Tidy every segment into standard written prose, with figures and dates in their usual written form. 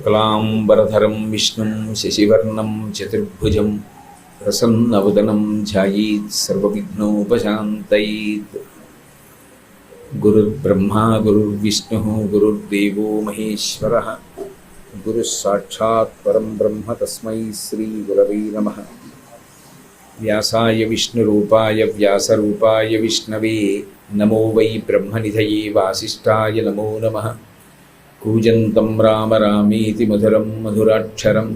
శుక్లాంబరధరం విష్ణుం శశివర్ణం చతుర్భుజం ప్రసన్నవదనం ధ్యాయేత్ సర్వవిఘ్నోపశాంతయేత్. గురుర్బ్రహ్మా గురుర్విష్ణుః గురుర్దేవో మహేశ్వరః గురుః సాక్షాత్ పరం బ్రహ్మ తస్మై శ్రీ గురవే నమః. వ్యాసాయ విష్ణురూపాయ వ్యాసరూపాయ విష్ణవే నమో వై బ్రహ్మనిధయే వాసిష్ఠాయ నమో నమః. కూజంతం రామ రామేతి మధురం మధురాక్షరం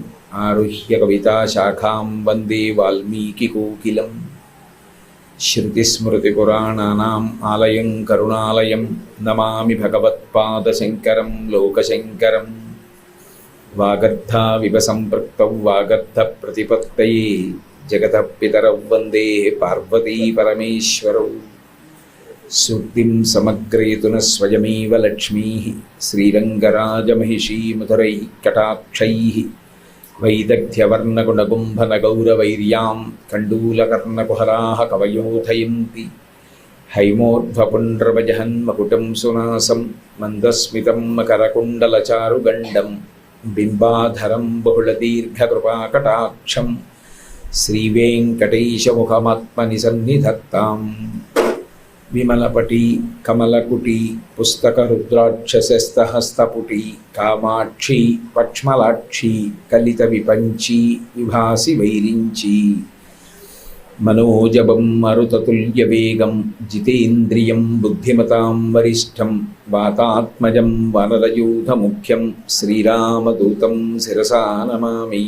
ఆరుహ్య కవితాశాఖాం వందే వాల్మీకికోకిలం. శృతిస్మృతిపురాణానాం ఆలయం కరుణాలయం నమామి భగవత్పాదశంకరం లోకశంకరం. వాగర్ధావివ సంపృక్తౌ వాగర్ధప్రతిపత్తయే జగతః పితరౌ వందే పార్వతీ పరమేశ్వరౌ. సూక్తిం సమగ్రయతున స్వయమేవ లక్ష్మీః శ్రీరంగరాజమహిషీ మధురైః కటాక్షైః. వైదగ్ధ్యవర్ణగుణగుంభనగౌరవైర్యాం కండూలకర్ణకుహరాः కవయోధయంతి. హైమోర్ధ్వపుండ్రవజహన్మకుటం సునాసం మందస్మితం మకరకుండలచారుగండం బింబాధరం బహుళదీర్ఘకృపాకటాక్షం. శ్రీవేంకటేశముఖమాత్మనిసన్నిధత్తాం. విమలపటి కమలకుటి పుస్తకరుద్రాక్షసస్తహస్తపుటి కామాక్షి పక్ష్మలాక్షి కలిత విపంచి విభాసి వైరించి. మనోజవం మరుతతుల్యవేగం జితేంద్రియం బుద్ధిమతాం వరిష్టం వాతాత్మజం వనరయూథముఖ్యం శ్రీరామదూతం శిరసా నమామి.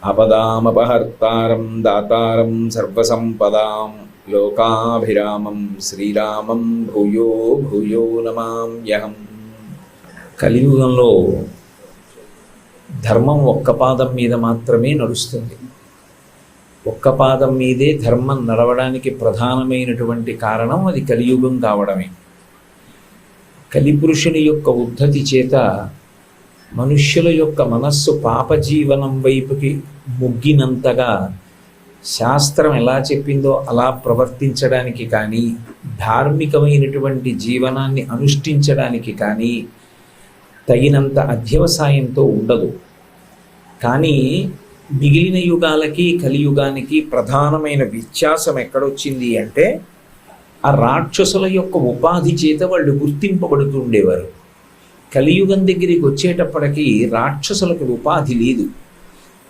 ఆపదామపహర్తారం దాతారం సర్వసంపదాం లోకాభిరామం శ్రీరామం భూయో భూయో నమామ్యహం. కలియుగంలో ధర్మం ఒక్క పాదం మీద మాత్రమే నడుస్తుంది. ఒక్క పాదం మీదే ధర్మం నడవడానికి ప్రధానమైనటువంటి కారణం అది కలియుగం కావడమే. కలిపురుషుని యొక్క ఉద్ధతి చేత మనుష్యుల యొక్క మనస్సు పాపజీవనం వైపుకి మొగ్గినంతగా శాస్త్రం ఎలా చెప్పిందో అలా ప్రవర్తించడానికి కానీ, ధార్మికమైనటువంటి జీవనాన్ని అనుష్ఠించడానికి కానీ తగినంత అధ్యవసాయంతో ఉండదు. కానీ మిగిలిన యుగాలకి కలియుగానికి ప్రధానమైన వ్యత్యాసం ఎక్కడొచ్చింది అంటే, ఆ రాక్షసుల యొక్క ఉపాధి చేత వాళ్ళు గుర్తింపబడుతూ ఉండేవారు. కలియుగం దగ్గరికి వచ్చేటప్పటికీ రాక్షసులకు ఉపాధి లేదు.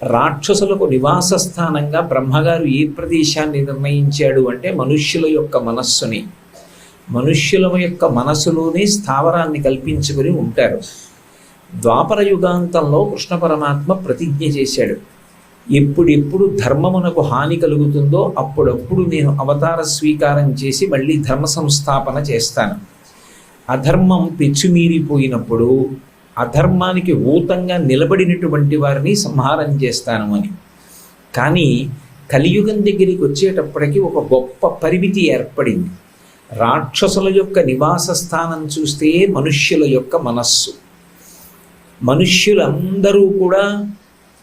రాక్షసులకు నివాస స్థానంగా బ్రహ్మగారు ఏ ప్రదేశాన్ని నిర్ణయించాడు అంటే మనుష్యుల యొక్క మనస్సుని. మనుష్యుల యొక్క మనస్సులోనే స్థావరాన్ని కల్పించుకొని ఉంటారు. ద్వాపర యుగాంతంలో కృష్ణ పరమాత్మ ప్రతిజ్ఞ చేశాడు, ఎప్పుడెప్పుడు ధర్మమునకు హాని కలుగుతుందో అప్పుడప్పుడు నేను అవతార స్వీకారం చేసి మళ్ళీ ధర్మ సంస్థాపన చేస్తాను. అధర్మం పెచ్చుమీరిపోయినప్పుడు అధర్మానికి ఊతంగా నిలబడినటువంటి వారిని సంహారం చేస్తాను అని. కానీ కలియుగం దగ్గరికి వచ్చేటప్పటికి ఒక గొప్ప పరిమితి ఏర్పడింది. రాక్షసుల యొక్క నివాస స్థానం చూస్తే మనుష్యుల యొక్క మనస్సు. మనుష్యులందరూ కూడా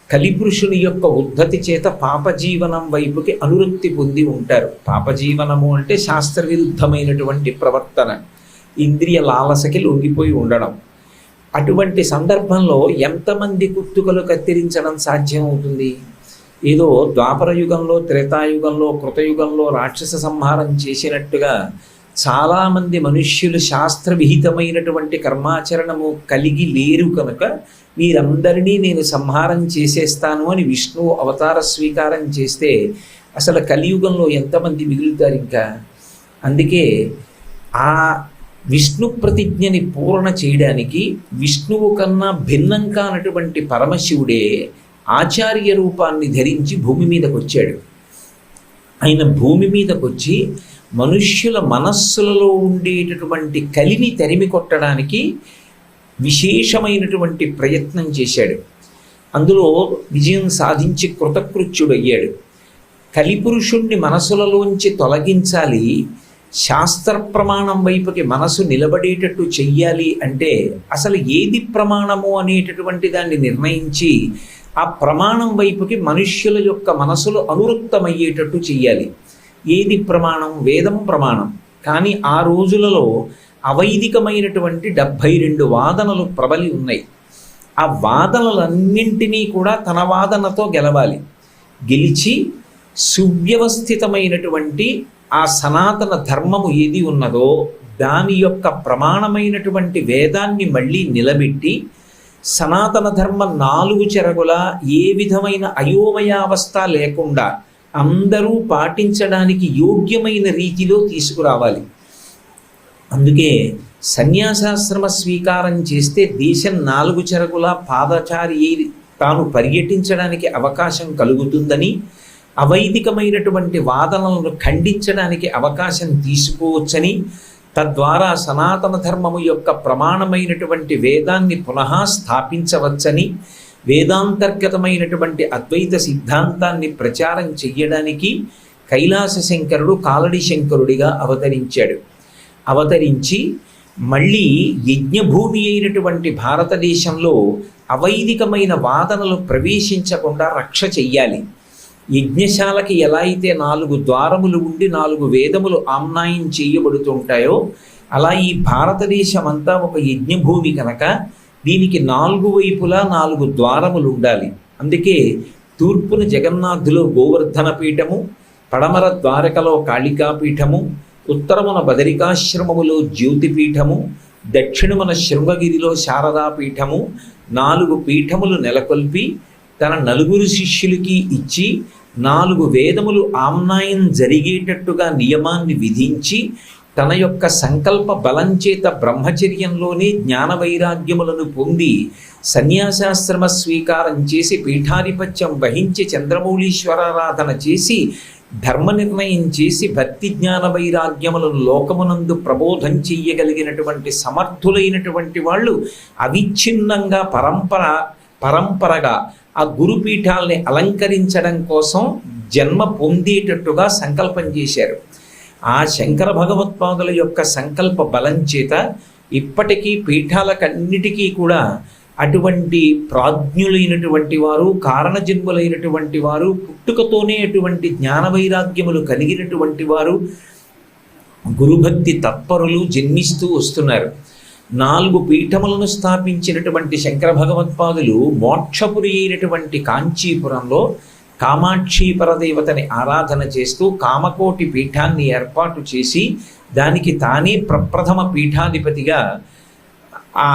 కలిపురుషుని యొక్క ఉద్ధతి చేత పాపజీవనం వైపుకి అనురక్తి పొంది ఉంటారు. పాపజీవనము అంటే శాస్త్ర విరుద్ధమైనటువంటి ప్రవర్తన, ఇంద్రియ లాలసకి లొంగిపోయి ఉండడం. అటువంటి సందర్భంలో ఎంతమంది కుత్తుకలు కత్తిరించడం సాధ్యం అవుతుంది? ఏదో ద్వాపర యుగంలో, త్రేతాయుగంలో, కృతయుగంలో రాక్షస సంహారం చేసినట్టుగా చాలామంది మనుష్యులు శాస్త్ర విహితమైనటువంటి కర్మాచరణము కలిగి లేరు కనుక వీరందరినీ నేను సంహారం చేసేస్తాను అని విష్ణువు అవతార స్వీకారం చేస్తే అసలు కలియుగంలో ఎంతమంది మిగులుతారు ఇంకా? అందుకే ఆ విష్ణు ప్రతిజ్ఞని పూర్ణ చేయడానికి విష్ణువు కన్నా భిన్నం కానటువంటి పరమశివుడే ఆచార్య రూపాన్ని ధరించి భూమి మీదకి వచ్చాడు. ఆయన భూమి మీదకి వచ్చి మనుష్యుల మనస్సులలో ఉండేటటువంటి కలిని తరిమి కొట్టడానికి విశేషమైనటువంటి ప్రయత్నం చేశాడు. అందులో విజయం సాధించి కృతకృత్యుడయ్యాడు. కలిపురుషుణ్ణి మనసులలోంచి తొలగించాలి, శాస్త్ర ప్రమాణం వైపుకి మనసు నిలబడేటట్టు చెయ్యాలి అంటే అసలు ఏది ప్రమాణము అనేటటువంటి దాన్ని నిర్ణయించి ఆ ప్రమాణం వైపుకి మనుష్యుల యొక్క మనసులు అనురక్తమయ్యేటట్టు చెయ్యాలి. ఏది ప్రమాణం? వేదం ప్రమాణం. కానీ ఆ రోజులలో అవైదికమైనటువంటి 72 వాదనలు ప్రబలి ఉన్నాయి. ఆ వాదనలన్నింటినీ కూడా తన వాదనతో గెలవాలి. గెలిచి సువ్యవస్థితమైనటువంటి ఆ సనాతన ధర్మము ఏది ఉన్నదో దాని యొక్క ప్రమాణమైనటువంటి వేదాన్ని మళ్ళీ నిలబెట్టి సనాతన ధర్మ 4 చెరగుల ఏ విధమైన అయోమయావస్థ లేకుండా అందరూ పాటించడానికి యోగ్యమైన రీతిలో తీసుకురావాలి. అందుకే సన్యాసాశ్రమ స్వీకారం చేస్తే దేశం 4 చెరగుల పాదచారి తాను పర్యటించడానికి అవకాశం కలుగుతుందని, అవైదికమైనటువంటి వాదనలను ఖండించడానికి అవకాశం తీసుకోవచ్చని, తద్వారా సనాతన ధర్మము యొక్క ప్రమాణమైనటువంటి వేదాన్ని పునః స్థాపించవచ్చని, వేదాంతర్గతమైనటువంటి అద్వైత సిద్ధాంతాన్ని ప్రచారం చెయ్యడానికి కైలాస శంకరుడు కాలడి శంకరుడిగా అవతరించాడు. అవతరించి మళ్ళీ యజ్ఞభూమి అయినటువంటి భారతదేశంలో అవైదికమైన వాదనలు ప్రవేశించకుండా రక్ష చెయ్యాలి. యజ్ఞశాలకి ఎలా అయితే 4 ద్వారములు ఉండి 4 వేదములు ఆమ్నాయం చేయబడుతుంటాయో అలా ఈ భారతదేశం అంతా ఒక యజ్ఞభూమి కనుక దీనికి 4 వైపులా 4 ద్వారములు ఉండాలి. అందుకే తూర్పున జగన్నాథులో గోవర్ధన పీఠము, పడమర ద్వారకలో కాళికాపీఠము, ఉత్తరమున బదరికాశ్రమములో జ్యోతిపీఠము, దక్షిణమున శృంగగిరిలో శారదాపీఠము 4 పీఠములు నెలకొల్పి తన 4 శిష్యులకి ఇచ్చి 4 వేదములు ఆమ్నాయం జరిగేటట్టుగా నియమాన్ని విధించి తన యొక్క సంకల్ప బలం చేత బ్రహ్మచర్యంలోనే జ్ఞాన వైరాగ్యములను పొంది సన్యాసాశ్రమ స్వీకారం చేసి పీఠాధిపత్యం వహించి చంద్రమౌళీశ్వరారాధన చేసి ధర్మ నిర్ణయం చేసి భక్తి జ్ఞాన వైరాగ్యములను లోకమునందు ప్రబోధం చెయ్యగలిగినటువంటి సమర్థులైనటువంటి వాళ్ళు అవిచ్ఛిన్నంగా పరంపరగా ఆ గురుపీఠాలని అలంకరించడం కోసం జన్మ పొందేటట్టుగా సంకల్పం చేశారు. ఆ శంకర భగవత్పాదుల యొక్క సంకల్ప బలం చేత ఇప్పటికీ పీఠాలకన్నిటికీ కూడా అటువంటి ప్రాజ్ఞులైనటువంటి వారు, కారణజన్ములైనటువంటి వారు, పుట్టుకతోనే అటువంటి జ్ఞాన వైరాగ్యములు కలిగినటువంటి వారు, గురుభక్తి తత్పరులు జన్మిస్తూ వస్తున్నారు. 4 పీఠములను స్థాపించినటువంటి శంకర భగవత్పాదులు మోక్షపురి అయినటువంటి కాంచీపురంలో కామాక్షి పరదేవతని ఆరాధన చేస్తూ కామకోటి పీఠాన్ని ఏర్పాటు చేసి దానికి తానే ప్రప్రథమ పీఠాధిపతిగా ఆ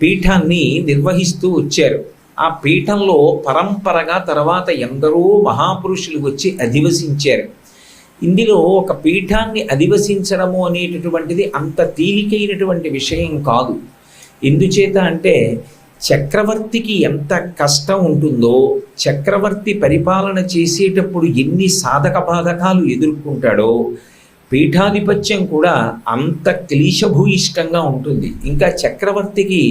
పీఠాన్ని నిర్వహిస్తూ వచ్చారు. ఆ పీఠంలో పరంపరగా తర్వాత ఎందరో మహాపురుషులు వచ్చి అధివసించారు. ఇందులో ఒక పీఠాన్ని అధివసించడము అనేటటువంటిది అంత తేలికైనటువంటి విషయం కాదు. ఎందుచేత అంటే చక్రవర్తికి ఎంత కష్టం ఉంటుందో, చక్రవర్తి పరిపాలన చేసేటప్పుడు ఎన్ని సాధక బాధకాలు ఎదుర్కొంటాడో, పీఠాధిపత్యం కూడా అంత క్లీశభూయిష్టంగా ఉంటుంది. ఇంకా చక్రవర్తికి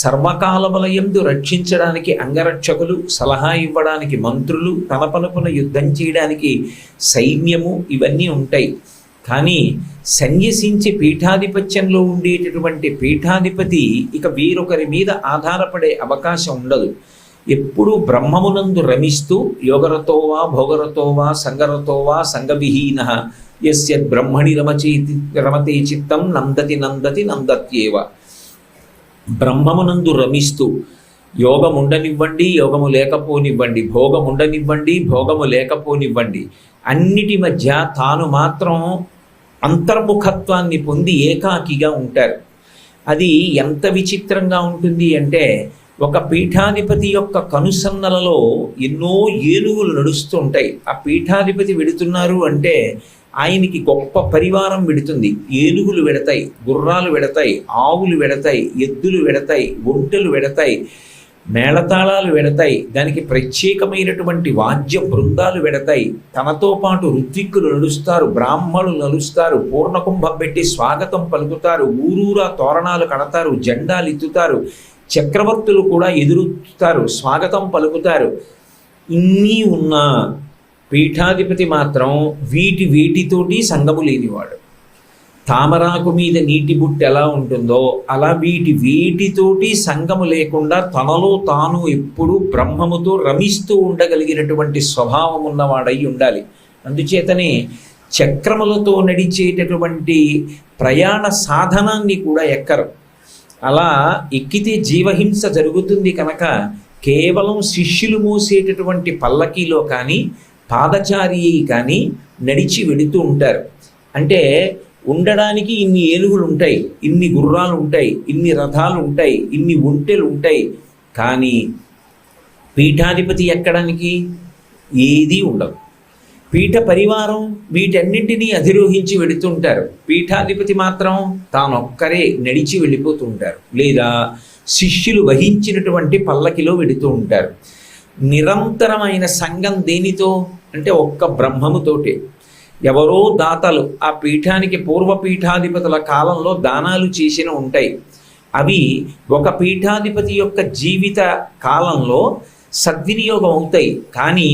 సర్వకాలములయందు రక్షించడానికి అంగరక్షకులు, సలహా ఇవ్వడానికి మంత్రులు, తన పనుపున యుద్ధం చేయడానికి సైన్యము ఇవన్నీ ఉంటాయి. కానీ సన్యసించి పీఠాధిపత్యంలో ఉండేటటువంటి పీఠాధిపతి ఇక వేరొకరి మీద ఆధారపడే అవకాశం ఉండదు. ఎప్పుడూ బ్రహ్మమునందు రమిస్తూ యోగరతోవా భోగరతోవా సంగరతోవా సంగవిహీన యస్య బ్రహ్మణి రమతే చిత్తం నందతి నందతి నందత్యేవ. బ్రహ్మమునందు రమిస్తూ యోగం ఉండనివ్వండి, యోగము లేకపోనివ్వండి, భోగం ఉండనివ్వండి, భోగము లేకపోనివ్వండి, అన్నిటి మధ్య తాను మాత్రం అంతర్ముఖత్వాన్ని పొంది ఏకాకిగా ఉంటారు. అది ఎంత విచిత్రంగా ఉంటుంది అంటే ఒక పీఠాధిపతి యొక్క కనుసన్నలలో ఎన్నో ఏనుగులు నడుస్తుంటాయి. ఆ పీఠాధిపతి వెడుతున్నారు అంటే ఆయనకి గొప్ప పరివారం వెడుతుంది. ఏనుగులు వెడతాయి, గుర్రాలు వెడతాయి, ఆవులు వెడతాయి, ఎద్దులు వెడతాయి, ఒంటెలు వెడతాయి, మేళతాళాలు వెడతాయి, దానికి ప్రత్యేకమైనటువంటి వాద్య బృందాలు వెడతాయి. తనతో పాటు ఋత్విక్కులు నడుస్తారు, బ్రాహ్మణులు నడుస్తారు, పూర్ణకుంభం పెట్టి స్వాగతం పలుకుతారు, ఊరూరా తోరణాలు కడతారు, జెండాలు ఎత్తుతారు, చక్రవర్తులు కూడా ఎదురుతారు, స్వాగతం పలుకుతారు. ఇన్ని ఉన్న పీఠాధిపతి మాత్రం వీటితోటి సంగము లేనివాడు. తామరాకు మీద నీటి బుట్ట ఎలా ఉంటుందో అలా వీటితోటి సంగము లేకుండా తనలో తాను ఎప్పుడూ బ్రహ్మముతో రమిస్తూ ఉండగలిగినటువంటి స్వభావం ఉన్నవాడై ఉండాలి. అందుచేతనే చక్రములతో నడిచేటటువంటి ప్రయాణ సాధనాన్ని కూడా ఎక్కరు. అలా ఎక్కితే జీవహింస జరుగుతుంది కనుక కేవలం శిష్యులు మోసేటటువంటి పల్లకీలో కానీ పాదచారి కానీ నడిచి వెడుతూ ఉంటారు. అంటే ఉండడానికి ఇన్ని ఏనుగులు ఉంటాయి, ఇన్ని గుర్రాలు ఉంటాయి, ఇన్ని రథాలు ఉంటాయి, ఇన్ని ఒంటెలు ఉంటాయి. కానీ పీఠాధిపతి ఎక్కడానికి ఏదీ ఉండదు. పీఠ పరివారం వీటన్నింటినీ అధిరోహించి వెళుతుంటారు. పీఠాధిపతి మాత్రం తానొక్కరే నడిచి వెళ్ళిపోతుంటారు, లేదా శిష్యులు వహించినటువంటి పల్లకిలో వెళుతూ ఉంటారు. నిరంతరమైన సంఘం దేనితో అంటే ఒక్క బ్రహ్మముతోటే. ఎవరో దాతలు ఆ పీఠానికి పూర్వపీఠాధిపతుల కాలంలో దానాలు చేసిన ఉంటాయి. అవి ఒక పీఠాధిపతి యొక్క జీవిత కాలంలో సద్వినియోగం అవుతాయి. కానీ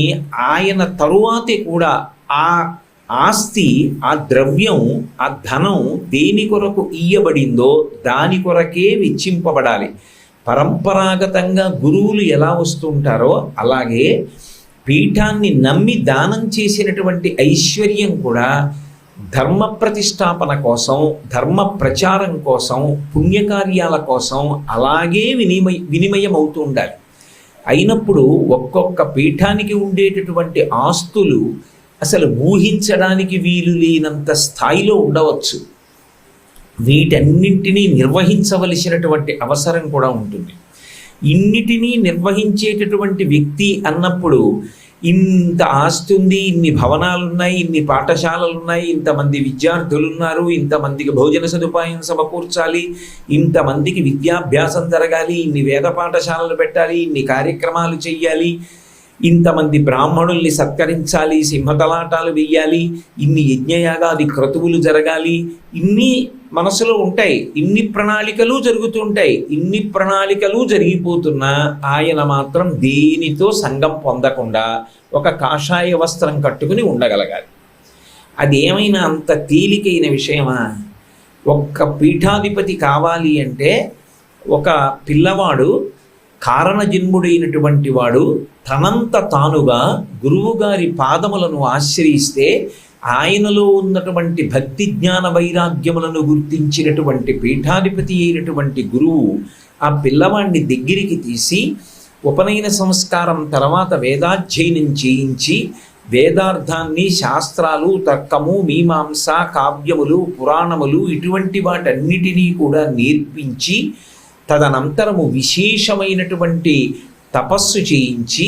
ఆయన తరువాతే కూడా ఆ ఆస్తి, ఆ ద్రవ్యం, ఆ ధనం దేని కొరకు ఇయ్యబడిందో దాని కొరకే వెచ్చింపబడాలి. పరంపరాగతంగా గురువులు ఎలా వస్తుంటారో అలాగే పీఠాన్ని నమ్మి దానం చేసినటువంటి ఐశ్వర్యం కూడా ధర్మ ప్రతిష్టాపన కోసం, ధర్మ ప్రచారం కోసం, పుణ్యకార్యాల కోసం అలాగే వినిమయం అవుతూ ఉండాలి. అయినప్పుడు ఒక్కొక్క పీఠానికి ఉండేటటువంటి ఆస్తులు అసలు ఊహించడానికి వీలు లేనంత స్థాయిలో ఉండవచ్చు. వీటన్నింటినీ నిర్వహించవలసినటువంటి అవసరం కూడా ఉంటుంది. ఇన్నిటినీ నిర్వహించేటటువంటి వ్యక్తి అన్నప్పుడు ఇంత ఆస్తి ఉంది, ఇన్ని భవనాలు ఉన్నాయి, ఇన్ని పాఠశాలలు ఉన్నాయి, ఇంతమంది విద్యార్థులు ఉన్నారు, ఇంతమందికి భోజన సదుపాయం సమకూర్చాలి, ఇంతమందికి విద్యాభ్యాసం జరగాలి, ఇన్ని వేద పాఠశాలలు పెట్టాలి, ఇన్ని కార్యక్రమాలు చెయ్యాలి, ఇంతమంది బ్రాహ్మణుల్ని సత్కరించాలి, సింహతలాటాలు వెయ్యాలి, ఇన్ని యజ్ఞయాగాది క్రతువులు జరగాలి, ఇన్ని మనసులో ఉంటాయి. ఇన్ని ప్రణాళికలు జరుగుతుంటాయి. ఇన్ని ప్రణాళికలు జరిగిపోతున్నా ఆయన మాత్రం దేనితో సంఘం పొందకుండా ఒక కాషాయ వస్త్రం కట్టుకుని ఉండగలగాలి. అది ఏమైనా అంత తేలికైన విషయమా? ఒక్క పీఠాధిపతి కావాలి అంటే ఒక పిల్లవాడు కారణజన్ముడైనటువంటి వాడు తనంత తానుగా గురువుగారి పాదములను ఆశ్రయిస్తే ఆయనలో ఉన్నటువంటి భక్తి జ్ఞాన వైరాగ్యములను గుర్తించినటువంటి పీఠాధిపతి అయినటువంటి గురువు ఆ పిల్లవాడిని దగ్గరికి తీసి ఉపనయన సంస్కారం తర్వాత వేదాధ్యయనం చేయించి వేదార్థాన్ని, శాస్త్రాలు, తర్కము, మీమాంస, కావ్యములు, పురాణములు ఇటువంటి వాటన్నిటినీ కూడా నేర్పించి తదనంతరము విశేషమైనటువంటి తపస్సు చేయించి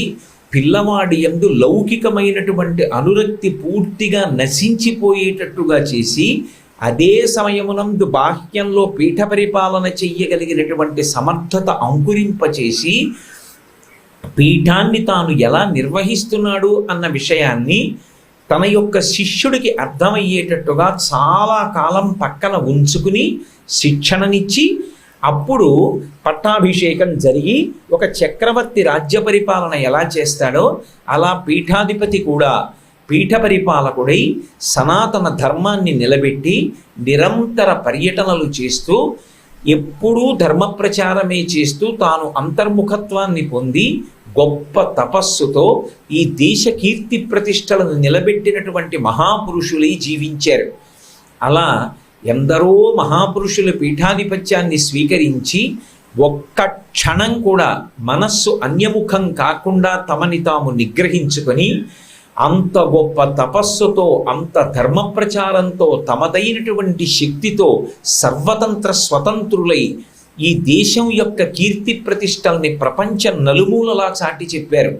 పిల్లవాడి యందు లౌకికమైనటువంటి అనురక్తి పూర్తిగా నశించిపోయేటట్టుగా చేసి అదే సమయమునందు బాహ్యంలో పీఠ పరిపాలన చెయ్యగలిగినటువంటి సమర్థత అంకురింపచేసి పీఠాన్ని తాను ఎలా నిర్వహిస్తున్నాడు అన్న విషయాన్ని తన యొక్క శిష్యుడికి అర్థమయ్యేటట్టుగా చాలా కాలం పక్కన ఉంచుకుని శిక్షణనిచ్చి అప్పుడు పట్టాభిషేకం జరిగి ఒక చక్రవర్తి రాజ్య పరిపాలన ఎలా చేస్తాడో అలా పీఠాధిపతి కూడా పీఠ పరిపాలకుడై సనాతన ధర్మాన్ని నిలబెట్టి నిరంతర పర్యటనలు చేస్తూ ఎప్పుడూ ధర్మ ప్రచారమే చేస్తూ తాను అంతర్ముఖత్వాన్ని పొంది గొప్ప తపస్సుతో ఈ దేశ కీర్తి ప్రతిష్టలను నిలబెట్టినటువంటి మహాపురుషులై జీవించారు. అలా ఎందరో మహాపురుషుల పీఠాధిపత్యాన్ని స్వీకరించి ఒక్క క్షణం కూడా మనస్సు అన్యముఖం కాకుండా తమని తాము నిగ్రహించుకొని అంత గొప్ప తపస్సుతో, అంత ధర్మ ప్రచారంతో, తమదైనటువంటి శక్తితో సర్వతంత్ర స్వతంత్రులై ఈ దేశం యొక్క కీర్తి ప్రతిష్టల్ని ప్రపంచ నలుమూలలా చాటి చెప్పారు.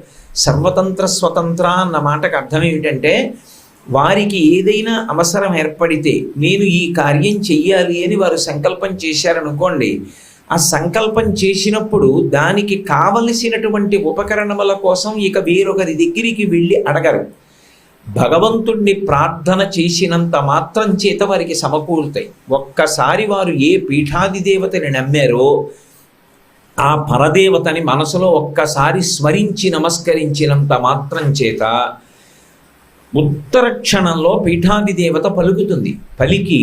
సర్వతంత్ర స్వతంత్ర అన్న మాటకు అర్థం ఏమిటంటే వారికి ఏదైనా అవసరం ఏర్పడితే నేను ఈ కార్యం చెయ్యాలి అని వారు సంకల్పం చేశారనుకోండి, ఆ సంకల్పం చేసినప్పుడు దానికి కావలసినటువంటి ఉపకరణముల కోసం ఇక వేరొకరి దగ్గరికి వెళ్ళి అడగరు. భగవంతుణ్ణి ప్రార్థన చేసినంత మాత్రం చేత వారికి సమకూరుతాయి. ఒక్కసారి వారు ఏ పీఠాధిదేవతని నమ్మారో ఆ పరదేవతని మనసులో ఒక్కసారి స్మరించి నమస్కరించినంత మాత్రం చేత ఉత్తర క్షణంలో పీఠాధిదేవత పలుకుతుంది. పలికి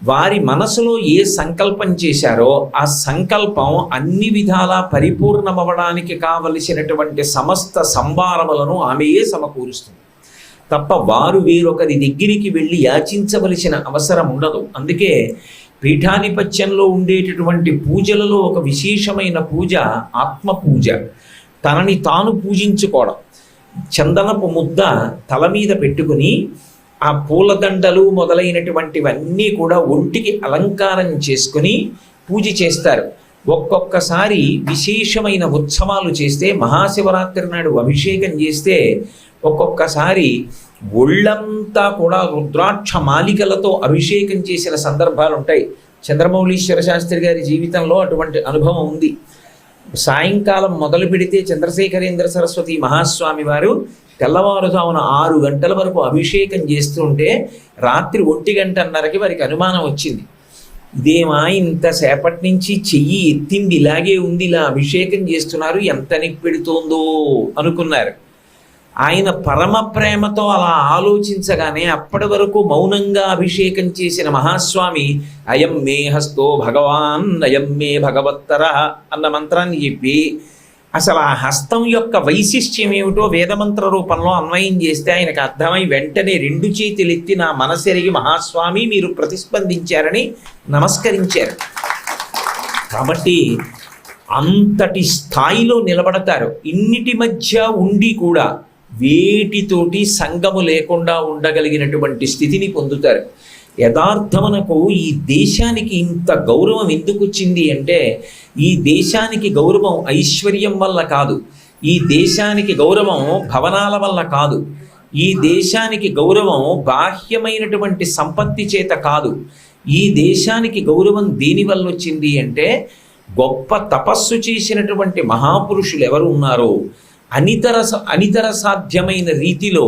వారి మనసులో ఏ సంకల్పం చేశారో ఆ సంకల్పం అన్ని విధాలా పరిపూర్ణమవడానికి కావలసినటువంటి సమస్త సంభారములను ఆమెయే సమకూరుస్తుంది తప్ప వారు వేరొకరి దగ్గరికి వెళ్ళి యాచించవలసిన అవసరం ఉండదు. అందుకే పీఠాధిపత్యంలో ఉండేటటువంటి పూజలలో ఒక విశేషమైన పూజ ఆత్మ పూజ. తనని తాను పూజించుకోవడం. చందనపు ముద్ద తల మీద పెట్టుకుని ఆ పూలదండలు మొదలైనటువంటివన్నీ కూడా ఒంటికి అలంకారం చేసుకుని పూజ చేస్తారు. ఒక్కొక్కసారి విశేషమైన ఉత్సవాలు చేస్తే, మహాశివరాత్రి నాడు అభిషేకం చేస్తే ఒక్కొక్కసారి ఒళ్ళంతా కూడా రుద్రాక్ష మాలికలతో అభిషేకం చేసిన సందర్భాలు ఉంటాయి. చంద్రమౌళీశ్వర శాస్త్రి గారి జీవితంలో అటువంటి అనుభవం ఉంది. సాయంకాలం మొదలు పెడితే చంద్రశేఖరేంద్ర సరస్వతి మహాస్వామి వారు తెల్లవారుజామున 6 గంటల వరకు అభిషేకం చేస్తుంటే రాత్రి 1:30కి వారికి అనుమానం వచ్చింది. ఇదేమా ఇంతసేపటి నుంచి చెయ్యి ఎత్తింది ఇలాగే ఉంది, ఇలా అభిషేకం చేస్తున్నారు, ఎంత పెడుతోందో అనుకున్నారు. ఆయన పరమ ప్రేమతో అలా ఆలోచించగానే అప్పటి వరకు మౌనంగా అభిషేకం చేసిన మహాస్వామి అయం మే హస్తో భగవాన్ అయం మే భగవత్తర అన్న మంత్రాన్ని చెప్పి అసలు ఆ హస్తం యొక్క వైశిష్ట్యం ఏమిటో వేదమంత్ర రూపంలో అన్వయం చేస్తే ఆయనకు అర్థమై వెంటనే 2 చేతులు ఎత్తి నా మనసెరిగి మహాస్వామి మీరు ప్రతిస్పందించారని నమస్కరించారు. కాబట్టి అంతటి స్థాయిలో నిలబడతారు. ఇన్నిటి మధ్య ఉండి కూడా వేటితోటి సంగము లేకుండా ఉండగలిగినటువంటి స్థితిని పొందుతారు. యథార్థమునకు ఈ దేశానికి ఇంత గౌరవం ఎందుకు వచ్చింది అంటే, ఈ దేశానికి గౌరవం ఐశ్వర్యం వల్ల కాదు, ఈ దేశానికి గౌరవం భవనాల వల్ల కాదు, ఈ దేశానికి గౌరవం బాహ్యమైనటువంటి సంపత్తి చేత కాదు. ఈ దేశానికి గౌరవం దేనివల్ల వచ్చింది అంటే, గొప్ప తపస్సు చేసినటువంటి మహాపురుషులు ఎవరు ఉన్నారో అనితర సాధ్యమైన రీతిలో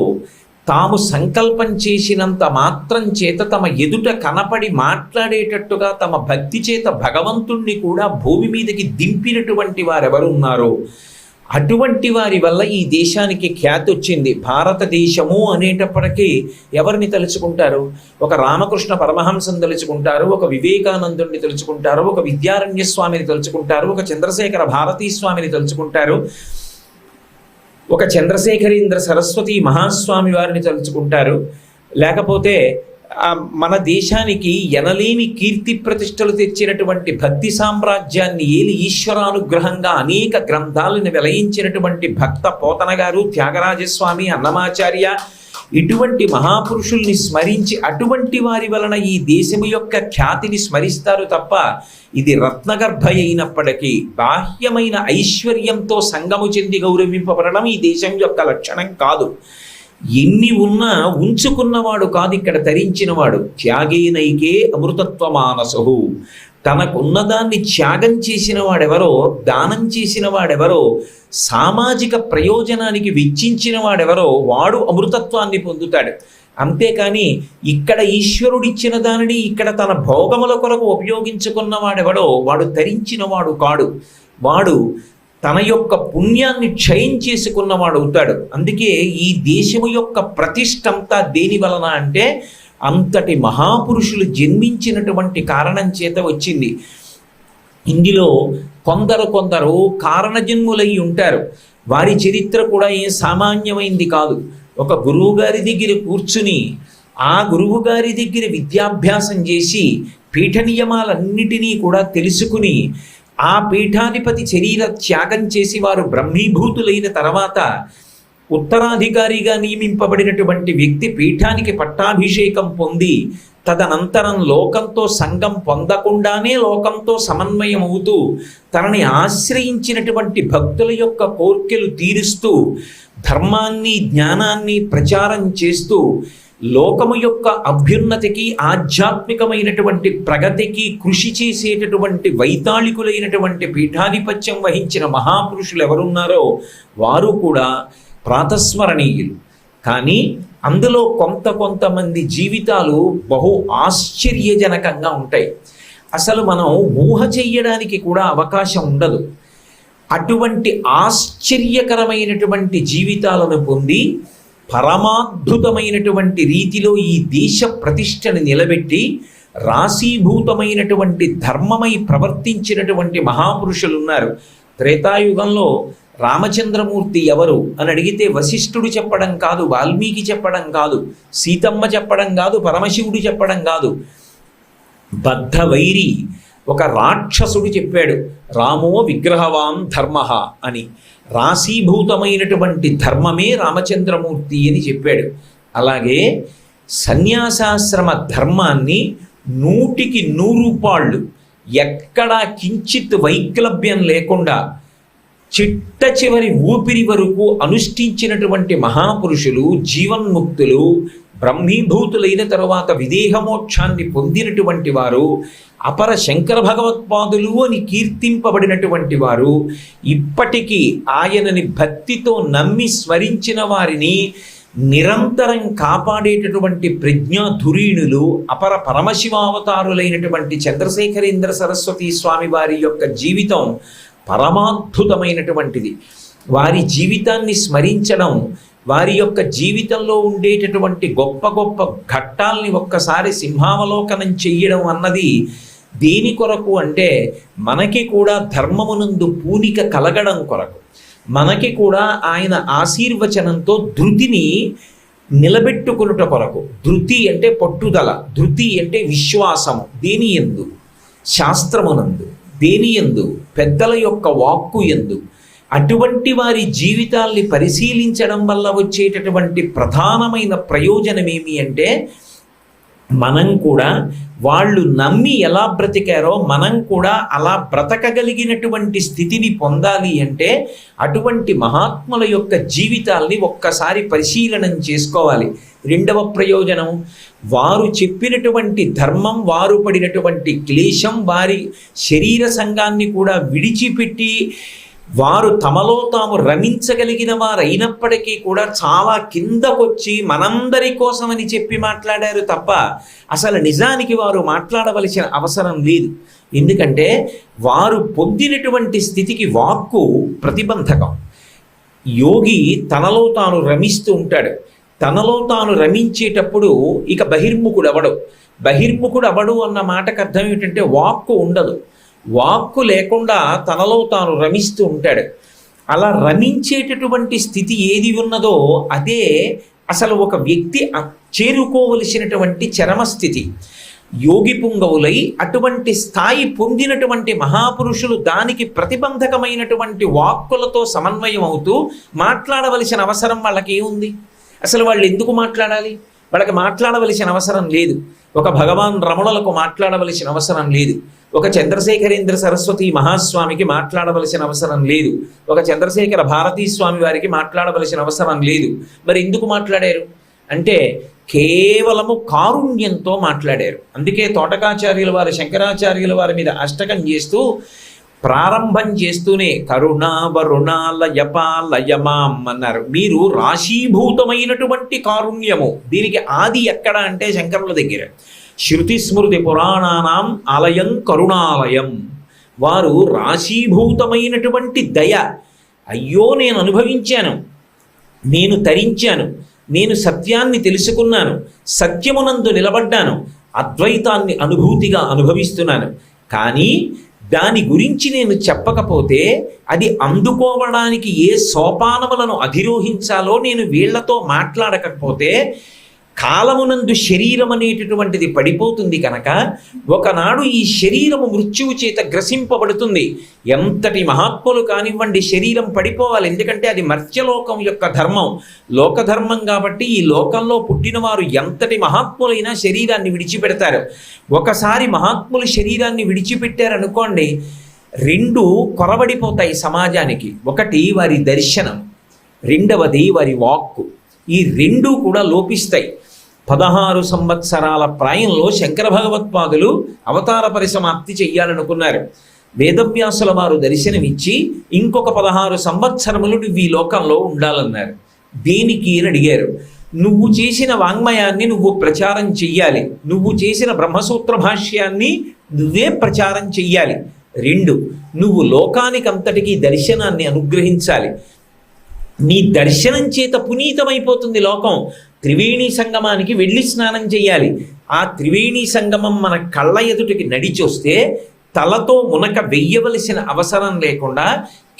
తాము సంకల్పం చేసినంత మాత్రం చేత తమ ఎదుట కనపడి మాట్లాడేటట్టుగా తమ భక్తి చేత భగవంతుణ్ణి కూడా భూమి మీదకి దింపినటువంటి వారెవరున్నారో అటువంటి వారి వల్ల ఈ దేశానికి ఖ్యాతి వచ్చింది. భారతదేశము అనేటప్పటికీ ఎవరిని తలుచుకుంటారు? ఒక రామకృష్ణ పరమహంసను తలుచుకుంటారు, ఒక వివేకానందుడిని తలుచుకుంటారు, ఒక విద్యారణ్య స్వామిని తలుచుకుంటారు, ఒక చంద్రశేఖర భారతీ స్వామిని తలుచుకుంటారు, ఒక చంద్రశేఖరేంద్ర సరస్వతి మహాస్వామి వారిని తలుచుకుంటారు. లేకపోతే మన దేశానికి ఎనలేని కీర్తి ప్రతిష్టలు తెచ్చినటువంటి భక్తి సామ్రాజ్యాన్ని ఏలి ఈశ్వరానుగ్రహంగా అనేక గ్రంథాలను వెలయించినటువంటి భక్త పోతన గారు, త్యాగరాజస్వామి, అన్నమాచార్య, ఇటువంటి మహాపురుషుల్ని స్మరించి అటువంటి వారి వలన ఈ దేశము యొక్క ఖ్యాతిని స్మరిస్తారు తప్ప ఇది రత్నగర్భ అయినప్పటికీ బాహ్యమైన ఐశ్వర్యంతో సంగము చెంది గౌరవింపబడడం ఈ దేశం యొక్క లక్షణం కాదు. ఎన్ని ఉన్నా ఉంచుకున్నవాడు కాదు ఇక్కడ తరించినవాడు. త్యాగేనైకే అమృతత్వ మానసు. తనకున్నదాన్ని త్యాగం చేసిన వాడెవరో, దానం చేసిన వాడెవరో, సామాజిక ప్రయోజనానికి వెచ్చించిన వాడెవరో వాడు అమృతత్వాన్ని పొందుతాడు. అంతేకాని ఇక్కడ ఈశ్వరుడిచ్చిన దానిని ఇక్కడ తన భోగముల కొరకు ఉపయోగించుకున్న వాడెవడో వాడు తరించినవాడు కాడు. వాడు తన యొక్క పుణ్యాన్ని క్షయం చేసుకున్నవాడు అవుతాడు. అందుకే ఈ దేశము యొక్క ప్రతిష్టంతా దేని వలన అంటే అంతటి మహాపురుషులు జన్మించినటువంటి కారణం చేత వచ్చింది. ఇందులో కొందరు కారణజన్ములై ఉంటారు. వారి చరిత్ర కూడా ఏం సామాన్యమైంది కాదు. ఒక గురువుగారి దగ్గర కూర్చుని ఆ గురువుగారి దగ్గర విద్యాభ్యాసం చేసి పీఠ నియమాలన్నిటినీ కూడా తెలుసుకుని ఆ పీఠాధిపతి శరీర త్యాగం చేసి వారు బ్రహ్మీభూతులైన తర్వాత ఉత్తరాధికారిగా నియమింపబడినటువంటి వ్యక్తి పీఠానికి పట్టాభిషేకం పొంది తదనంతరం లోకంతో సంగం పొందకుండానే లోకంతో సమన్వయం అవుతూ తనని ఆశ్రయించినటువంటి భక్తుల యొక్క కోర్కెలు తీరుస్తూ ధర్మాన్ని జ్ఞానాన్ని ప్రచారం చేస్తూ లోకము యొక్క అభ్యున్నతికి ఆధ్యాత్మికమైనటువంటి ప్రగతికి కృషి చేసేటటువంటి వైతాళికులైనటువంటి పీఠాధిపత్యం వహించిన మహాపురుషులు ఎవరున్నారో వారు కూడా ప్రాతస్మరణీయులు. కానీ అందులో కొంతమంది జీవితాలు బహు ఆశ్చర్యజనకంగా ఉంటాయి. అసలు మనం ఊహ చెయ్యడానికి కూడా అవకాశం ఉండదు. అటువంటి ఆశ్చర్యకరమైనటువంటి జీవితాలను పొంది పరమాద్భుతమైనటువంటి రీతిలో ఈ దేశ ప్రతిష్టని నిలబెట్టి రాశీభూతమైనటువంటి ధర్మమై ప్రవర్తించినటువంటి మహాపురుషులు ఉన్నారు. త్రేతాయుగంలో రామచంద్రమూర్తి ఎవరు అని అడిగితే వశిష్ఠుడు చెప్పడం కాదు, వాల్మీకి చెప్పడం కాదు, సీతమ్మ చెప్పడం కాదు, పరమశివుడు చెప్పడం కాదు. బద్ధవైరి ఒక రాక్షసుడు చెప్పాడు, రామో విగ్రహవాన్ ధర్మ అని. రాశీభూతమైనటువంటి ధర్మమే రామచంద్రమూర్తి అని చెప్పాడు. అలాగే సన్యాసాశ్రమ ధర్మాన్ని 100కి 100 పాళ్ళు ఎక్కడా కించిత్ వైక్లభ్యం లేకుండా చిట్ట చివరి ఊపిరి వరకు అనుష్ఠించినటువంటి మహాపురుషులు, జీవన్ముక్తులు, బ్రహ్మీభూతులైన తరువాత విదేహమోక్షాన్ని పొందినటువంటి వారు, అపర శంకర భగవత్పాదులు అని కీర్తింపబడినటువంటి వారు, ఇప్పటికీ ఆయనని భక్తితో నమ్మి స్మరించిన వారిని నిరంతరం కాపాడేటటువంటి ప్రజ్ఞాధురీణులు, అపర పరమశివావతారులైనటువంటి చంద్రశేఖరేంద్ర సరస్వతి స్వామి వారి యొక్క జీవితం పరమాద్భుతమైనటువంటిది. వారి జీవితాన్ని స్మరించడం, వారి యొక్క జీవితంలో ఉండేటటువంటి గొప్ప గొప్ప ఘట్టాల్ని ఒక్కసారి సింహావలోకనం చెయ్యడం అన్నది దేని కొరకు అంటే, మనకి కూడా ధర్మమునందు పూనిక కలగడం కొరకు, మనకి కూడా ఆయన ఆశీర్వచనంతో ధృతిని నిలబెట్టుకునుట కొరకు. ధృతి అంటే పట్టుదల, ధృతి అంటే విశ్వాసము. దేని యందు? శాస్త్రమునందు. దేని యందు? పెద్దల యొక్క వాక్కు యందు. అటువంటి వారి జీవితాల్ని పరిశీలించడం వల్ల వచ్చేటటువంటి ప్రధానమైన ప్రయోజనం ఏమి అంటే, మనం కూడా వాళ్ళు నమ్మి ఎలా బ్రతికారో మనం కూడా అలా బ్రతకగలిగినటువంటి స్థితిని పొందాలి అంటే అటువంటి మహాత్ముల యొక్క జీవితాల్ని ఒక్కసారి పరిశీలనం చేసుకోవాలి. రెండవ ప్రయోజనం, వారు చెప్పినటువంటి ధర్మం, వారు పడినటువంటి క్లేశం, వారి శరీర సంఘాన్ని కూడా విడిచిపెట్టి వారు తమలో తాము రమించగలిగిన వారు అయినప్పటికీ కూడా చాలా కిందకొచ్చి మనందరి కోసమని చెప్పి మాట్లాడారు తప్ప అసలు నిజానికి వారు మాట్లాడవలసిన అవసరం లేదు. ఎందుకంటే వారు పొందినటువంటి స్థితికి వాక్కు ప్రతిబంధకం. యోగి తనలో తాను రమిస్తూ ఉంటాడు. తనలో తాను రమించేటప్పుడు ఇక బహిర్ముఖుడు అవడు అన్న మాటకు అర్థం ఏమిటంటే వాక్కు ఉండదు. వాక్కు లేకుండా తనలో తాను రమిస్తూ ఉంటాడు. అలా రమించేటటువంటి స్థితి ఏది ఉన్నదో అదే అసలు ఒక వ్యక్తి చేరుకోవలసినటువంటి చరమస్థితి. యోగి పుంగవులై అటువంటి స్థాయి పొందినటువంటి మహాపురుషులు దానికి ప్రతిబంధకమైనటువంటి వాక్కులతో సమన్వయం అవుతూ మాట్లాడవలసిన అవసరం వాళ్ళకి ఏముంది? అసలు వాళ్ళు ఎందుకు మాట్లాడాలి? వాళ్ళకి మాట్లాడవలసిన అవసరం లేదు. ఒక భగవాన్ రమణులకు మాట్లాడవలసిన అవసరం లేదు. ఒక చంద్రశేఖరేంద్ర సరస్వతి మహాస్వామికి మాట్లాడవలసిన అవసరం లేదు. ఒక చంద్రశేఖర భారతీ స్వామి వారికి మాట్లాడవలసిన అవసరం లేదు. మరి ఎందుకు మాట్లాడారు అంటే కేవలము కారుణ్యంతో మాట్లాడారు. అందుకే తోటకాచార్యుల వారు శంకరాచార్యుల వారి మీద అష్టకం చేస్తూ ప్రారంభం చేస్తూనే కరుణా వరుణాలయపాలయమాం అన్నారు. మీరు రాశీభూతమైనటువంటి కారుణ్యము. దీనికి ఆది ఎక్కడ అంటే శంకరుల దగ్గర. శృతి స్మృతి పురాణానాం ఆలయం కరుణాలయం. వారు రాశీభూతమైనటువంటి దయ. అయ్యో నేను అనుభవించాను, నేను తరించాను, నేను సత్యాన్ని తెలుసుకున్నాను, సత్యమునందు నిలబడ్డాను, అద్వైతాన్ని అనుభూతిగా అనుభవిస్తున్నాను. కానీ దాని గురించి నేను చెప్పకపోతే, అది అందుకోవడానికి ఏ సోపానములను అధిరోహించాలో నేను వీళ్లతో మాట్లాడకపోతే కాలమునందు శరీరం అనేటటువంటిది పడిపోతుంది. కనుక ఒకనాడు ఈ శరీరము మృత్యువు చేత గ్రసింపబడుతుంది. ఎంతటి మహాత్ములు కానివ్వండి, శరీరం పడిపోవాలి. ఎందుకంటే అది మర్త్యలోకం యొక్క ధర్మం, లోకధర్మం. కాబట్టి ఈ లోకంలో పుట్టిన వారు ఎంతటి మహాత్ములైనా శరీరాన్ని విడిచిపెడతారు. ఒకసారి మహాత్ములు శరీరాన్ని విడిచిపెట్టారనుకోండి, 2 కొరబడిపోతాయి సమాజానికి. ఒకటి వారి దర్శనం, రెండవది వారి వాక్కు. ఈ 2 కూడా లోపిస్తాయి. 16 సంవత్సరాల ప్రాయంలో శంకర భగవత్పాదులు అవతార పరిసమాప్తి చెయ్యాలనుకున్నారు. వేదవ్యాసుల వారు దర్శనమిచ్చి ఇంకొక 16 సంవత్సరములు నువ్వు ఈ లోకంలో ఉండాలన్నారు. దేనికి అని అడిగారు. నువ్వు చేసిన వాంగ్మయాన్ని నువ్వు ప్రచారం చెయ్యాలి, నువ్వు చేసిన బ్రహ్మసూత్ర భాష్యాన్ని నువ్వే ప్రచారం చెయ్యాలి. 2, నువ్వు లోకానికంతటికీ దర్శనాన్ని అనుగ్రహించాలి. నీ దర్శనం చేత పునీతమైపోతుంది లోకం. త్రివేణి సంగమానికి వెళ్ళి స్నానం చేయాలి. ఆ త్రివేణి సంగమం మన కళ్ళ ఎదుటికి నడిచొస్తే తలతో మునక వెయ్యవలసిన అవసరం లేకుండా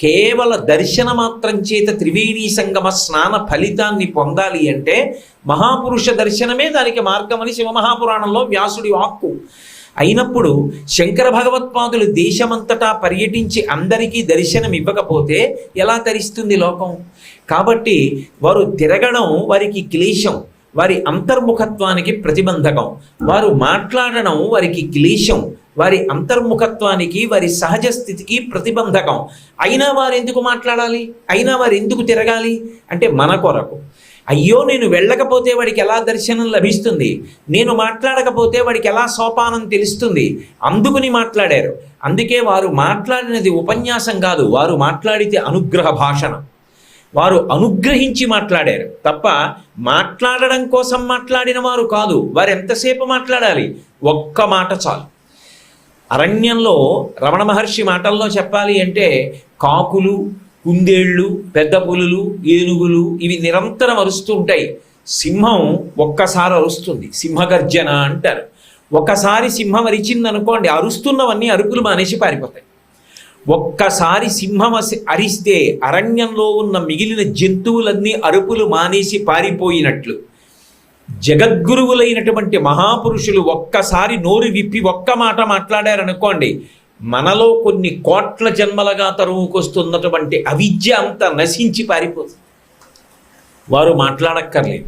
కేవల దర్శన మాత్రం చేత త్రివేణి సంగమ స్నాన ఫలితాన్ని పొందాలి అంటే మహాపురుష దర్శనమే దానికి మార్గమని శివమహాపురాణంలో వ్యాసుడి వాక్కు. అయినప్పుడు శంకర భగవత్పాదులు దేశమంతటా పర్యటించి అందరికీ దర్శనం ఇవ్వకపోతే ఎలా తరిస్తుంది లోకం? కాబట్టి వారు తిరగడం వారికి క్లేశం, వారి అంతర్ముఖత్వానికి ప్రతిబంధకం. వారు మాట్లాడడం వారికి క్లేశం, వారి అంతర్ముఖత్వానికి, వారి సహజ స్థితికి ప్రతిబంధకం. అయినా వారు ఎందుకు మాట్లాడాలి? అయినా వారు ఎందుకు తిరగాలి? అంటే మన కొరకు. అయ్యో, నేను వెళ్ళకపోతే వాడికి ఎలా దర్శనం లభిస్తుంది, నేను మాట్లాడకపోతే వాడికి ఎలా సోపానం తెలుస్తుంది, అందుకుని మాట్లాడారు. అందుకే వారు మాట్లాడినది ఉపన్యాసం కాదు, వారు మాట్లాడితే అనుగ్రహ భాషణం. వారు అనుగ్రహించి మాట్లాడారు తప్ప మాట్లాడడం కోసం మాట్లాడిన వారు కాదు. వారు ఎంతసేపు మాట్లాడాలి? ఒక్క మాట చాలు. అరణ్యంలో రమణ మహర్షి మాటల్లో చెప్పాలి అంటే కాకులు, కుందేళ్ళు, పెద్ద పులులు, ఏనుగులు ఇవి నిరంతరం అరుస్తూ ఉంటాయి. సింహం ఒక్కసారి అరుస్తుంది, సింహగర్జన అంటారు. ఒకసారి సింహం అరిచిందనుకోండి, అరుస్తున్నవన్నీ అరుపులు మానేసి పారిపోతాయి. ఒక్కసారి సింహం అరిస్తే అరణ్యంలో ఉన్న మిగిలిన జంతువులన్నీ అరుపులు మానేసి పారిపోయినట్లు జగద్గురువులైనటువంటి మహాపురుషులు ఒక్కసారి నోరు విప్పి ఒక్క మాట మాట్లాడారనుకోండి, మనలో కొన్ని కోట్ల జన్మలుగా తరువుకొస్తున్నటువంటి అవిద్య అంతా నశించి పారిపోతుంది. వారు మాట్లాడక్కర్లేదు.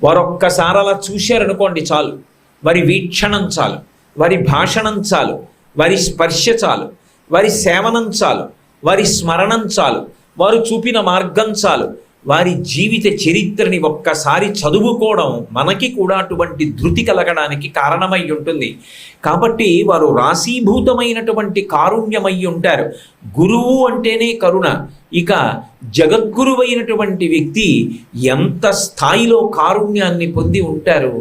వారు ఒక్కసారి అలా చూశారనుకోండి చాలు. వారి వీక్షణం చాలు, వారి భాషణం చాలు, వారి స్పర్శ చాలు, వారి సేవనం చాలు, వారి స్మరణం చాలు, వారు చూపిన మార్గం చాలు. వారి జీవిత చరిత్రని ఒక్కసారి చదువుకోవడం మనకి కూడా అటువంటి ధృతి కలగడానికి కారణమై ఉంటుంది. కాబట్టి వారు రాశీభూతమైనటువంటి కారుణ్యమై ఉంటారు. గురువు అంటేనే కరుణ. ఇక జగద్గురువైనటువంటి వ్యక్తి ఎంత స్థాయిలో కారుణ్యాన్ని పొంది ఉంటారు.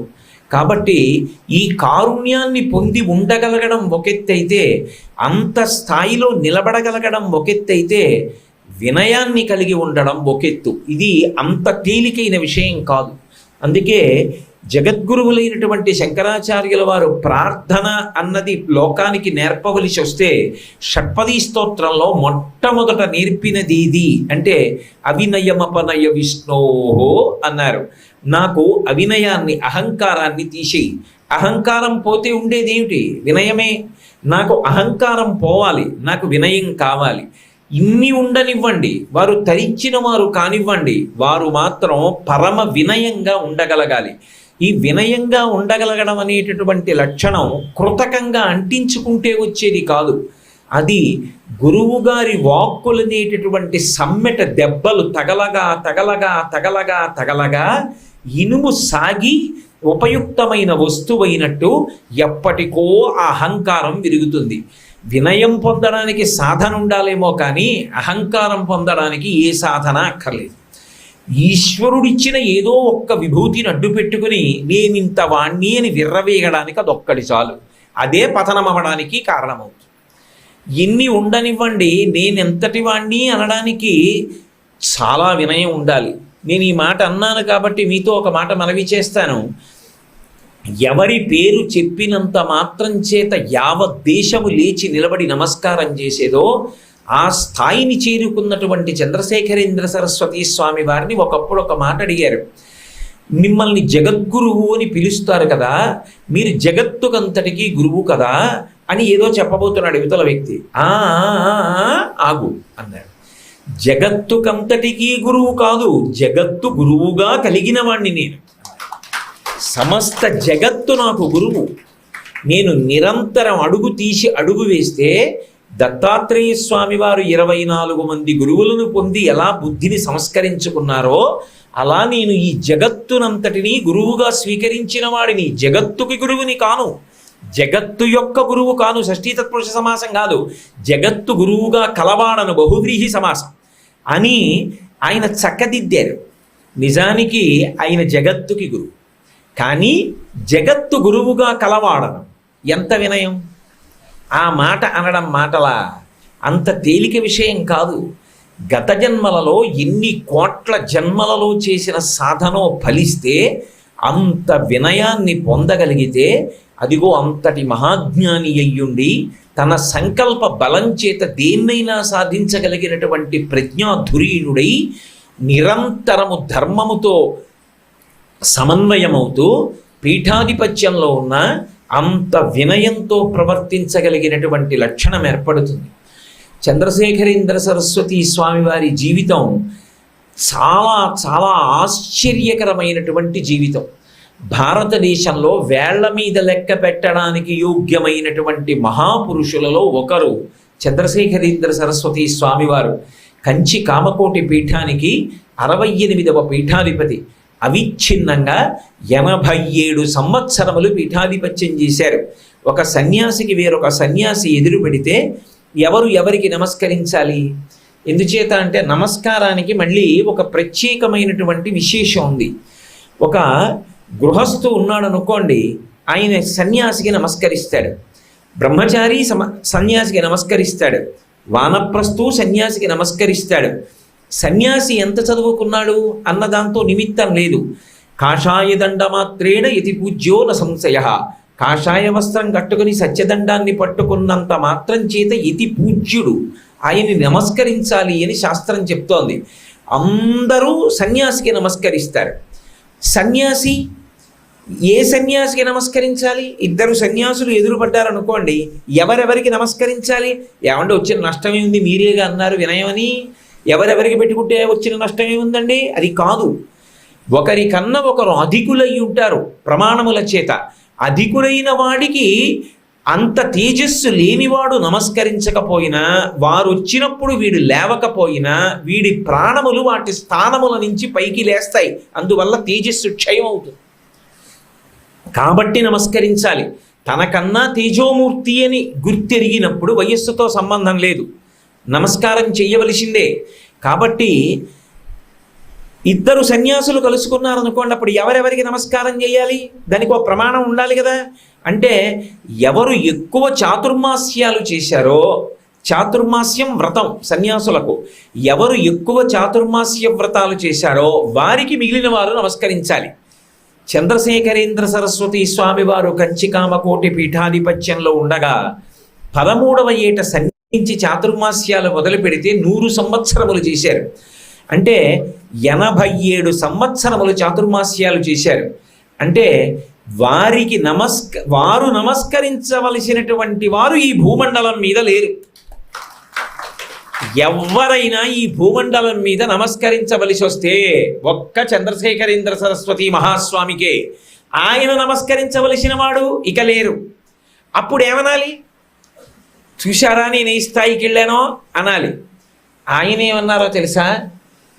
కాబట్టి ఈ కారుణ్యాన్ని పొంది ఉండగలగడం ఒకెత్తైతే, అంత స్థాయిలో నిలబడగలగడం ఒకెత్తైతే, వినయాన్ని కలిగి ఉండడం ఒకెత్తు. ఇది అంత తేలికైన విషయం కాదు. అందుకే జగద్గురువులైనటువంటి శంకరాచార్యుల వారు ప్రార్థన అన్నది లోకానికి నేర్పవలసి వస్తే షట్పదీ స్తోత్రంలో మొట్టమొదట నేర్పినది ఇది. అంటే అవినయమపనయ విష్ణోహో అన్నారు. నాకు అవినయాన్ని, అహంకారాన్ని తీసేయి. అహంకారం పోతే ఉండేదేమిటి? వినయమే. నాకు అహంకారం పోవాలి, నాకు వినయం కావాలి. ఇన్ని ఉండనివ్వండి, వారు తరించిన వారు కానివ్వండి, వారు మాత్రం పరమ వినయంగా ఉండగలగాలి. ఈ వినయంగా ఉండగలగడం అనేటటువంటి లక్షణం కృతకంగా అంటించుకుంటే వచ్చేది కాదు. అది గురువుగారి వాక్కులనేటటువంటి సమ్మెట దెబ్బలు తగలగా తగలగా తగలగా తగలగా ఇనుము సాగి ఉపయుక్తమైన వస్తువైనట్టు ఎప్పటికో ఆ అహంకారం విరుగుతుంది. వినయం పొందడానికి సాధన ఉండాలేమో కానీ అహంకారం పొందడానికి ఏ సాధన అక్కర్లేదు. ఈశ్వరుడిచ్చిన ఏదో ఒక్క విభూతిని అడ్డు పెట్టుకుని నేనింత వాణ్ణి అని విర్రవేయడానికి అదొక్కడి చాలు. అదే పతనం అవ్వడానికి కారణమవుతుంది. ఎన్ని ఉండనివ్వండి, నేనెంతటి వాణ్ణి అనడానికి చాలా వినయం ఉండాలి. నేను ఈ మాట అన్నాను కాబట్టి మీతో ఒక మాట మనవి చేస్తాను. ఎవరి పేరు చెప్పినంత మాత్రం చేత యావత్ దేశము లేచి నిలబడి నమస్కారం చేసేదో ఆ స్థాయిని చేరుకున్నటువంటి చంద్రశేఖరేంద్ర సరస్వతి స్వామి వారిని ఒకప్పుడు ఒక మాట అడిగారు. మిమ్మల్ని జగద్గురువు అని పిలుస్తారు కదా, మీరు జగత్తుకంతటికీ గురువు కదా అని ఏదో చెప్పబోతున్నాడు ఇవతల వ్యక్తి. ఆగు అన్నాడు. జగత్తుకంతటికీ గురువు కాదు, జగత్తు గురువుగా కలిగిన వాణ్ణి నేను. సమస్త జగత్తు నాకు గురువు. నేను నిరంతరం అడుగు తీసి అడుగు వేస్తే దత్తాత్రేయ స్వామి వారు 24 మంది గురువులను పొంది ఎలా బుద్ధిని సంస్కరించుకున్నారో అలా నేను ఈ జగత్తునంతటినీ గురువుగా స్వీకరించిన వాడిని. జగత్తుకి గురువుని కాను, జగత్తు యొక్క గురువు కాను. షష్ఠీ తత్పురుష సమాసం కాదు, జగత్తు గురువుగా కలవాడను బహువ్రీహి సమాసం అని ఆయన చక్కదిద్దారు. నిజానికి ఆయన జగత్తుకి గురువు, కానీ జగత్తు గురువుగా కలవాడను. ఎంత వినయం! ఆ మాట అనడం మాటలా అంత తేలిక విషయం కాదు. గత జన్మలలో ఎన్ని కోట్ల జన్మలలో చేసిన సాధనో ఫలిస్తే అంత వినయాన్ని పొందగలిగితే అదిగో అంతటి మహాజ్ఞాని అయ్యుండి తన సంకల్ప బలం చేత దేన్నైనా సాధించగలిగినటువంటి ప్రజ్ఞాధురీయుడై నిరంతరము ధర్మముతో సమన్వయమవుతూ పీఠాధిపత్యంలో ఉన్న అంత వినయంతో ప్రవర్తించగలిగినటువంటి లక్షణం ఏర్పడుతుంది. చంద్రశేఖరేంద్ర సరస్వతి స్వామివారి జీవితం చాలా చాలా ఆశ్చర్యకరమైనటువంటి జీవితం. భారతదేశంలో వేళ్ల మీద లెక్క పెట్టడానికి యోగ్యమైనటువంటి మహాపురుషులలో ఒకరు చంద్రశేఖరేంద్ర సరస్వతి స్వామివారు. కంచి కామకోటి పీఠానికి 68వ పీఠాధిపతి. అవిచ్ఛిన్నంగా 87 సంవత్సరములు పీఠాధిపత్యం చేశారు. ఒక సన్యాసికి వేరొక సన్యాసి ఎదురు పెడితే ఎవరికి నమస్కరించాలి? ఎందుచేత అంటే నమస్కారానికి మళ్ళీ ఒక ప్రత్యేకమైనటువంటి విశేషం ఉంది. ఒక గృహస్థు ఉన్నాడు అనుకోండి, ఆయన సన్యాసికి నమస్కరిస్తాడు. బ్రహ్మచారి సన్యాసికి నమస్కరిస్తాడు. వానప్రస్థు సన్యాసికి నమస్కరిస్తాడు. సన్యాసి ఎంత చదువుకున్నాడు అన్న దాంతో నిమిత్తం లేదు. కాషాయ దండమాత్రేణ యతి పూజ్యో న సంశయ. కాషాయ వస్త్రం కట్టుకుని సత్యదండాన్ని పట్టుకున్నంత మాత్రం చేత యతి పూజ్యుడు, ఆయన్ని నమస్కరించాలి అని శాస్త్రం చెప్తోంది. అందరూ సన్యాసికి నమస్కరిస్తారు. సన్యాసి ఏ సన్యాసికి నమస్కరించాలి? 2 సన్యాసులు ఎదురుపడ్డారనుకోండి, ఎవరెవరికి నమస్కరించాలి? ఏమంటే వచ్చిన నష్టమే ఉంది, మీరేగా అన్నారు వినయమని. ఎవరెవరికి పెట్టుకుంటే వచ్చిన నష్టమే ఉందండి? అది కాదు. ఒకరికన్నా ఒకరు అధికులై ఉంటారు ప్రమాణముల చేత. అధికులైన వాడికి అంత తేజస్సు లేనివాడు నమస్కరించకపోయినా, వారు వచ్చినప్పుడు వీడు లేవకపోయినా వీడి ప్రాణములు వాటి స్థానముల నుంచి పైకి లేస్తాయి. అందువల్ల తేజస్సు క్షయం అవుతుంది. కాబట్టి నమస్కరించాలి. తనకన్నా తేజోమూర్తి అని గుర్తెరిగినప్పుడు వయస్సుతో సంబంధం లేదు, నమస్కారం చెయ్యవలసిందే. కాబట్టి 2 సన్యాసులు కలుసుకున్నారనుకోండి, అప్పుడు ఎవరెవరికి నమస్కారం చేయాలి? దానికి ఒక ప్రమాణం ఉండాలి కదా. అంటే ఎవరు ఎక్కువ చాతుర్మాస్యాలు చేశారో, చాతుర్మాస్యం వ్రతం సన్యాసులకు, ఎవరు ఎక్కువ చాతుర్మాస్య వ్రతాలు చేశారో వారికి మిగిలిన వారు నమస్కరించాలి. చంద్రశేఖరేంద్ర సరస్వతి స్వామివారు కంచికామకోటి పీఠాధిపత్యంలో ఉండగా 13వ ఏట సన్నించి చాతుర్మాస్యాలు మొదలు పెడితే 100 సంవత్సరములు చేశారు. అంటే 87 సంవత్సరములు చాతుర్మాస్యాలు చేశారు. అంటే వారు నమస్కరించవలసినటువంటి వారు ఈ భూమండలం మీద లేరు. ఎవరైనా ఈ భూమండలం మీద నమస్కరించవలసి వస్తే ఒక్క చంద్రశేఖరేంద్ర సరస్వతి మహాస్వామికే. ఆయన నమస్కరించవలసిన వాడు ఇక లేరు. అప్పుడు ఏమనాలి? చూశారా నేను ఈ స్థాయికి వెళ్ళానో అనాలి. ఆయన ఏమన్నారో తెలుసా?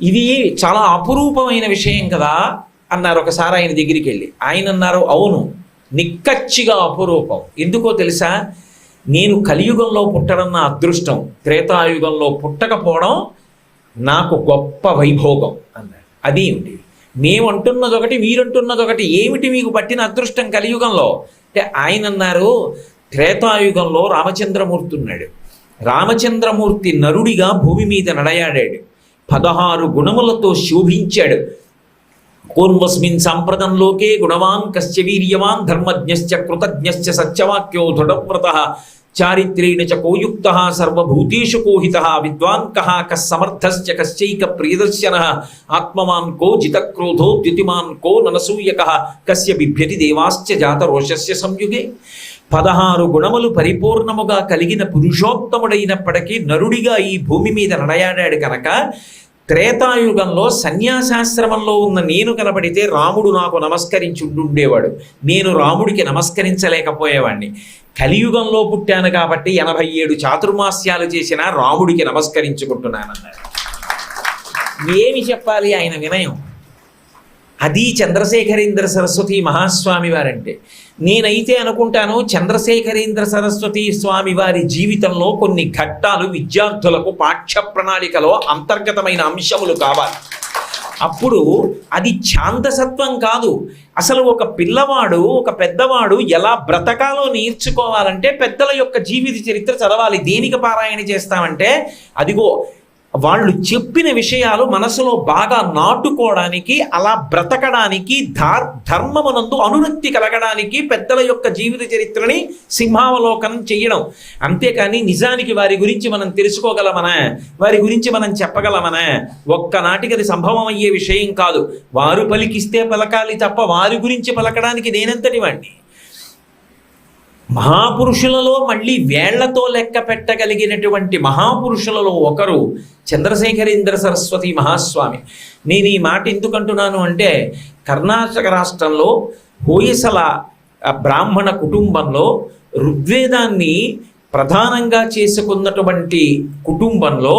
ఇది చాలా అపురూపమైన విషయం కదా అన్నారు. ఒకసారి ఆయన దగ్గరికి వెళ్ళి ఆయన అన్నారు, అవును, నిక్కచ్చిగా అపురూపం. ఎందుకో తెలుసా? నేను కలియుగంలో పుట్టడం నా అదృష్టం, త్రేతాయుగంలో పుట్టకపోవడం నాకు గొప్ప వైభోగం అన్నారు. అదేమిటి? మేమంటున్నదొకటి, మీరంటున్నదొకటి, ఏమిటి మీకు పట్టిన అదృష్టం కలియుగంలో అంటే? ఆయన అన్నారు, త్రేతాయుగంలో రామచంద్రమూర్తి ఉన్నాడు. రామచంద్రమూర్తి నరుడిగా భూమి మీద నడయాడాడు. 16 గుణములతో శోభించాడు. పూర్వస్మిన్ సాంప్రదంలోకే గుణవాన్ కశ్చ వీర్యవాన్ ధర్మజ్ఞశ్చ కృతజ్ఞశ్చ సత్యవాక్యో దృఢవ్రతః చారిత్రేణ చ కోయుక్తః సర్వభూతేషు కోహితః విద్వాన్ కః కస్సమర్థశ్చ కశ్చైక ప్రియదర్శనః ఆత్మవాన్ కో జితక్రోధో ద్యుతిమాన్ కో ననసూయకః కస్య బిభ్యతి దేవాశ్చ జాతరోషస్య సంయుగే. 16 గుణములు పరిపూర్ణముగా కలిగిన పురుషోత్తముడైనప్పటికీ నరుడిగా ఈ భూమి మీద నడయాడాడు కనుక త్రేతాయుగంలో సన్యాసాశ్రమంలో ఉన్న నేను కనబడితే రాముడు నాకు నమస్కరించి ఉండేవాడు. నేను రాముడికి నమస్కరించలేకపోయేవాడిని. కలియుగంలో పుట్టాను కాబట్టి 87 చాతుర్మాస్యాలు చేసినా రాముడికి నమస్కరించుకుంటున్నానన్నారు. ఏమి చెప్పాలి ఆయన వినయం? అది చంద్రశేఖరేంద్ర సరస్వతి మహాస్వామి వారంటే. నేనైతే అనుకుంటాను చంద్రశేఖరేంద్ర సరస్వతి స్వామి వారి జీవితంలో కొన్ని ఘట్టాలు విద్యార్థులకు పాఠ్య ప్రణాళికలో అంతర్గతమైన అంశములు కావాలి. అప్పుడు అది ఛాందసత్వం కాదు. అసలు ఒక పిల్లవాడు, ఒక పెద్దవాడు ఎలా బ్రతకాలో నేర్చుకోవాలంటే పెద్దల యొక్క జీవిత చరిత్ర చదవాలి. దేనికి పారాయణ చేస్తామంటే అదిగో వాళ్ళు చెప్పిన విషయాలు మనసులో బాగా నాటుకోవడానికి, అలా బ్రతకడానికి, ధర్మమునందు అనురక్తి కలగడానికి పెద్దల యొక్క జీవిత చరిత్రని సింహావలోకనం చేయడం. అంతేకాని నిజానికి వారి గురించి మనం తెలుసుకోగలమనా, వారి గురించి మనం చెప్పగలమనా? ఒక్కనాటికి అది సంభవం అయ్యే విషయం కాదు. వారు పలికిస్తే పలకాలి తప్ప వారి గురించి పలకడానికి నేనెంతటి వాడిని? మహాపురుషులలో మళ్ళీ వేళ్లతో లెక్క పెట్టగలిగినటువంటి మహాపురుషులలో ఒకరు చంద్రశేఖరేంద్ర సరస్వతి మహాస్వామి. నేను ఈ మాట ఎందుకంటున్నాను అంటే, కర్ణాటక రాష్ట్రంలో హోయసల బ్రాహ్మణ కుటుంబంలో ఋగ్వేదాన్ని ప్రధానంగా చేసుకున్నటువంటి కుటుంబంలో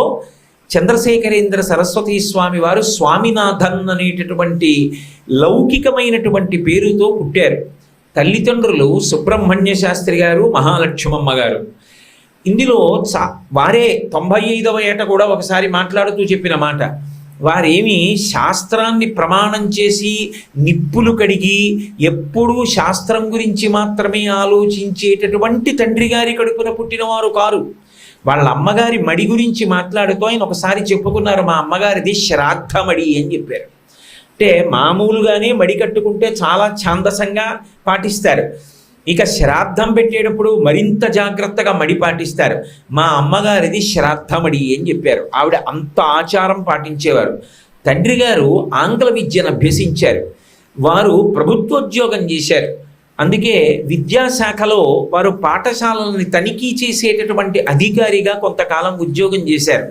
చంద్రశేఖరేంద్ర సరస్వతి స్వామి వారు స్వామినాథన్ అనేటటువంటి లౌకికమైనటువంటి పేరుతో పుట్టారు. తల్లిదండ్రులు సుబ్రహ్మణ్య శాస్త్రి గారు, మహాలక్ష్మమ్మ గారు. ఇందులో వారే 95వ ఏట కూడా ఒకసారి మాట్లాడుతూ చెప్పిన మాట, వారేమి శాస్త్రాన్ని ప్రమాణం చేసి నిప్పులు కడిగి ఎప్పుడూ శాస్త్రం గురించి మాత్రమే ఆలోచించేటటువంటి తండ్రి గారి కడుపున పుట్టినవారు కారు. వాళ్ళ అమ్మగారి మడి గురించి మాట్లాడుతూ ఆయన ఒకసారి చెప్పుకున్నారు, మా అమ్మగారిది శ్రాద్ధమడి అని చెప్పారు. అంటే మామూలుగానే మడి కట్టుకుంటే చాలా ఛాందసంగా పాటిస్తారు, ఇక శ్రాద్ధం పెట్టేటప్పుడు మరింత జాగ్రత్తగా మడి పాటిస్తారు. మా అమ్మగారిది శ్రాద్ధమడి అని చెప్పారు. ఆవిడ అంత ఆచారం పాటించేవారు. తండ్రి గారు ఆంగ్ల విద్యను అభ్యసించారు. వారు ప్రభుత్వోద్యోగం చేశారు. అందుకే విద్యాశాఖలో వారు పాఠశాలలని తనిఖీ చేసేటటువంటి అధికారిగా కొంతకాలం ఉద్యోగం చేశారు.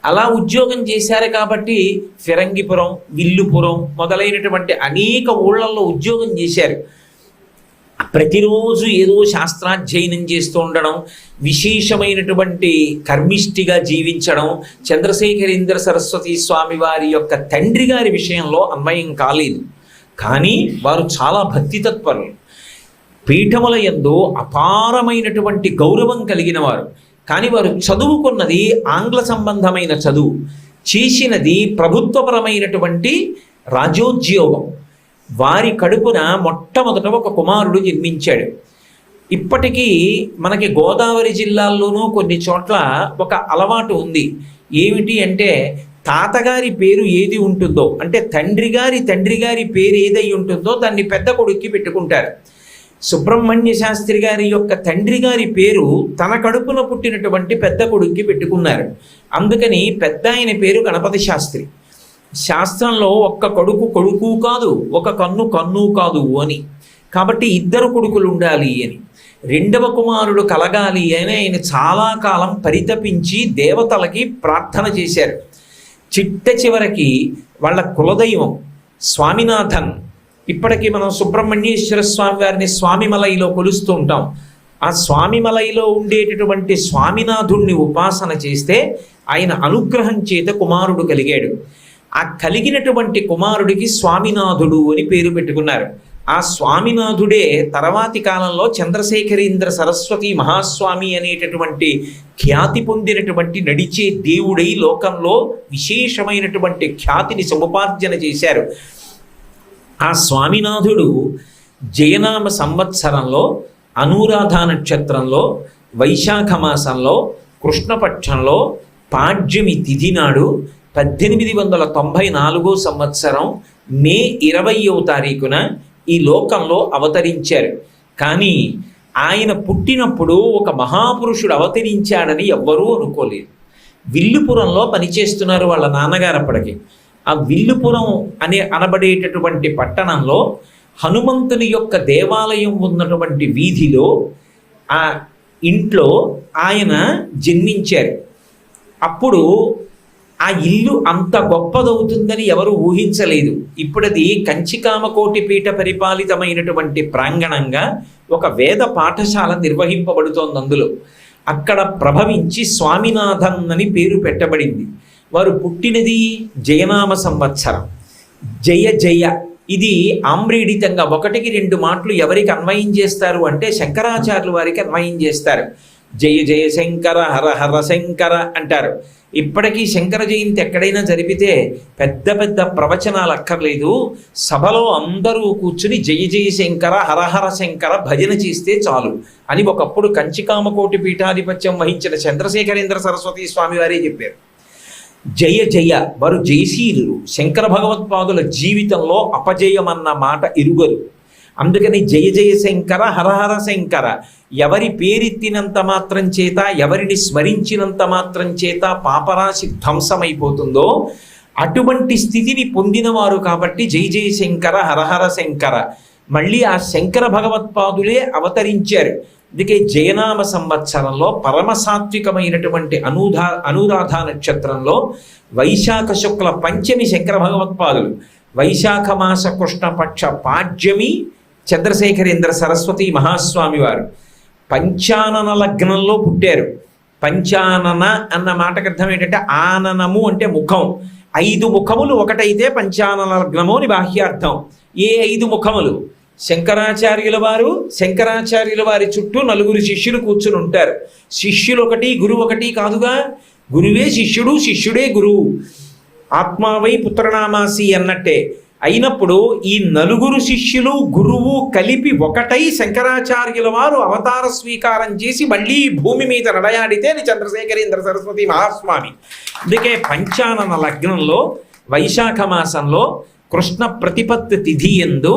అలా ఉద్యోగం చేశారు కాబట్టి ఫిరంగిపురం, విల్లుపురం మొదలైనటువంటి అనేక ఊళ్ళల్లో ఉద్యోగం చేశారు. ప్రతిరోజు ఏదో శాస్త్రాధ్యయనం చేస్తూ ఉండడం, విశేషమైనటువంటి కర్మిష్టిగా జీవించడం చంద్రశేఖరేంద్ర సరస్వతి స్వామి వారి యొక్క తండ్రి గారి విషయంలో అన్వయం కాలేదు. కానీ వారు చాలా భక్తితత్పరులు, పీఠముల యందు అపారమైనటువంటి గౌరవం కలిగిన వారు. కానీ వారు చదువుకున్నది ఆంగ్ల సంబంధమైన చదువు, చేసినది ప్రభుత్వపరమైనటువంటి రాజోద్యోగం. వారి కడుపున మొట్టమొదట ఒక కుమారుడు జన్మించాడు. ఇప్పటికీ మనకి గోదావరి జిల్లాల్లోనూ కొన్ని చోట్ల ఒక అలవాటు ఉంది. ఏమిటి అంటే, తాతగారి పేరు ఏది ఉంటుందో, అంటే తండ్రి గారి పేరు ఏదై ఉంటుందో దాన్ని పెద్ద కొడుక్కి పెట్టుకుంటారు. సుబ్రహ్మణ్య శాస్త్రి గారి యొక్క తండ్రి గారి పేరు తన కడుపున పుట్టినటువంటి పెద్ద కొడుక్కి పెట్టుకున్నారు. అందుకని పెద్ద ఆయన పేరు గణపతి శాస్త్రి. శాస్త్రంలో ఒక్క కొడుకు కాదు, ఒక కన్ను కాదు అని, కాబట్టి 2 కొడుకులు ఉండాలి అని, 2వ కుమారుడు కలగాలి అని ఆయన చాలా కాలం పరితపించి దేవతలకి ప్రార్థన చేశారు. చిట్ట చివరికి వాళ్ళ కులదైవం స్వామినాథన్, ఇప్పటికీ మనం సుబ్రహ్మణ్యేశ్వర స్వామి వారిని స్వామిమలైలో కొలుస్తూ ఉంటాం. ఆ స్వామిమలైలో ఉండేటటువంటి స్వామినాథుణ్ణి ఉపాసన చేస్తే ఆయన అనుగ్రహం చేత కుమారుడు కలిగాడు. ఆ కలిగినటువంటి కుమారుడికి స్వామినాథుడు అని పేరు పెట్టుకున్నారు. ఆ స్వామినాథుడే తర్వాతి కాలంలో చంద్రశేఖరేంద్ర సరస్వతి మహాస్వామి అనేటటువంటి ఖ్యాతి పొందినటువంటి నడిచే దేవుడై లోకంలో విశేషమైనటువంటి ఖ్యాతిని సముపార్జన చేశారు. ఆ స్వామినాథుడు జయనామ సంవత్సరంలో, అనురాధ నక్షత్రంలో, వైశాఖ మాసంలో, కృష్ణపక్షంలో పాడ్యమి తిథి నాడు 1894 సంవత్సరం మే 20వ తారీఖున ఈ లోకంలో అవతరించారు. కానీ ఆయన పుట్టినప్పుడు ఒక మహాపురుషుడు అవతరించాడని ఎవ్వరూ అనుకోలేదు. విల్లుపురంలో పనిచేస్తున్నారు వాళ్ళ నాన్నగారు అప్పటికి. ఆ విల్లుపురం అనబడేటటువంటి పట్టణంలో హనుమంతుని యొక్క దేవాలయం ఉన్నటువంటి వీధిలో ఆ ఇంట్లో ఆయన జన్మించారు. అప్పుడు ఆ ఇల్లు అంత గొప్పదవుతుందని ఎవరు ఊహించలేదు. ఇప్పుడది కంచికామకోటి పీఠ పరిపాలితమైనటువంటి ప్రాంగణంగా ఒక వేద పాఠశాల నిర్వహింపబడుతోంది. అందులో అక్కడ ప్రభవించి స్వామినాథన్ అని పేరు పెట్టబడింది. వారు పుట్టినది జయనామ సంవత్సరం. జయ జయ ఇది ఆమ్రీడితంగా 1కి 2 మాటలు ఎవరికి అన్వయం చేస్తారు అంటే శంకరాచార్యుల వారికి అన్వయం చేస్తారు. జయ జయ శంకర, హర హర శంకర అంటారు. ఇప్పటికీ శంకర జయంతి ఎక్కడైనా జరిపితే పెద్ద పెద్ద ప్రవచనాలు అక్కర్లేదు, సభలో అందరూ కూర్చుని జయ జయ శంకర, హరహర శంకర భజన చేస్తే చాలు అని ఒకప్పుడు కంచికామకోటి పీఠాధిపత్యం వహించిన చంద్రశేఖరేంద్ర సరస్వతి స్వామి వారే చెప్పారు. జయ జయ, వారు జయశీలు. శంకర భగవత్పాదుల జీవితంలో అపజయమన్న మాట ఇరుగరు. అందుకని జయ జయ శంకర, హరహర శంకర, ఎవరి పేరెత్తినంత మాత్రం చేత, ఎవరిని స్మరించినంత మాత్రం చేత పాపరాశి ధ్వంసమైపోతుందో అటువంటి స్థితిని పొందినవారు కాబట్టి జయ జయ శంకర, హరహర శంకర. మళ్ళీ ఆ శంకర భగవత్పాదులే అవతరించారు. అందుకే జయనామ సంవత్సరంలో పరమసాత్వికమైనటువంటి అనురాధ నక్షత్రంలో వైశాఖ శుక్ల పంచమి శంకర భగవత్పాదులు, వైశాఖ మాస కృష్ణపక్ష పాడ్యమి చంద్రశేఖరేంద్ర సరస్వతి మహాస్వామి వారు పంచానన లగ్నంలో పుట్టారు. పంచానన అన్న మాటకు అర్థం ఏంటంటే ఆననము అంటే ముఖం, 5 ముఖములు ఒకటైతే పంచానన లగ్నము అని బాహ్యార్థం. ఏ 5 ముఖములు? శంకరాచార్యుల వారి చుట్టూ 4 శిష్యులు కూర్చుని ఉంటారు. శిష్యులు ఒకటి గురువు ఒకటి కాదుగా, గురువే శిష్యుడు, శిష్యుడే గురువు. ఆత్మావై పుత్రనామాసి అన్నట్టే అయినప్పుడు ఈ 4 శిష్యులు గురువు కలిపి ఒకటై శంకరాచార్యుల వారు అవతార స్వీకారం చేసి మళ్ళీ భూమి మీద నడయాడితే చంద్రశేఖరేంద్ర సరస్వతి మహాస్వామి. అందుకే పంచానన లగ్నంలో వైశాఖ మాసంలో కృష్ణ ప్రతిపత్తి తిథి యందు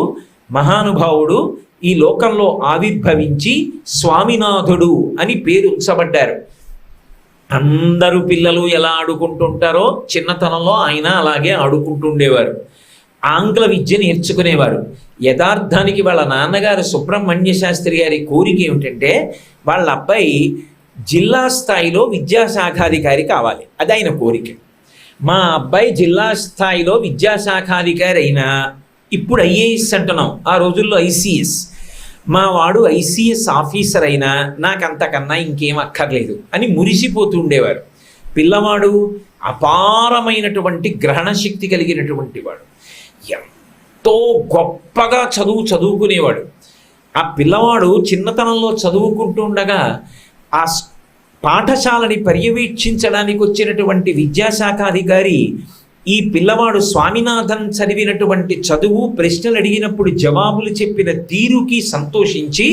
మహానుభావుడు ఈ లోకంలో ఆవిర్భవించి స్వామినాథుడు అని పేరు ఉంచబడ్డారు. అందరూ పిల్లలు ఎలా ఆడుకుంటుంటారో చిన్నతనంలో ఆయన అలాగే ఆడుకుంటుండేవారు. ఆంగ్ల విద్య నేర్చుకునేవారు. యథార్థానికి వాళ్ళ నాన్నగారు సుబ్రహ్మణ్య శాస్త్రి గారి కోరిక ఏమిటంటే వాళ్ళ అబ్బాయి జిల్లా స్థాయిలో విద్యాశాఖాధికారి కావాలి, అది ఆయన కోరిక. మా అబ్బాయి జిల్లా స్థాయిలో విద్యాశాఖాధికారి అయినా ఇప్పుడు ఐఏఎస్ అంటున్నాం, ఆ రోజుల్లో ఐసిఎస్, మా వాడు ఐసిఎస్ ఆఫీసర్ అయినా నాకు అంతకన్నా ఇంకేం అక్కర్లేదు అని మురిసిపోతుండేవారు. పిల్లవాడు అపారమైనటువంటి గ్రహణ శక్తి కలిగినటువంటి వాడు, ఎంతో గొప్పగా చదువుకునేవాడు. ఆ పిల్లవాడు చిన్నతనంలో చదువుకుంటుండగా ఆ పాఠశాలని పర్యవేక్షించడానికి వచ్చినటువంటి విద్యాశాఖాధికారి ఈ పిల్లవాడు స్వామినాథన్ చదివినటువంటి చదువు, ప్రశ్నలు అడిగినప్పుడు జవాబులు చెప్పిన తీరుకి సంతోషించి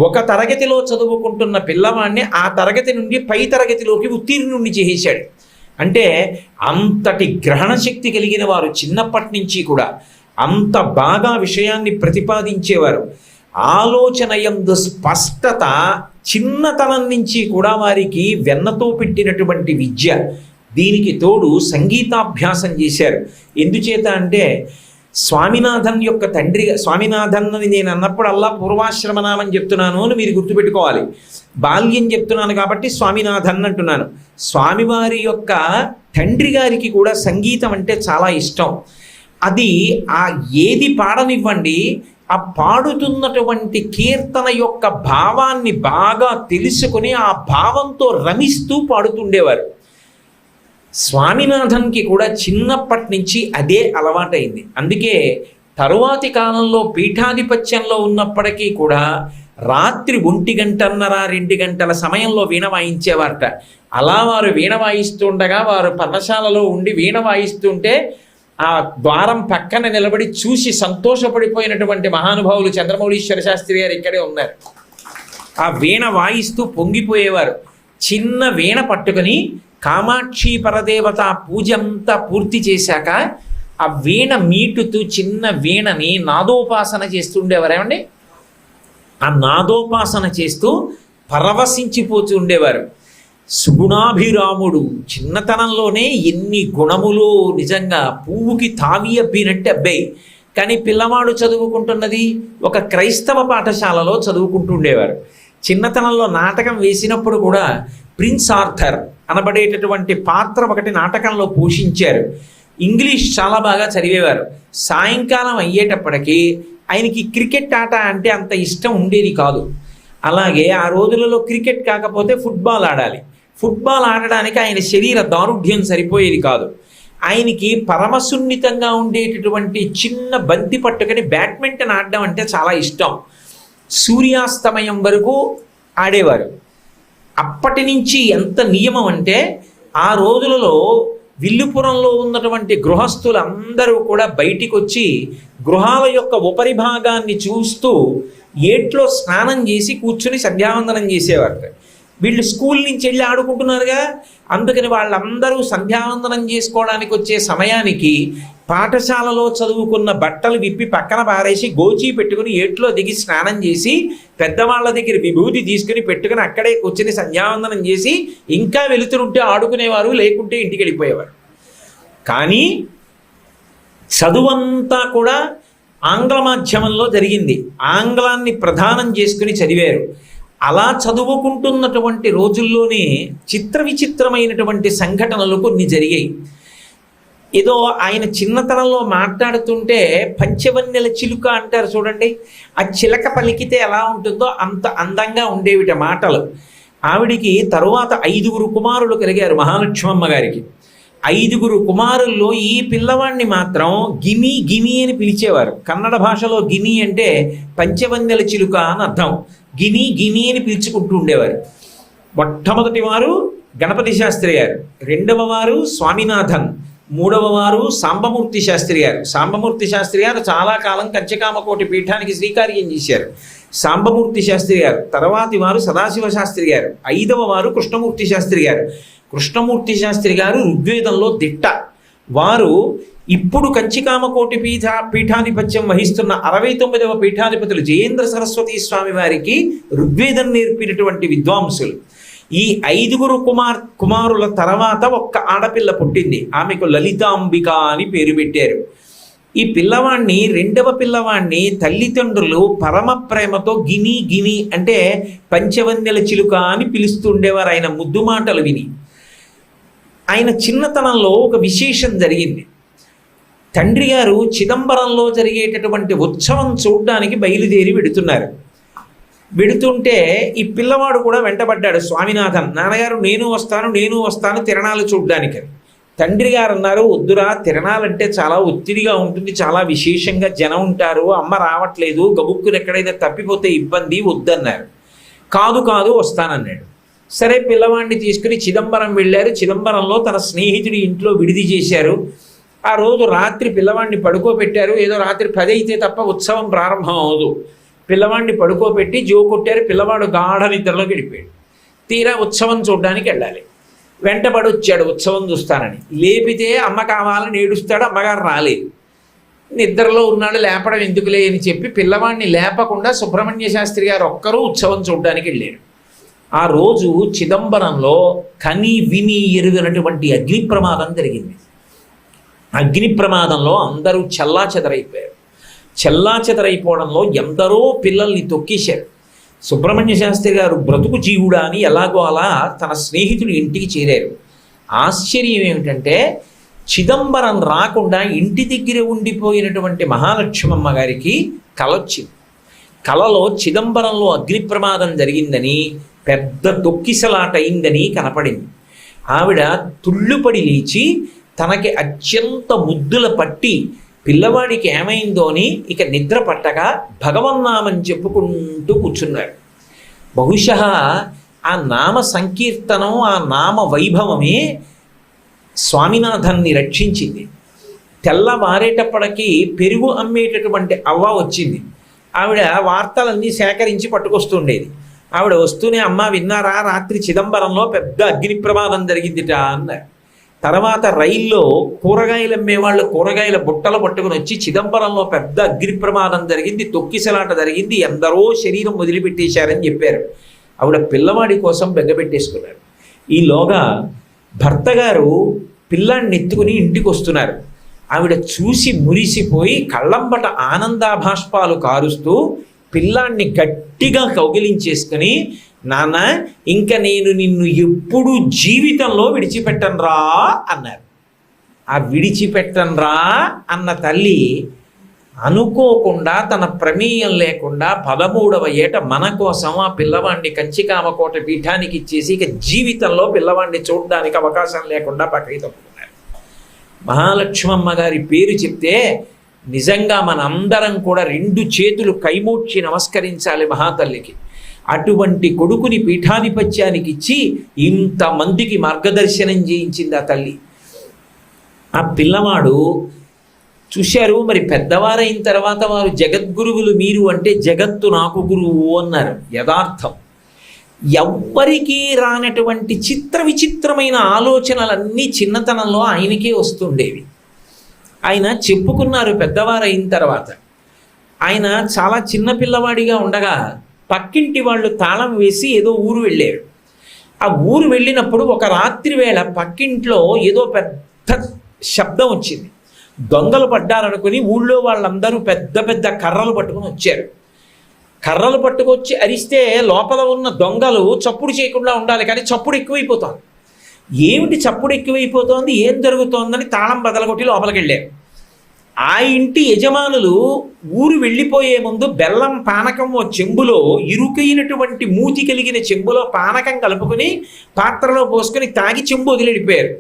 ఒక తరగతిలో చదువుకుంటున్న పిల్లవాడిని ఆ తరగతి నుండి పై తరగతిలోకి ఉత్తీర్ణుడిని చేసేశాడు. అంటే అంతటి గ్రహణ శక్తి కలిగిన వారు చిన్నప్పటి నుంచి కూడా అంత బాగా విషయాన్ని ప్రతిపాదించేవారు. ఆలోచన యందు స్పష్టత చిన్నతనం నుంచి కూడా వారికి వెన్నతో పెట్టినటువంటి విద్య. దీనికి తోడు సంగీతాభ్యాసం చేశారు. ఎందుచేత అంటే స్వామినాథన్ యొక్క తండ్రి, స్వామినాథన్ అని నేను అన్నప్పుడల్లా పూర్వాశ్రమనామని చెప్తున్నాను అని మీరు గుర్తుపెట్టుకోవాలి. బాల్యం చెప్తున్నాను కాబట్టి స్వామినాథన్ అంటున్నాను. స్వామివారి యొక్క తండ్రి గారికి కూడా సంగీతం అంటే చాలా ఇష్టం. అది ఏది పాడనివ్వండి, ఆ పాడుతున్నటువంటి కీర్తన యొక్క భావాన్ని బాగా తెలుసుకుని ఆ భావంతో రమిస్తూ పాడుతుండేవారు. స్వామినాథన్కి కూడా చిన్నప్పటి నుంచి అదే అలవాటైంది. అందుకే తరువాతి కాలంలో పీఠాధిపత్యంలో ఉన్నప్పటికీ కూడా రాత్రి 1 గంటన్నర 2 గంటల సమయంలో వీణ వాయించేవారట. అలా వారు వీణ వాయిస్తుండగా వారు పర్ణశాలలో ఉండి వీణ వాయిస్తుంటే ఆ ద్వారం పక్కన నిలబడి చూసి సంతోషపడిపోయినటువంటి మహానుభావులు చంద్రమౌళీశ్వర శాస్త్రి గారు ఇక్కడే ఉన్నారు. ఆ వీణ వాయిస్తూ పొంగిపోయేవారు. చిన్న వీణ పట్టుకొని కామాక్షి పరదేవత పూజ అంతా పూర్తి చేశాక ఆ వీణ మీటుతూ చిన్న వీణని నాదోపాసన చేస్తుండేవారేమండి. ఆ నాదోపాసన చేస్తూ పరవశించిపోతూ ఉండేవారు. సుగుణాభిరాముడు చిన్నతనంలోనే ఎన్ని గుణములు, నిజంగా పువ్వుకి తావి అబ్బినట్టు అబ్బాయి. కానీ పిల్లవాడు చదువుకుంటున్నది ఒక క్రైస్తవ పాఠశాలలో చదువుకుంటుండేవారు. చిన్నతనంలో నాటకం వేసినప్పుడు కూడా ప్రిన్స్ ఆర్థర్ అనబడేటటువంటి పాత్ర ఒకటి నాటకంలో పోషించారు. ఇంగ్లీష్ చాలా బాగా చదివేవారు. సాయంకాలం అయ్యేటప్పటికీ ఆయనకి క్రికెట్ ఆట అంటే అంత ఇష్టం ఉండేది కాదు. అలాగే ఆ రోజులలో క్రికెట్ కాకపోతే ఫుట్బాల్ ఆడాలి. ఫుట్బాల్ ఆడడానికి ఆయన శరీర దారుఢ్యం సరిపోయేది కాదు. ఆయనకి పరమసున్నితంగా ఉండేటటువంటి చిన్న బంతి పట్టుకొని బ్యాడ్మింటన్ ఆడడం అంటే చాలా ఇష్టం. సూర్యాస్తమయం వరకు ఆడేవారు. అప్పటి నుంచి ఎంత నియమం అంటే ఆ రోజులలో విల్లుపురంలో ఉన్నటువంటి గృహస్థులందరూ కూడా బయటికి వచ్చి గృహాల యొక్క ఉపరిభాగాన్ని చూస్తూ ఏట్లో స్నానం చేసి కూర్చుని సంధ్యావందనం చేసేవారు. వీళ్ళు స్కూల్ నుంచి వెళ్ళి ఆడుకుంటున్నారుగా, అందుకని వాళ్ళందరూ సంధ్యావందనం చేసుకోవడానికి వచ్చే సమయానికి పాఠశాలలో చదువుకున్న బట్టలు విప్పి పక్కన పారేసి గోచీ పెట్టుకుని ఏట్లో దిగి స్నానం చేసి పెద్దవాళ్ళ దగ్గర విభూతి తీసుకుని పెట్టుకుని అక్కడే కూర్చుని సంధ్యావందనం చేసి ఇంకా వెళుతుంటే ఆడుకునేవారు, లేకుంటే ఇంటికి వెళ్ళిపోయేవారు. కానీ చదువంతా కూడా ఆంగ్ల మాధ్యమంలో జరిగింది. ఆంగ్లాన్ని ప్రధానం చేసుకుని చదివారు. అలా చదువుకుంటున్నటువంటి రోజుల్లోనే చిత్ర విచిత్రమైనటువంటి సంఘటనలు కొన్ని జరిగాయి. ఏదో ఆయన చిన్నతనంలో మాట్లాడుతుంటే పంచవన్నెల చిలుక అంటారు చూడండి, ఆ చిలక పలికితే ఎలా ఉంటుందో అంత అందంగా ఉండేవిట మాటలు. ఆవిడికి తరువాత 5 కుమారులు కలిగారు మహాలక్ష్మమ్మ గారికి. 5 కుమారుల్లో ఈ పిల్లవాడిని మాత్రం గిని గిని అని పిలిచేవారు. కన్నడ భాషలో గిని అంటే పంచవన్నెల చిలుక అని అర్థం. గిని గిని అని పిలుచుకుంటూ ఉండేవారు. మొట్టమొదటి వారు గణపతి శాస్త్రి గారు, రెండవ వారు స్వామినాథన్, మూడవ వారు సాంబమూర్తి శాస్త్రి గారు. సాంబమూర్తి శాస్త్రి గారు చాలా కాలం కంచకామకోటి పీఠానికి శ్రీకార్యం చేశారు. సాంబమూర్తి శాస్త్రి గారు తర్వాతి వారు సదాశివ శాస్త్రి గారు, 5వ వారు కృష్ణమూర్తి శాస్త్రి గారు. కృష్ణమూర్తి శాస్త్రి గారు ఋగ్వేదంలో దిట్ట. వారు ఇప్పుడు కంచికామకోటి పీఠాధిపత్యం వహిస్తున్న 69వ పీఠాధిపతులు జయేంద్ర సరస్వతి స్వామి వారికి ఋగ్వేదం నేర్పినటువంటి విద్వాంసులు. ఈ 5 కుమారుల తర్వాత ఒక్క ఆడపిల్ల పుట్టింది. ఆమెకు లలితాంబిక అని పేరు పెట్టారు. ఈ పిల్లవాణ్ణి, రెండవ పిల్లవాణ్ణి తల్లిదండ్రులు పరమ ప్రేమతో గిని గిని అంటే పంచవన్నెల చిలుక అని పిలుస్తుండేవారు ఆయన ముద్దు మాటలు విని. ఆయన చిన్నతనంలో ఒక విశేషం జరిగింది. తండ్రి గారు చిదంబరంలో జరిగేటటువంటి ఉత్సవం చూడ్డానికి బయలుదేరి వెడుతున్నారు. వెడుతుంటే ఈ పిల్లవాడు కూడా వెంటబడ్డాడు. స్వామినాథన్, నాన్నగారు నేను వస్తాను తిరణాలు చూడ్డానికి. తండ్రి గారు అన్నారు, వద్దురా, తిరణాలంటే చాలా ఒత్తిడిగా ఉంటుంది, చాలా విశేషంగా జనం ఉంటారు, అమ్మ రావట్లేదు, గబుక్కులు ఎక్కడైనా తప్పిపోతే ఇబ్బంది, వద్దన్నారు. కాదు వస్తానన్నాడు. సరే పిల్లవాడిని తీసుకుని చిదంబరం వెళ్ళారు. చిదంబరంలో తన స్నేహితుడి ఇంట్లో విడిది చేశారు. ఆ రోజు రాత్రి పిల్లవాడిని పడుకోబెట్టారు. ఏదో రాత్రి 10 అయితే తప్ప ఉత్సవం ప్రారంభం అవదు. పిల్లవాడిని పడుకోబెట్టి జో కొట్టారు. పిల్లవాడు గాఢ నిద్రలోకి వెళ్ళిపోయాడు. తీరా ఉత్సవం చూడడానికి వెళ్ళాలి. వెంటబడి వచ్చాడు ఉత్సవం చూస్తానని. లేపితే అమ్మ కావాలని ఏడుస్తాడు. అమ్మగారు రాలేదు. నిద్రలో ఉన్నాడు, లేపడం ఎందుకులే అని చెప్పి పిల్లవాడిని లేపకుండా సుబ్రహ్మణ్య శాస్త్రి గారు ఒక్కరూ ఉత్సవం చూడడానికి వెళ్ళారు. ఆ రోజు చిదంబరంలో కని విని ఎరుగనటువంటి అగ్ని ప్రమాదం జరిగింది. అగ్ని ప్రమాదంలో అందరూ చెల్లాచెదరైపోయారు. చెల్లాచెదరైపోవడంలో ఎందరో పిల్లల్ని తొక్కేశారు. సుబ్రహ్మణ్య శాస్త్రి గారు బ్రతుకు జీవుడా అని ఎలాగో అలా తన స్నేహితుడు ఇంటికి చేరారు. ఆశ్చర్యం ఏమిటంటే చిదంబరం రాకుండా ఇంటి దగ్గర ఉండిపోయినటువంటి మహాలక్ష్మమ్మ గారికి కల వచ్చింది. కలలో చిదంబరంలో అగ్ని ప్రమాదం జరిగిందని, పెద్ద తొక్కిసలాట అయిందని కనపడింది. ఆవిడ తుళ్ళుపడి లేచి తనకి అత్యంత ముద్దుల పట్టి పిల్లవాడికి ఏమైందో అని ఇక నిద్ర పట్టగా భగవన్నామని చెప్పుకుంటూ కూర్చున్నాడు. బహుశः ఆ నామ సంకీర్తనం, ఆ నామ వైభవమే స్వామినాథన్ని రక్షించింది. తెల్లవారేటప్పటికీ పెరుగు అమ్మేటటువంటి అవ్వ వచ్చింది. ఆవిడ వార్తలన్నీ సేకరించి పట్టుకొస్తుండేది. ఆవిడ వస్తూనే, అమ్మ విన్నారా, రాత్రి చిదంబరంలో పెద్ద అగ్ని ప్రమాదం జరిగిందిట అన్నారు. తర్వాత రైల్లో కూరగాయలు అమ్మేవాళ్ళు కూరగాయల బుట్టలు పట్టుకుని వచ్చి చిదంబరంలో పెద్ద అగ్ని ప్రమాదం జరిగింది, తొక్కిసలాట జరిగింది, ఎందరో శరీరం వదిలిపెట్టేశారని చెప్పారు. ఆవిడ పిల్లవాడి కోసం బెగ్గబెట్టేసుకున్నారు. ఈలోగా భర్త గారు పిల్లాన్ని ఎత్తుకుని ఇంటికి వస్తున్నారు. ఆవిడ చూసి మురిసిపోయి కళ్ళంబట ఆనందాభాష్పాలు కారుస్తూ పిల్లాన్ని గట్టిగా కౌగిలించేసుకుని, నాన్న ఇంక నేను నిన్ను ఎప్పుడు జీవితంలో విడిచిపెట్టనురా అన్నారు. ఆ విడిచిపెట్టనురా అన్న తల్లి అనుకోకుండా తన ప్రమేయం లేకుండా 13వ ఏట మన కోసం ఆ పిల్లవాడిని కంచికామకోట పీఠానికి ఇచ్చేసి ఇక జీవితంలో పిల్లవాడిని చూడడానికి అవకాశం లేకుండా పక్కకి తప్పుకున్నారు. మహాలక్ష్మమ్మ గారి పేరు చెప్తే నిజంగా మనందరం కూడా 2 చేతులు కైమూడ్చి నమస్కరించాలి మహాతల్లికి. అటువంటి కొడుకుని పీఠాధిపత్యానికి ఇచ్చి ఇంతమందికి మార్గదర్శనం చేయించింది ఆ తల్లి. ఆ పిల్లవాడు చూశారు. మరి పెద్దవారైన తర్వాత వారు జగద్గురువులు మీరు అంటే జగత్తు నాకు గురువు అన్నారు. యథార్థం. ఎవ్వరికీ రానటువంటి చిత్ర విచిత్రమైన ఆలోచనలన్నీ చిన్నతనంలో ఆయనకే వస్తుండేవి. ఆయన చెప్పుకున్నారు పెద్దవారైన తర్వాత. ఆయన చాలా చిన్న పిల్లవాడిగా ఉండగా పక్కింటి వాళ్ళు తాళం వేసి ఏదో ఊరు వెళ్ళారు. ఆ ఊరు వెళ్ళినప్పుడు ఒక రాత్రి వేళ పక్కింట్లో ఏదో పెద్ద శబ్దం వచ్చింది. దొంగలు పడ్డారనుకుని ఊళ్ళో వాళ్ళందరూ పెద్ద పెద్ద కర్రలు పట్టుకుని వచ్చారు. కర్రలు పట్టుకొచ్చి అరిస్తే లోపల ఉన్న దొంగలు చప్పుడు చేయకుండా ఉండాలి, కానీ చప్పుడు ఎక్కువైపోతుంది. ఏమిటి చప్పుడు ఎక్కువైపోతోంది, ఏం జరుగుతోందని తాళం బదలగొట్టి లోపలికి వెళ్ళారు. ఆ ఇంటి యజమానులు ఊరు వెళ్ళిపోయే ముందు బెల్లం పానకం ఓ చెంబులో, ఇరుకైనటువంటి మూతి కలిగిన చెంబులో పానకం కలుపుకొని పాత్రలో పోసుకొని తాగి చెంబు వదిలిపోయారు.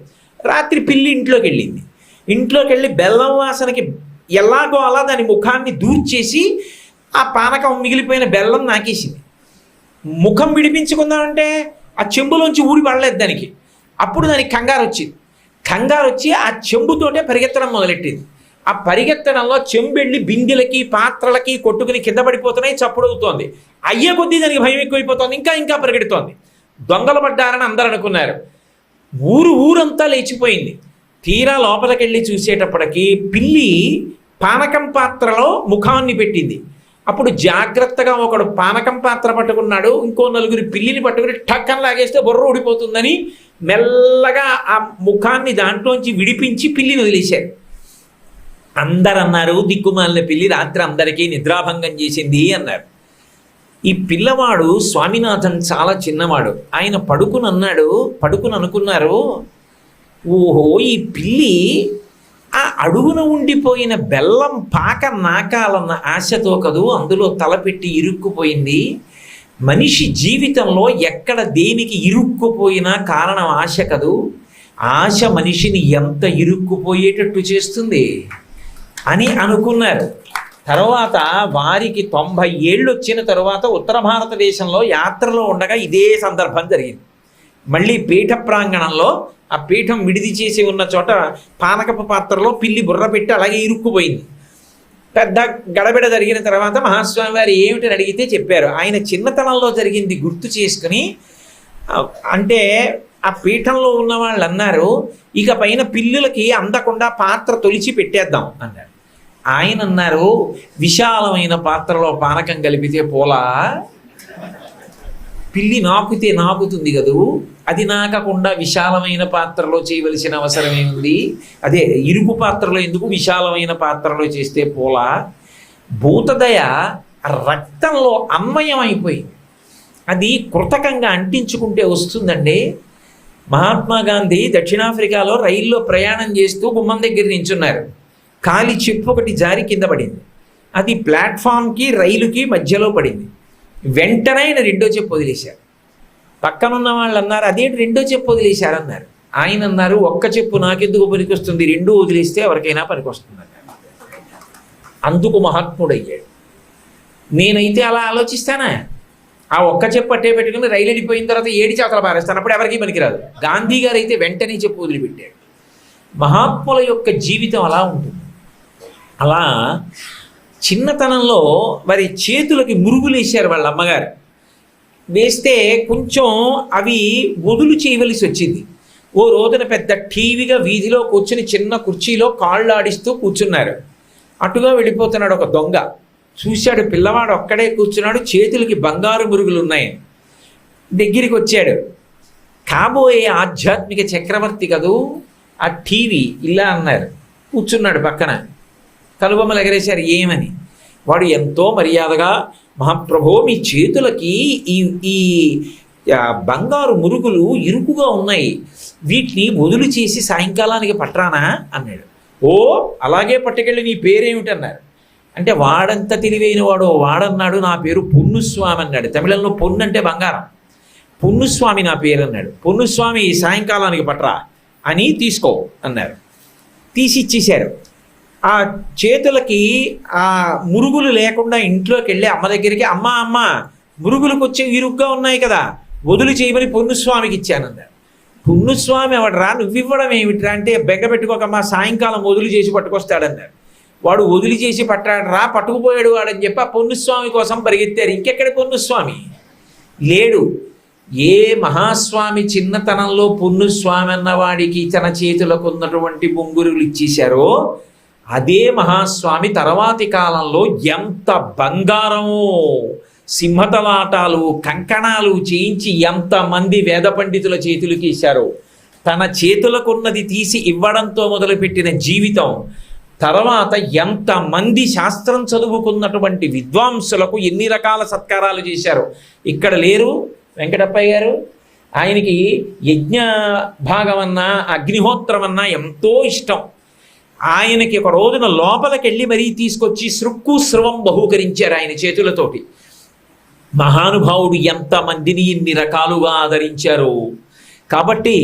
రాత్రి పిల్లి ఇంట్లోకి వెళ్ళింది. ఇంట్లోకి వెళ్ళి బెల్లం వాసనకి ఎలాగో అలా దాని ముఖాన్ని దూర్చేసి ఆ పానకం మిగిలిపోయిన బెల్లం నాకేసింది. ముఖం విడిపించుకుందామంటే ఆ చెంబులోంచి ఊడి పడలేదు దానికి. అప్పుడు దానికి కంగారు వచ్చింది. కంగారు వచ్చి ఆ చెంబుతోటే పరిగెత్తడం మొదలెట్టింది. ఆ పరిగెత్తడంలో చెంబెళ్ళి బిందెలకి పాత్రలకి కొట్టుకుని కింద పడిపోతున్నాయి, చప్పుడవుతోంది. అయ్యే కొద్దీ దానికి భయం ఎక్కువైపోతుంది, ఇంకా ఇంకా పరిగెడుతోంది. దొంగలు పడ్డారని అందరూ అనుకున్నారు. ఊరంతా లేచిపోయింది. తీరా లోపలికి వెళ్ళి చూసేటప్పటికి పిల్లి పానకం పాత్రలో ముఖాన్ని పెట్టింది. అప్పుడు జాగ్రత్తగా ఒకడు పానకం పాత్ర పట్టుకున్నాడు, ఇంకో నలుగురు పిల్లిని పట్టుకుని టక్కన లాగేస్తే బొర్ర ఊడిపోతుందని మెల్లగా ఆ ముఖాన్ని దాంట్లోంచి విడిపించి పిల్లిని వదిలేశారు. అందరు అన్నారు, దిక్కుమాలిన పిల్లి రాత్రి అందరికీ నిద్రాభంగం చేసింది అన్నారు. ఈ పిల్లవాడు స్వామినాథన్ చాలా చిన్నవాడు. ఆయన పడుకుని అనుకున్నారు, ఓహో ఈ పిల్లి ఆ అడుగున ఉండిపోయిన బెల్లం పాక నాకాలన్న ఆశతో కదూ అందులో తలపెట్టి ఇరుక్కుపోయింది. మనిషి జీవితంలో ఎక్కడ దేనికి ఇరుక్కుపోయినా కారణం ఆశ కదూ. ఆశ మనిషిని ఎంత ఇరుక్కుపోయేటట్టు చేస్తుంది అని అనుకున్నారు. తర్వాత వారికి 90 ఏళ్ళు వచ్చిన తర్వాత ఉత్తర భారతదేశంలో యాత్రలో ఉండగా ఇదే సందర్భం జరిగింది. మళ్ళీ పీఠ ప్రాంగణంలో ఆ పీఠం విడిది చేసి ఉన్న చోట పానకపు పాత్రలో పిల్లి బుర్ర పెట్టి అలాగే ఇరుక్కుపోయింది. పెద్ద గడబిడ జరిగిన తర్వాత మహాస్వామి వారు ఏమిటని అడిగితే చెప్పారు. ఆయన చిన్నతనంలో జరిగింది గుర్తు చేసుకుని, అంటే ఆ పీఠంలో ఉన్న వాళ్ళు అన్నారు, ఇక పైన పిల్లులకి అందకుండా పాత్ర తొలిచి పెట్టేద్దాం అన్నారు. ఆయన అన్నారు, విశాలమైన పాత్రలో పానకం కలిపితే పోలా, పిల్లి నాకుతే నాకుతుంది కదూ, అది నాకకుండా విశాలమైన పాత్రలో చేయవలసిన అవసరం ఏముంది, అదే ఇరుకు పాత్రలో ఎందుకు విశాలమైన పాత్రలో చేస్తే పోలా. భూతదయ రక్తంలో అన్వయం అయిపోయింది, అది కృతకంగా అంటించుకుంటే వస్తుందండి. మహాత్మా గాంధీ దక్షిణాఫ్రికాలో రైల్లో ప్రయాణం చేస్తూ గుమ్మం దగ్గర నించున్నారు. కాలి చెప్పు ఒకటి జారి కింద పడింది. అది ప్లాట్ఫామ్కి రైలుకి మధ్యలో పడింది. వెంటనే ఆయన రెండో చెప్పు వదిలేశారు. పక్కనున్న వాళ్ళు అన్నారు, అదేంటి రెండో చెప్పు వదిలేశారన్నారు. ఆయన అన్నారు, ఒక్క చెప్పు నాకెందుకు పనికొస్తుంది, రెండూ వదిలేస్తే ఎవరికైనా పనికొస్తుంది అన్నారు. అందుకు మహాత్ముడయ్యాడు. నేనైతే అలా ఆలోచిస్తానా? ఆ ఒక్క చెప్పు అట్టే పెట్టుకుని రైలు వెళ్ళిపోయిన తర్వాత ఏడి చేతలు పారేస్తాను, అప్పుడు ఎవరికీ పనికిరాదు. గాంధీ గారు అయితే వెంటనే చెప్పు వదిలిపెట్టాడు. మహాత్ముల యొక్క జీవితం అలా ఉంటుంది. అలా చిన్నతనంలో వారి చేతులకి మురుగులు వేశారు వాళ్ళ అమ్మగారు. వేస్తే కొంచెం అవి వదులు చేయవలసి వచ్చింది. ఓ రోజున పెద్ద టీవీగా వీధిలో కూర్చుని చిన్న కుర్చీలో కాళ్ళు ఆడిస్తూ కూర్చున్నారు. అటుగా వెళ్ళిపోతున్నాడు ఒక దొంగ. చూశాడు, పిల్లవాడు ఒక్కడే కూర్చున్నాడు, చేతులకి బంగారు మురుగులు ఉన్నాయి. దగ్గరికి వచ్చాడు. కాబోయే ఆధ్యాత్మిక చక్రవర్తి కదూ ఆ టీవీ, ఇలా అన్నారు. కూర్చున్నాడు పక్కన, కనుబొమ్మలు ఎగరేశారు ఏమని. వాడు ఎంతో మర్యాదగా, మహాప్రభో మీ చేతులకి ఈ బంగారు మురుగులు ఇరుకుగా ఉన్నాయి, వీటిని వదులు చేసి సాయంకాలానికి పట్టరానా అన్నాడు. ఓ అలాగే పట్టుకెళ్ళి, నీ పేరేమిటన్నారు. అంటే వాడంత తెలివైన వాడు వాడన్నాడు, నా పేరు పొన్నుస్వామి అన్నాడు. తమిళంలో పొన్ను అంటే బంగారం. పొన్నుస్వామి నా పేరు అన్నాడు. పొన్నుస్వామి సాయంకాలానికి పట్టరా అని తీసుకో అన్నారు. తీసి ఇచ్చేశారు. ఆ చేతులకి ఆ మురుగులు లేకుండా ఇంట్లోకి వెళ్ళి అమ్మ దగ్గరికి, అమ్మ మురుగులకు వచ్చే ఇరుగ్గా ఉన్నాయి కదా, వదులు చేయమని పొన్నుస్వామికి ఇచ్చానన్నారు. పొన్నుస్వామి ఎవడరా, నువ్వివ్వడం ఏమిట్రా అంటే, బెగ్గ పెట్టుకోకమ్మా సాయంకాలం వదులు చేసి పట్టుకొస్తాడన్నారు. వాడు వదిలి చేసి పట్టాడరా, పట్టుకుపోయాడు వాడని చెప్పి ఆ పొన్నుస్వామి కోసం పరిగెత్తారు. ఇంకెక్కడ పొన్నుస్వామి లేడు. ఏ మహాస్వామి చిన్నతనంలో పొన్నుస్వామి అన్నవాడికి తన చేతులకు ఉన్నటువంటి బొంగురులు ఇచ్చేశారో, అదే మహాస్వామి తర్వాతి కాలంలో ఎంత బంగారమో, సింహతలాటాలు కంకణాలు చేయించి ఎంతమంది వేద పండితుల చేతులకి ఇచ్చారో. తన చేతులకున్నది తీసి ఇవ్వడంతో మొదలుపెట్టిన జీవితం తర్వాత ఎంతమంది శాస్త్రం చదువుకున్నటువంటి విద్వాంసులకు ఎన్ని రకాల సత్కారాలు చేశారు. ఇక్కడ లేరు వెంకటప్పయ్య గారు. ఆయనకి యజ్ఞ భాగమన్నా అగ్నిహోత్రమన్నా ఎంతో ఇష్టం. ఆయనకి ఒక రోజున లోపలికి వెళ్ళి మరీ తీసుకొచ్చి శృక్కు స్రవం బహూకరించారు ఆయన చేతులతోటి. మహానుభావుడు ఎంతమందిని ఇన్ని రకాలుగా ఆదరించారు. కాబట్టి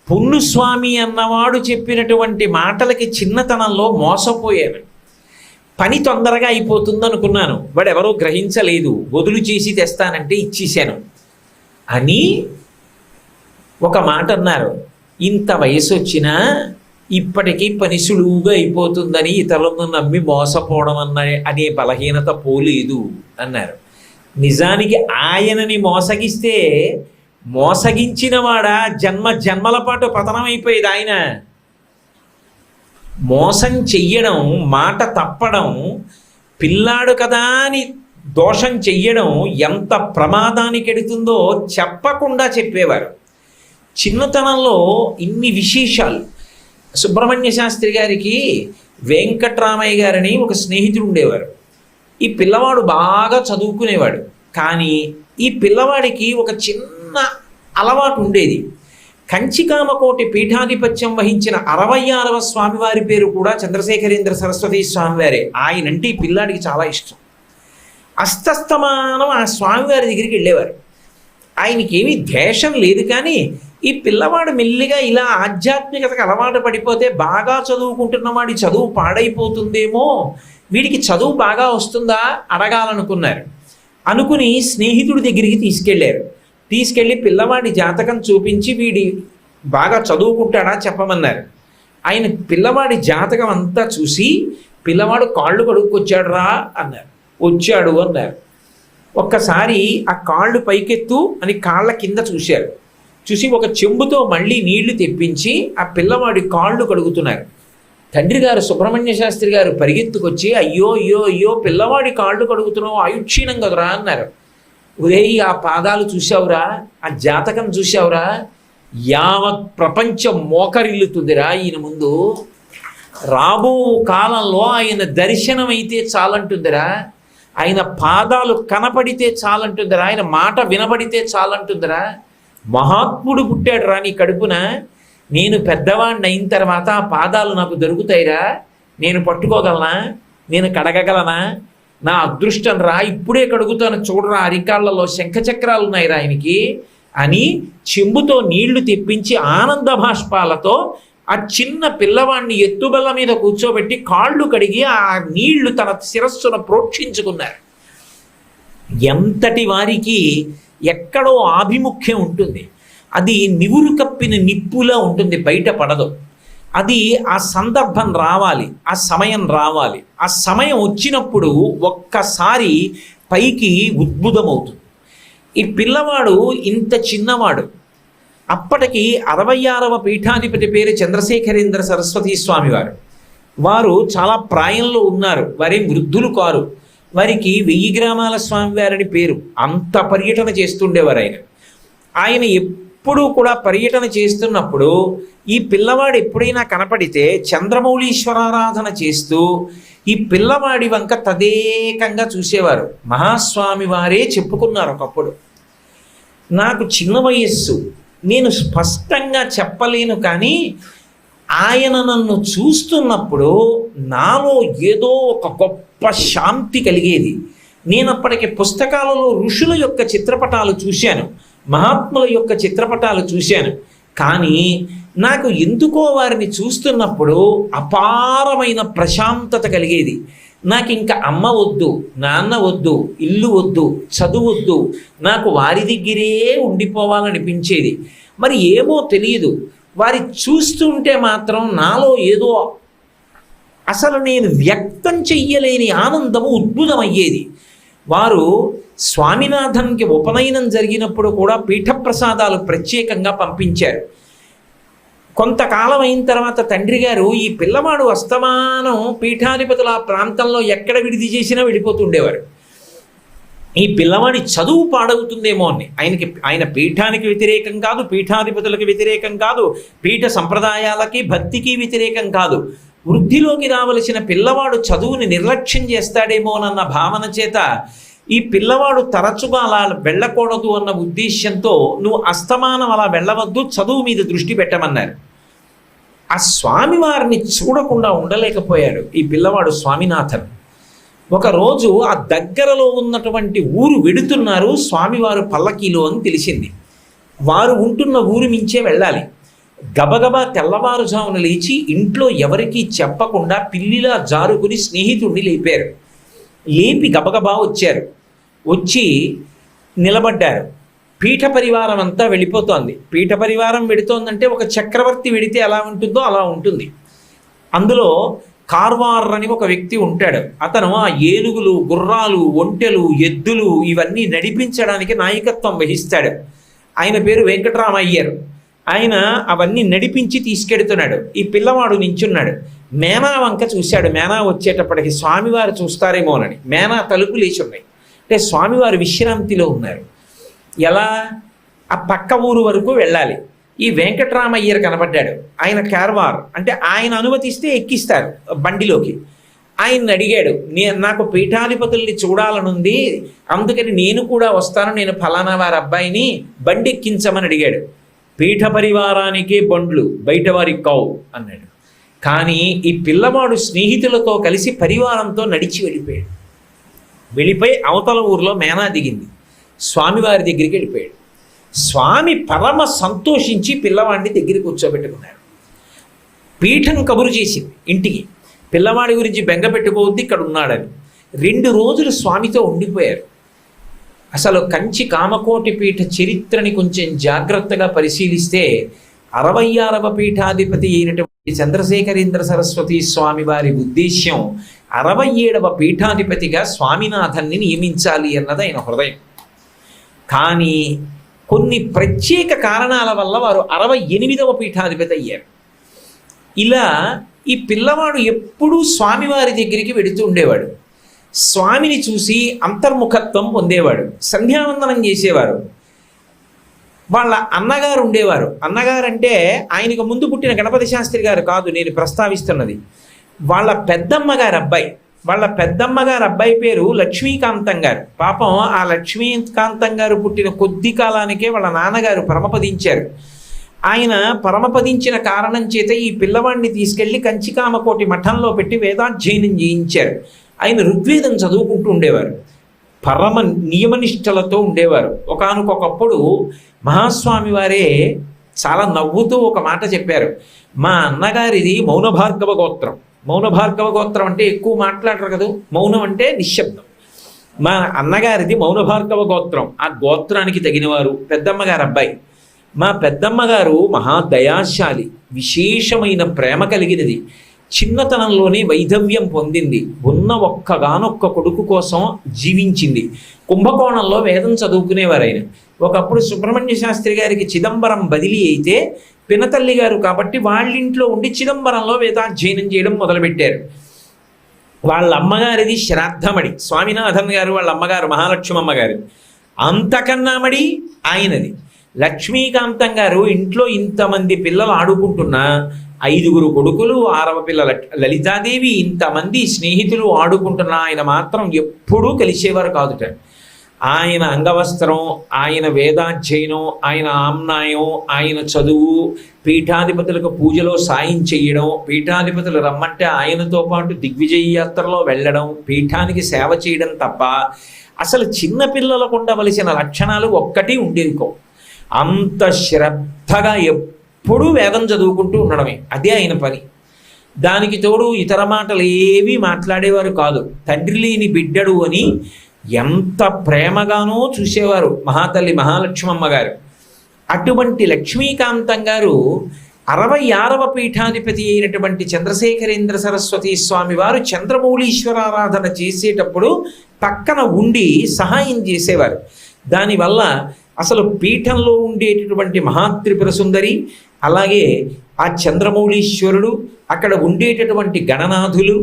పున్నుస్వామి అన్నవాడు చెప్పినటువంటి మాటలకి చిన్నతనంలో మోసపోయాను. పని తొందరగా అయిపోతుంది అనుకున్నాను, వాడు ఎవరో గ్రహించలేదు, వదులు చేసి తెస్తానంటే ఇచ్చేశాను అని ఒక మాట అన్నారు. ఇంత వయసు వచ్చినా ఇప్పటికీ పని సులువుగా అయిపోతుందని ఇతరులను నమ్మి మోసపోవడం అనే బలహీనత పోలేదు అన్నారు. నిజానికి ఆయనని మోసగిస్తే మోసగించిన వాడా జన్మల పాటు పతనం అయిపోయేది. ఆయన మోసం చెయ్యడం, మాట తప్పడం, పిల్లాడు కదా అని దోషం చెయ్యడం ఎంత ప్రమాదానికి ఎడుతుందో చెప్పకుండా చెప్పేవారు. చిన్నతనంలో ఇన్ని విశేషాలు. సుబ్రహ్మణ్య శాస్త్రి గారికి వెంకట్రామయ్య గారని ఒక స్నేహితుడు ఉండేవారు. ఈ పిల్లవాడు బాగా చదువుకునేవాడు. కానీ ఈ పిల్లవాడికి ఒక చిన్న అలవాటు ఉండేది. కంచికామకోటి పీఠాధిపత్యం వహించిన 66వ స్వామివారి పేరు కూడా చంద్రశేఖరేంద్ర సరస్వతి స్వామివారే. ఆయనంటే ఈ పిల్లాడికి చాలా ఇష్టం. అస్తస్తమానం ఆ స్వామివారి దగ్గరికి వెళ్ళేవారు. ఆయనకి ఏమీ ద్వేషం లేదు, కానీ ఈ పిల్లవాడు మెల్లిగా ఇలా ఆధ్యాత్మికతకు అలవాటు పడిపోతే బాగా చదువుకుంటున్న వాడి చదువు పాడైపోతుందేమో, వీడికి చదువు బాగా వస్తుందా అడగాలనుకున్నారు. అనుకుని స్నేహితుడి దగ్గరికి తీసుకెళ్ళి పిల్లవాడి జాతకం చూపించి వీడి బాగా చదువుకుంటాడా చెప్పమన్నారు. ఆయన పిల్లవాడి జాతకం అంతా చూసి పిల్లవాడు కాళ్ళు కడుక్కొచ్చాడు రా అన్నారు. వచ్చాడు అన్నారు. ఒక్కసారి ఆ కాళ్ళు పైకెత్తు అని కాళ్ళ కింద చూశారు. చూసి ఒక చెంబుతో మళ్ళీ నీళ్లు తెప్పించి ఆ పిల్లవాడి కాళ్ళు కడుగుతున్నారు. తండ్రి గారు సుబ్రహ్మణ్య శాస్త్రి గారు పరిగెత్తుకొచ్చి అయ్యో అయ్యో అయ్యో పిల్లవాడి కాళ్ళు కడుగుతున్నావు, ఆయుక్షీణం కదరా అన్నారు. ఉరేయి ఆ పాదాలు చూసావురా, ఆ జాతకం చూసావురా, యావత్ ప్రపంచం మోకరిల్లుతుందిరా ఈయన ముందు. రాబో కాలంలో ఆయన దర్శనం అయితే చాలంటుందిరా, ఆయన పాదాలు కనపడితే చాలంటుందిరా, ఆయన మాట వినబడితే చాలంటుందిరా. మహాత్ముడు పుట్టాడు రా నీ కడుపున. నేను పెద్దవాడిని అయిన తర్వాత ఆ పాదాలు నాకు దొరుకుతాయిరా, నేను పట్టుకోగలనా, నేను కడగగలనా, నా అదృష్టం రా, ఇప్పుడే కడుగుతాను చూడరా, అరికాళ్లలో శంఖచక్రాలు ఉన్నాయిరా ఆయనకి అని చెంబుతో నీళ్లు తెప్పించి ఆనంద భాష్పాలతో ఆ చిన్న పిల్లవాడిని ఎత్తుబల్ల మీద కూర్చోబెట్టి కాళ్ళు కడిగి ఆ నీళ్లు తన శిరస్సును ప్రోక్షించుకున్నారు. ఎంతటి వారికి ఎక్కడో ఆభిముఖ్యం ఉంటుంది, అది నివురు కప్పిన నిప్పులా ఉంటుంది, బయట పడదు. అది ఆ సందర్భం రావాలి, ఆ సమయం రావాలి. ఆ సమయం వచ్చినప్పుడు ఒక్కసారి పైకి ఉద్భుతమవుతుంది. ఈ పిల్లవాడు ఇంత చిన్నవాడు. అప్పటికి 66వ పీఠాధిపతి పేరు చంద్రశేఖరేంద్ర సరస్వతి స్వామివారు. వారు చాలా ప్రాయంలో ఉన్నారు, వారేం వృద్ధులు కారు. వారికి 1000 గ్రామాల స్వామివారని పేరు. అంత పర్యటన చేస్తుండేవారు ఆయన ఎప్పుడూ కూడా పర్యటన చేస్తున్నప్పుడు ఈ పిల్లవాడు ఎప్పుడైనా కనపడితే చంద్రమౌళీశ్వరారాధన చేస్తూ ఈ పిల్లవాడి వంక తదేకంగా చూసేవారు. మహాస్వామి వారే చెప్పుకున్నారు ఒకప్పుడు, నాకు చిన్న వయస్సు, నేను స్పష్టంగా చెప్పలేను, కానీ ఆయన నన్ను చూస్తున్నప్పుడు నాలో ఏదో ఒక గొప్ప శాంతి కలిగేది. నేను అప్పటికి పుస్తకాలలో ఋషుల యొక్క చిత్రపటాలు చూశాను, మహాత్ముల యొక్క చిత్రపటాలు చూశాను, కానీ నాకు ఎందుకో వారిని చూస్తున్నప్పుడు అపారమైన ప్రశాంతత కలిగేది. నాకు ఇంకా అమ్మ వద్దు, నాన్న వద్దు, ఇల్లు వద్దు, చదువు వద్దు, నాకు వారి దగ్గరే ఉండిపోవాలనిపించేది. మరి ఏమో తెలియదు, వారి చూస్తుంటే మాత్రం నాలో ఏదో అసలు నేను వ్యక్తం చెయ్యలేని ఆనందము ఉద్భుతమయ్యేది. వారు స్వామినాథన్కి ఉపనయనం జరిగినప్పుడు కూడా పీఠప్రసాదాలు ప్రత్యేకంగా పంపించారు. కొంతకాలం అయిన తర్వాత తండ్రి గారు ఈ పిల్లవాడు అస్తమానం పీఠాధిపతుల ఆ ప్రాంతంలో ఎక్కడ విడిది చేసినా వెళ్ళిపోతుండేవారు. ఈ పిల్లవాడి చదువు పాడవుతుందేమో అని. ఆయన పీఠానికి వ్యతిరేకం కాదు, పీఠాధిపతులకు వ్యతిరేకం కాదు, పీఠ సంప్రదాయాలకి భక్తికి వ్యతిరేకం కాదు. వృద్ధిలోకి రావలసిన పిల్లవాడు చదువుని నిర్లక్ష్యం చేస్తాడేమోనన్న భావన చేత ఈ పిల్లవాడు తరచుగా అలా వెళ్ళకూడదు అన్న ఉద్దేశ్యంతో నువ్వు అస్తమానం అలా వెళ్ళవద్దు, చదువు మీద దృష్టి పెట్టమన్నారు. ఆ స్వామివారిని చూడకుండా ఉండలేకపోయాడు ఈ పిల్లవాడు స్వామినాథన్. ఒకరోజు ఆ దగ్గరలో ఉన్నటువంటి ఊరు వెడుతున్నారు స్వామివారు పల్లకీలో అని తెలిసింది. వారు ఉంటున్న ఊరు మించే వెళ్ళాలి. గబగబా తెల్లవారుజామున లేచి ఇంట్లో ఎవరికీ చెప్పకుండా పిల్లిలా జారుకుని స్నేహితుడిని లేపారు. లేపి గబగబా వచ్చారు. వచ్చి నిలబడ్డారు. పీఠ పరివారం అంతా వెళ్ళిపోతోంది. పీఠ పరివారం వెడుతోందంటే ఒక చక్రవర్తి వెడితే ఎలా ఉంటుందో అలా ఉంటుంది. అందులో కార్వార్ అని ఒక వ్యక్తి ఉంటాడు. అతను ఆ ఏనుగులు, గుర్రాలు, ఒంటెలు, ఎద్దులు ఇవన్నీ నడిపించడానికి నాయకత్వం వహిస్తాడు. ఆయన పేరు వెంకటరామయ్యర్. ఆయన అవన్నీ నడిపించి తీసుకెడుతున్నాడు. ఈ పిల్లవాడు నించున్నాడు. మేనా వంక చూశాడు. మేనా వచ్చేటప్పటికి స్వామివారు చూస్తారేమోనని. మేనా తలుపు లేచి ఉన్నాయి. అంటే స్వామివారు విశ్రాంతిలో ఉన్నారు. ఎలా? ఆ పక్క ఊరు వరకు వెళ్ళాలి. ఈ వెంకటరామయ్యర్ కనబడ్డాడు. ఆయన కార్వార్ అంటే ఆయన అనుమతిస్తే ఎక్కిస్తారు బండిలోకి. ఆయన్ని అడిగాడు, నాకు పీఠాధిపతుల్ని చూడాలనుంది, అందుకని నేను కూడా వస్తాను, నేను ఫలానా వారి అబ్బాయిని బండి ఎక్కించమని అడిగాడు. పీఠ పరివారానికే బండ్లు, బయట వారికి కావు అన్నాడు. కానీ ఈ పిల్లవాడు స్నేహితులతో కలిసి పరివారంతో నడిచి వెళ్ళిపోయాడు. వెళ్ళిపోయి అవతల ఊరిలో మేనా దిగింది. స్వామివారి దగ్గరికి వెళ్ళిపోయాడు. స్వామి పరమ సంతోషించి పిల్లవాడిని దగ్గరికి కూర్చోబెట్టుకున్నాడు. పీఠం కబురు చేసింది ఇంటికి, పిల్లవాడి గురించి బెంగ పెట్టుకోవద్దు, ఇక్కడ ఉన్నాడని. 2 రోజులు స్వామితో ఉండిపోయారు. అసలు కంచి కామకోటి పీఠ చరిత్రని కొంచెం జాగ్రత్తగా పరిశీలిస్తే 66వ పీఠాధిపతి అయినటువంటి చంద్రశేఖరేంద్ర సరస్వతి స్వామి వారి ఉద్దేశ్యం 67వ పీఠాధిపతిగా స్వామినాథన్ని నియమించాలి అన్నది ఆయన హృదయం. కానీ కొన్ని ప్రత్యేక కారణాల వల్ల వారు 68వ పీఠాధిపతి అయ్యారు. ఇలా ఈ పిల్లవాడు ఎప్పుడూ స్వామివారి దగ్గరికి వెడుతూ ఉండేవాడు. స్వామిని చూసి అంతర్ముఖత్వం పొందేవాడు. సంధ్యావందనం చేసేవారు. వాళ్ళ అన్నగారు ఉండేవారు. అన్నగారంటే ఆయనకు ముందు పుట్టిన గణపతి శాస్త్రి గారు కాదు నేను ప్రస్తావిస్తున్నది. వాళ్ళ పెద్దమ్మగారు అబ్బాయి. వాళ్ళ పెద్దమ్మగారు అబ్బాయి పేరు లక్ష్మీకాంతం గారు. పాపం ఆ లక్ష్మీకాంతం గారు పుట్టిన కొద్ది కాలానికే వాళ్ళ నాన్నగారు పరమపదించారు. ఆయన పరమపదించిన కారణం చేత ఈ పిల్లవాడిని తీసుకెళ్లి కంచికామకోటి మఠంలో పెట్టి వేదాధ్యయనం చేయించారు. ఆయన ఋగ్వేదం చదువుకుంటూ ఉండేవారు. పరమ నియమనిష్టలతో ఉండేవారు. ఒకానొకప్పుడు మహాస్వామి వారే చాలా నవ్వుతూ ఒక మాట చెప్పారు. మా అన్నగారిది మౌనభార్గవ గోత్రం. మౌనభార్గవ గోత్రం అంటే ఎక్కువ మాట్లాడరు కదా, మౌనం అంటే నిశ్శబ్దం. మా అన్నగారిది మౌనభార్గవ గోత్రం. ఆ గోత్రానికి తగినవారు పెద్దమ్మగారు అబ్బాయి. మా పెద్దమ్మగారు మహాదయాశాలి, విశేషమైన ప్రేమ కలిగినది. చిన్నతనంలోనే వైధవ్యం పొందింది. ఉన్న ఒక్కగానొక్క కొడుకు కోసం జీవించింది. కుంభకోణంలో వేదం చదువుకునేవారు ఆయన. ఒకప్పుడు సుబ్రహ్మణ్య శాస్త్రి గారికి చిదంబరం బదిలీ అయితే పినతల్లి గారు కాబట్టి వాళ్ళింట్లో ఉండి చిదంబరంలో వేదాధ్యయనం చేయడం మొదలుపెట్టారు. వాళ్ళ అమ్మగారిది శ్రాద్ధమడి. స్వామినాథన్ గారు వాళ్ళ అమ్మగారు మహాలక్ష్మమ్మ గారు. అంతకన్నా మడి ఆయనది. లక్ష్మీకాంతం గారు ఇంట్లో ఇంతమంది పిల్లలు ఆడుకుంటున్నా 5 కొడుకులు, 6వ పిల్ల లలితాదేవి, ఇంతమంది స్నేహితులు ఆడుకుంటున్నా ఆయన మాత్రం ఎప్పుడూ కలిసేవారు కాదుట. ఆయన అంగవస్త్రం, ఆయన వేదాధ్యయనం, ఆయన ఆమ్నాయం, ఆయన చదువు, పీఠాధిపతులకు పూజలో సాయం చేయడం, పీఠాధిపతులు రమ్మంటే ఆయనతో పాటు దిగ్విజయ యాత్రలో వెళ్ళడం, పీఠానికి సేవ చేయడం తప్ప అసలు చిన్నపిల్లలకు ఉండవలసిన లక్షణాలు ఒక్కటి ఉండేవికో. అంత శ్రద్ధగా ఎప్పుడూ వేదం చదువుకుంటూ ఉండడమే అదే ఆయన పని. దానికి తోడు ఇతర మాటలు ఏవి మాట్లాడేవారు కాదు. తండ్రి లేని బిడ్డడు అని ఎంత ప్రేమగానో చూసేవారు మహాతల్లి మహాలక్ష్మమ్మ గారు. అటువంటి లక్ష్మీకాంతం గారు 66వ పీఠాధిపతి అయినటువంటి చంద్రశేఖరేంద్ర సరస్వతి స్వామి వారు చంద్రమౌళీశ్వరారాధన చేసేటప్పుడు పక్కన ఉండి సహాయం చేసేవారు. దానివల్ల అసలు పీఠంలో ఉండేటటువంటి మహాత్రిపుర సుందరి, అలాగే ఆ చంద్రమౌళీశ్వరుడు, అక్కడ ఉండేటటువంటి గణనాథులు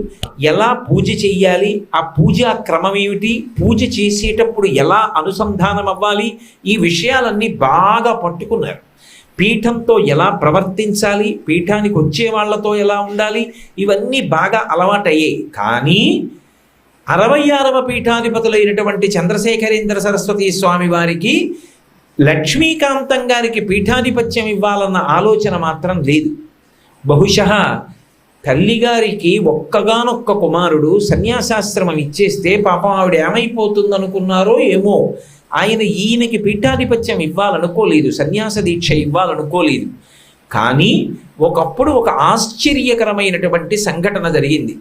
ఎలా పూజ చెయ్యాలి, ఆ పూజా క్రమం ఏమిటి, పూజ చేసేటప్పుడు ఎలా అనుసంధానం అవ్వాలి, ఈ విషయాలన్నీ బాగా పట్టుకున్నారు. పీఠంతో ఎలా ప్రవర్తించాలి, పీఠానికి వచ్చే వాళ్ళతో ఎలా ఉండాలి, ఇవన్నీ బాగా అలవాటయ్యాయి. కానీ 66వ పీఠాధిపతులైనటువంటి చంద్రశేఖరేంద్ర సరస్వతి స్వామి వారికి లక్ష్మీకాంతం గారికి పీఠాధిపత్యం ఇవ్వాలన్న ఆలోచన మాత్రం లేదు. బహుశः తల్లిగారికి ఒక్కగానొక్క కుమారుడు సన్యాసాశ్రమం ఇచ్చేస్తే పాపం ఆవిడ ఏమైపోతుందనుకున్నారో ఏమో, ఈయనకి పీఠాధిపత్యం ఇవ్వాలనుకోలేదు, సన్యాస దీక్ష ఇవ్వాలనుకోలేదు. కానీ ఒకప్పుడు ఒక ఆశ్చర్యకరమైనటువంటి సంఘటన జరిగింది.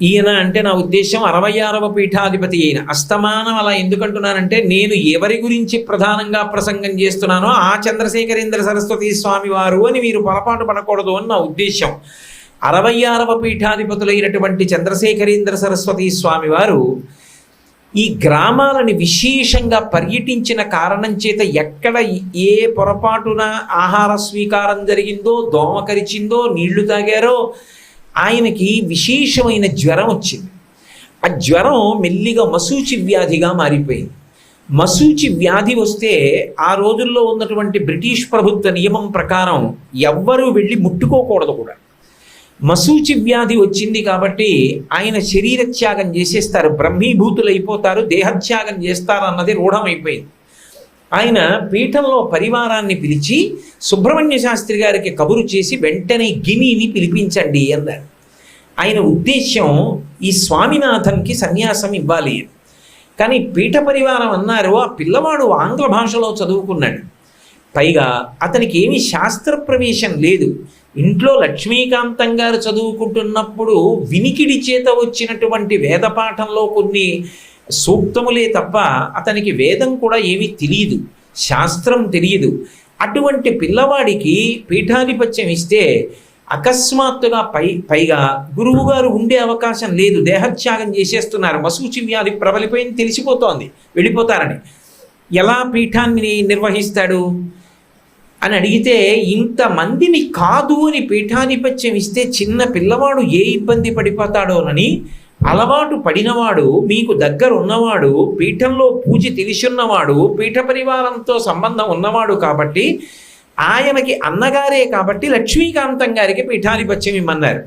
ఈయన అంటే నా ఉద్దేశం 66వ పీఠాధిపతి అయిన. అస్తమానం అలా ఎందుకంటున్నానంటే, నేను ఎవరి గురించి ప్రధానంగా ప్రసంగం చేస్తున్నానో ఆ చంద్రశేఖరేంద్ర సరస్వతి స్వామి వారు అని మీరు పొరపాటు పడకూడదు అని నా ఉద్దేశం. 66వ పీఠాధిపతులైనటువంటి చంద్రశేఖరేంద్ర సరస్వతి స్వామి వారు ఈ గ్రామాలని విశేషంగా పర్యటించిన కారణం చేత ఎక్కడ ఏ పొరపాటున ఆహార స్వీకారం జరిగిందో, దోమ కరిచిందో, నీళ్లు తాగారో ఆయనకి విశేషమైన జ్వరం వచ్చింది. ఆ జ్వరం మెల్లిగా మశూచి వ్యాధిగా మారిపోయింది. మశూచి వ్యాధి వస్తే ఆ రోజుల్లో ఉన్నటువంటి బ్రిటిష్ ప్రభుత్వ నియమం ప్రకారం ఎవ్వరూ వెళ్ళి ముట్టుకోకూడదు కూడా. మశూచి వ్యాధి వచ్చింది కాబట్టి ఆయన శరీర త్యాగం చేసేస్తారు, బ్రహ్మీభూతులు అయిపోతారు, దేహత్యాగం చేస్తారు అన్నది రూఢమైపోయింది. ఆయన పీఠంలో పరివారాన్ని పిలిచి సుబ్రహ్మణ్య శాస్త్రి గారికి కబురు చేసి వెంటనే గినిని పిలిపించండి అన్నారు. ఆయన ఉద్దేశ్యం ఈ స్వామినాథన్కి సన్యాసం ఇవ్వాలి. కానీ పీఠ పరివారం అన్నారు, ఆ పిల్లవాడు ఆంగ్ల భాషలో చదువుకున్నాడు, పైగా అతనికి ఏమీ శాస్త్ర ప్రవేశం లేదు. ఇంట్లో లక్ష్మీకాంతం గారు చదువుకుంటున్నప్పుడు వినికిడి చేత వచ్చినటువంటి వేదపాఠంలో కొన్ని సూక్తములే తప్ప అతనికి వేదం కూడా ఏమీ తెలియదు, శాస్త్రం తెలియదు. అటువంటి పిల్లవాడికి పీఠాధిపత్యం ఇస్తే అకస్మాత్తుగా పైగా గురువు గారు ఉండే అవకాశం లేదు, దేహత్యాగం చేసేస్తున్నారు, మశూచి వ్యాధి ప్రబలిపోయింది, తెలిసిపోతోంది, వెళ్ళిపోతారని. ఎలా పీఠాన్ని నిర్వహిస్తాడు అని అడిగితే, ఇంతమందిని కాదు అని పీఠాధిపత్యం ఇస్తే చిన్న పిల్లవాడు ఏ ఇబ్బంది పడిపోతాడోనని అలవాటు పడినవాడు, మీకు దగ్గర ఉన్నవాడు, పీఠంలో పూజ తెలిసున్నవాడు, పీఠ పరివారంతో సంబంధం ఉన్నవాడు కాబట్టి ఆయనకి అన్నగారే కాబట్టి లక్ష్మీకాంతం గారికి పీఠాధిపత్యం ఇమ్మన్నారు.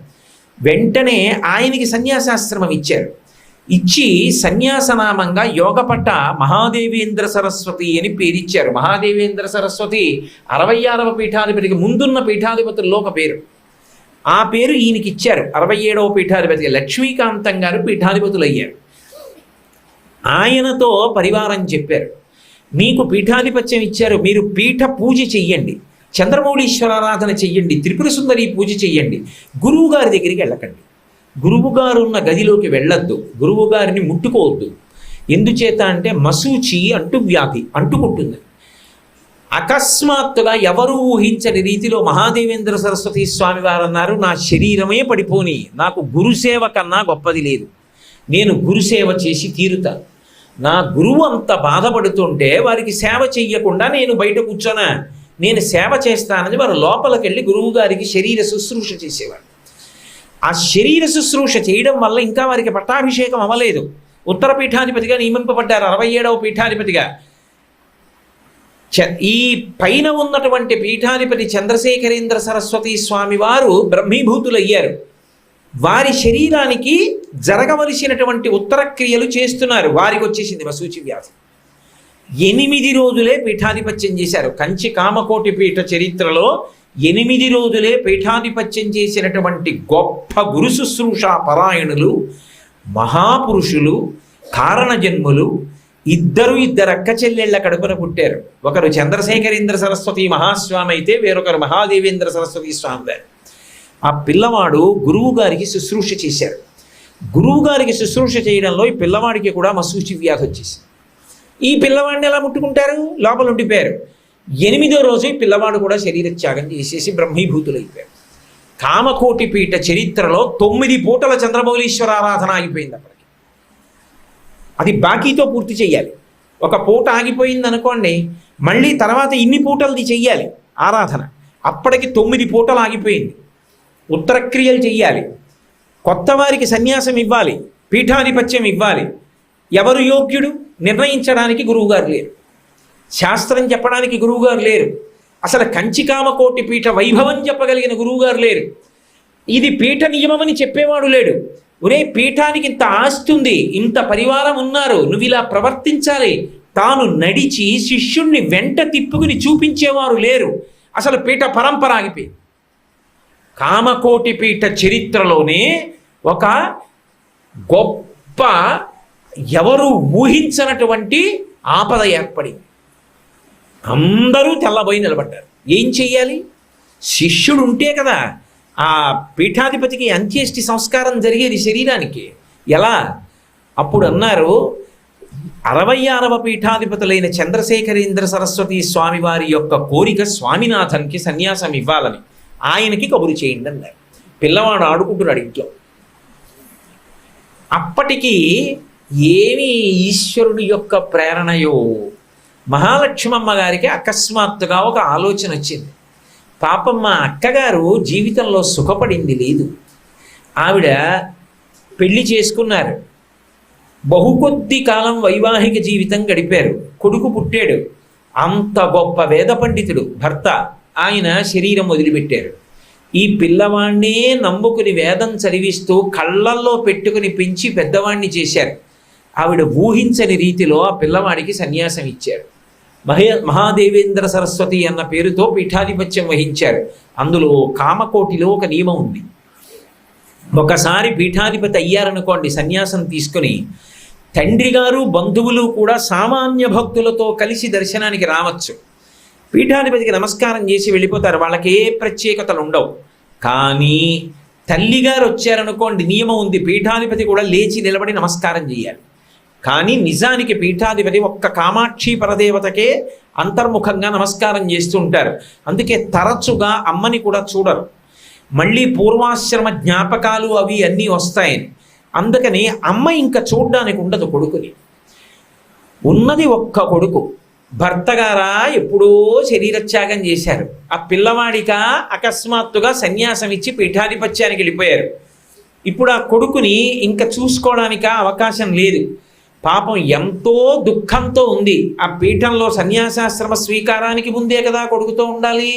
వెంటనే ఆయనకి సన్యాసాశ్రమం ఇచ్చారు. ఇచ్చి సన్యాసనామంగా యోగపట్ట మహాదేవేంద్ర సరస్వతి అని పేరిచ్చారు. మహాదేవేంద్ర సరస్వతి 66వ పీఠాధిపతికి ముందున్న పీఠాధిపతుల్లో ఒక పేరు. ఆ పేరు ఈయనకి ఇచ్చారు. 67వ పీఠాధిపతి లక్ష్మీకాంతం గారు పీఠాధిపతులు అయ్యారు. ఆయనతో పరివారం చెప్పారు, మీకు పీఠాధిపత్యం ఇచ్చారు, మీరు పీఠ పూజ చెయ్యండి, చంద్రమౌళీశ్వరారాధన చెయ్యండి, త్రిపుర సుందరి పూజ చెయ్యండి, గురువు గారి దగ్గరికి వెళ్ళకండి, గురువు గారు ఉన్న గదిలోకి వెళ్ళొద్దు, గురువు గారిని ముట్టుకోవద్దు. ఎందుచేత అంటే మశూచి అంటువ్యాధి అంటుకుంటుంది. అకస్మాత్తుగా ఎవరూ ఊహించని రీతిలో మహాదేవేంద్ర సరస్వతి స్వామి వారు అన్నారు, నా శరీరమే పడిపోని, నాకు గురుసేవ కన్నా గొప్పది లేదు, నేను గురుసేవ చేసి తీరుతాను. నా గురువు అంత బాధపడుతుంటే వారికి సేవ చెయ్యకుండా నేను బయట కూర్చోనా, నేను సేవ చేస్తానని వారు లోపలికి వెళ్ళి గురువు గారికి శరీర శుశ్రూష చేసేవారు. ఆ శరీర శుశ్రూష చేయడం వల్ల ఇంకా వారికి పట్టాభిషేకం అవ్వలేదు, ఉత్తర పీఠాధిపతిగా నియమింపబడ్డారు, 67వ పీఠాధిపతిగా. ఈ పైన ఉన్నటువంటి పీఠాధిపతి చంద్రశేఖరేంద్ర సరస్వతి స్వామి వారు బ్రహ్మీభూతులయ్యారు. వారి శరీరానికి జరగవలసినటువంటి ఉత్తర క్రియలు చేస్తున్నారు. వారికి వచ్చేసింది మశూచి వ్యాధి. 8 రోజులే పీఠాధిపత్యం చేశారు. కంచి కామకోటి పీఠ చరిత్రలో 8 రోజులే పీఠాధిపత్యం చేసినటువంటి గొప్ప గురు శుశ్రూష పరాయణులు, మహాపురుషులు, కారణజన్ములు ఇద్దరు అక్క చెల్లెళ్ళ కడుపున పుట్టారు. ఒకరు చంద్రశేఖరేంద్ర సరస్వతి మహాస్వామి అయితే వేరొకరు మహాదేవేంద్ర సరస్వతి స్వామి గారు. ఆ పిల్లవాడు గురువు గారికి శుశ్రూష చేశారు. గురువు గారికి శుశ్రూష చేయడంలో ఈ పిల్లవాడికి కూడా మశూచి వ్యాధి వచ్చేసింది. ఈ పిల్లవాడిని ఎలా ముట్టుకుంటారు, లోపల ఉండిపోయారు. 8వ రోజు ఈ పిల్లవాడు కూడా శరీర త్యాగం చేసేసి బ్రహ్మీభూతులైపోయారు. కామకోటి పీఠ చరిత్రలో 9 పూటల చంద్రమౌళీశ్వర ఆరాధన ఆగిపోయింది. అప్పటికి అది బాకీతో పూర్తి చెయ్యాలి. ఒక పూట ఆగిపోయింది అనుకోండి, మళ్ళీ తర్వాత ఇన్ని పూటలది చెయ్యాలి ఆరాధన. అప్పటికి 9 పూటలు ఆగిపోయింది. ఉత్తరక్రియలు చెయ్యాలి, కొత్త వారికి సన్యాసం ఇవ్వాలి, పీఠాధిపత్యం ఇవ్వాలి. ఎవరు యోగ్యుడు నిర్ణయించడానికి గురువుగారు లేరు. శాస్త్రం చెప్పడానికి గురువుగారు లేరు. అసలు కంచికామకోటి పీఠ వైభవం చెప్పగలిగిన గురువుగారు లేరు. ఇది పీఠ నియమమని చెప్పేవాడు లేడు. ఒరే, పీఠానికి ఇంత ఆస్తి ఉంది, ఇంత పరివారం ఉన్నారు, నువ్వు ఇలా ప్రవర్తించాలి, తాను నడిచి శిష్యుణ్ణి వెంట తిప్పుకుని చూపించేవారు లేరు. అసలు పీఠ పరంపర ఆగిపోయింది. కామకోటి పీఠ చరిత్రలోనే ఒక గొప్ప, ఎవరు ఊహించనటువంటి ఆపద ఏర్పడింది. అందరూ తెల్లబోయి నిలబడ్డారు. ఏం చెయ్యాలి? శిష్యుడు ఉంటే కదా ఆ పీఠాధిపతికి అంత్యేష్టి సంస్కారం జరిగేది శరీరానికి. ఎలా? అప్పుడు అన్నారు, 66వ పీఠాధిపతులైన చంద్రశేఖరేంద్ర సరస్వతి స్వామివారి యొక్క కోరిక స్వామినాథన్కి సన్యాసం ఇవ్వాలని, ఆయనకి కబురు చేయండి అన్నారు. పిల్లవాడు ఆడుకుంటున్నాడు ఇంట్లో. అప్పటికి ఏమి ఈశ్వరుని యొక్క ప్రేరణయో మహాలక్ష్మమ్మ గారికి అకస్మాత్తుగా ఒక ఆలోచన వచ్చింది. పాపం మా అక్కగారు జీవితంలో సుఖపడింది లేదు. ఆవిడ పెళ్లి చేసుకున్నారు, బహుకొద్ది కాలం వైవాహిక జీవితం గడిపారు, కొడుకు పుట్టాడు. అంత గొప్ప వేద పండితుడు భర్త, ఆయన శరీరం వదిలిపెట్టారు. ఈ పిల్లవాణ్ణే నమ్ముకుని వేదం చదివిస్తూ కళ్ళల్లో పెట్టుకుని పెంచి పెద్దవాణ్ణి చేశారు. ఆవిడ ఊహించని రీతిలో ఆ పిల్లవాడికి సన్యాసం ఇచ్చారు. మహాదేవేంద్ర సరస్వతి అన్న పేరుతో పీఠాధిపత్యం వహించారు. అందులో కామకోటిలో ఒక నియమం ఉంది. ఒకసారి పీఠాధిపతి అయ్యారనుకోండి, సన్యాసం తీసుకుని తండ్రి గారు బంధువులు కూడా సామాన్య భక్తులతో కలిసి దర్శనానికి రావచ్చు. పీఠాధిపతికి నమస్కారం చేసి వెళ్ళిపోతారు, వాళ్ళకి ఏ ప్రత్యేకతలు ఉండవు. కానీ తల్లిగారు వచ్చారనుకోండి, నియమం ఉంది, పీఠాధిపతి కూడా లేచి నిలబడి నమస్కారం చేయాలి. కానీ నిజానికి పీఠాధిపతి ఒక్క కామాక్షి పరదేవతకే అంతర్ముఖంగా నమస్కారం చేస్తూ ఉంటారు. అందుకే తరచుగా అమ్మని కూడా చూడరు. మళ్ళీ పూర్వాశ్రమ జ్ఞాపకాలు అవి అన్నీ వస్తాయని. అందుకని అమ్మ ఇంకా చూడ్డానికి ఉండదు కొడుకుని. ఉన్నది ఒక్క కొడుకు. భర్త గారా ఎప్పుడో శరీరత్యాగం చేశారు. ఆ పిల్లవాడిక అకస్మాత్తుగా సన్యాసం ఇచ్చి పీఠాధిపత్యానికి వెళ్ళిపోయారు. ఇప్పుడు ఆ కొడుకుని ఇంకా చూసుకోవడానికి అవకాశం లేదు. పాపం ఎంతో దుఃఖంతో ఉంది. ఆ పీఠంలో సన్యాసాశ్రమ స్వీకారానికి ముందే కదా కొడుకుతో ఉండాలి.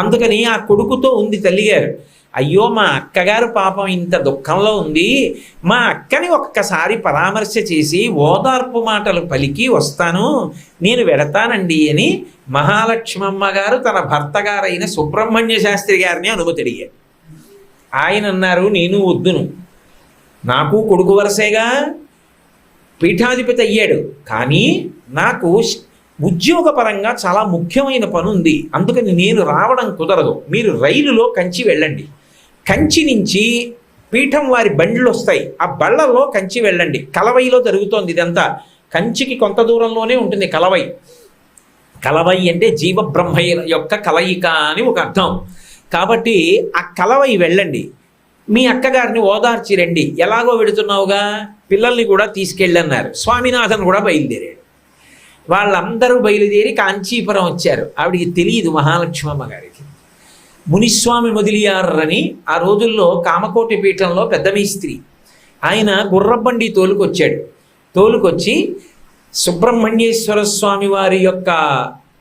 అందుకని ఆ కొడుకుతో ఉంది తల్లిగారు. అయ్యో, మా అక్కగారు పాపం ఇంత దుఃఖంలో ఉంది, మా అక్కని ఒక్కసారి పరామర్శ చేసి ఓదార్పు మాటలు పలికి వస్తాను, నేను వెడతానండి అని మహాలక్ష్మమ్మ గారు తన భర్త గారైన సుబ్రహ్మణ్య శాస్త్రి గారిని అనుమతి అడిగారు. ఆయన అన్నారు, నేను వద్దును, నాకు కొడుకు వరసేగా, పీఠాధిపతి అయ్యాడు, కానీ నాకు ఉద్యోగపరంగా చాలా ముఖ్యమైన పని ఉంది, అందుకని నేను రావడం కుదరదు. మీరు రైలులో కంచి వెళ్ళండి, కంచి నుంచి పీఠం వారి బండ్లు వస్తాయి, ఆ బళ్ళల్లో కంచి వెళ్ళండి. కలవైలో జరుగుతోంది ఇదంతా. కంచికి కొంత దూరంలోనే ఉంటుంది కలవై. కలవై అంటే జీవబ్రహ్మయ్య యొక్క కలయిక అని ఒక అర్థం. కాబట్టి ఆ కలవై వెళ్ళండి, మీ అక్కగారిని ఓదార్చి రండి. ఎలాగో వెడుతున్నావుగా, పిల్లల్ని కూడా తీసుకెళ్ళన్నారు. స్వామినాథన్ కూడా బయలుదేరాడు. వాళ్ళందరూ బయలుదేరి కాంచీపురం వచ్చారు. ఆవిడికి తెలియదు మహాలక్ష్మమ్మ గారికి. మునిస్వామి మొదలియారని ఆ రోజుల్లో కామకోటి పీఠంలో పెద్ద మేస్త్రి. ఆయన గుర్రబండి తోలుకొచ్చాడు. తోలుకొచ్చి సుబ్రహ్మణ్యేశ్వర స్వామి వారి యొక్క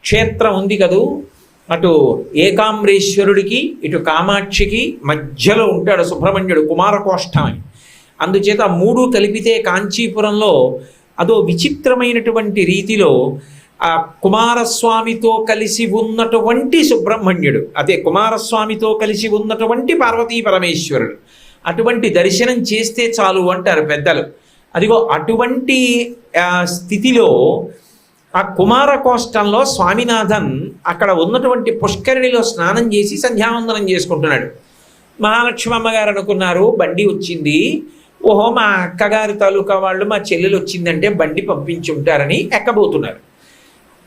క్షేత్రం ఉంది కదూ, అటు ఏకాంబరేశ్వరుడికి ఇటు కామాక్షికి మధ్యలో ఉంటాడు సుబ్రహ్మణ్యుడు, కుమారకోష్టం అని. అందుచేత మూడు కలిపితే కాంచీపురంలో అదో విచిత్రమైనటువంటి రీతిలో ఆ కుమారస్వామితో కలిసి ఉన్నటువంటి సుబ్రహ్మణ్యుడు, అదే కుమారస్వామితో కలిసి ఉన్నటువంటి పార్వతీ పరమేశ్వరుడు. అటువంటి దర్శనం చేస్తే చాలు అంటారు పెద్దలు. అదిగో అటువంటి స్థితిలో ఆ కుమారకోష్టంలో స్వామినాథన్ అక్కడ ఉన్నటువంటి పుష్కరిణిలో స్నానం చేసి సంధ్యావందనం చేసుకుంటున్నాడు. మహాలక్ష్మమ్మ గారు అనుకున్నారు, బండి వచ్చింది, ఓహో మా అక్కగారి తాలూకా వాళ్ళు మా చెల్లెలు వచ్చిందంటే బండి పంపించి ఉంటారని ఎక్కబోతున్నారు.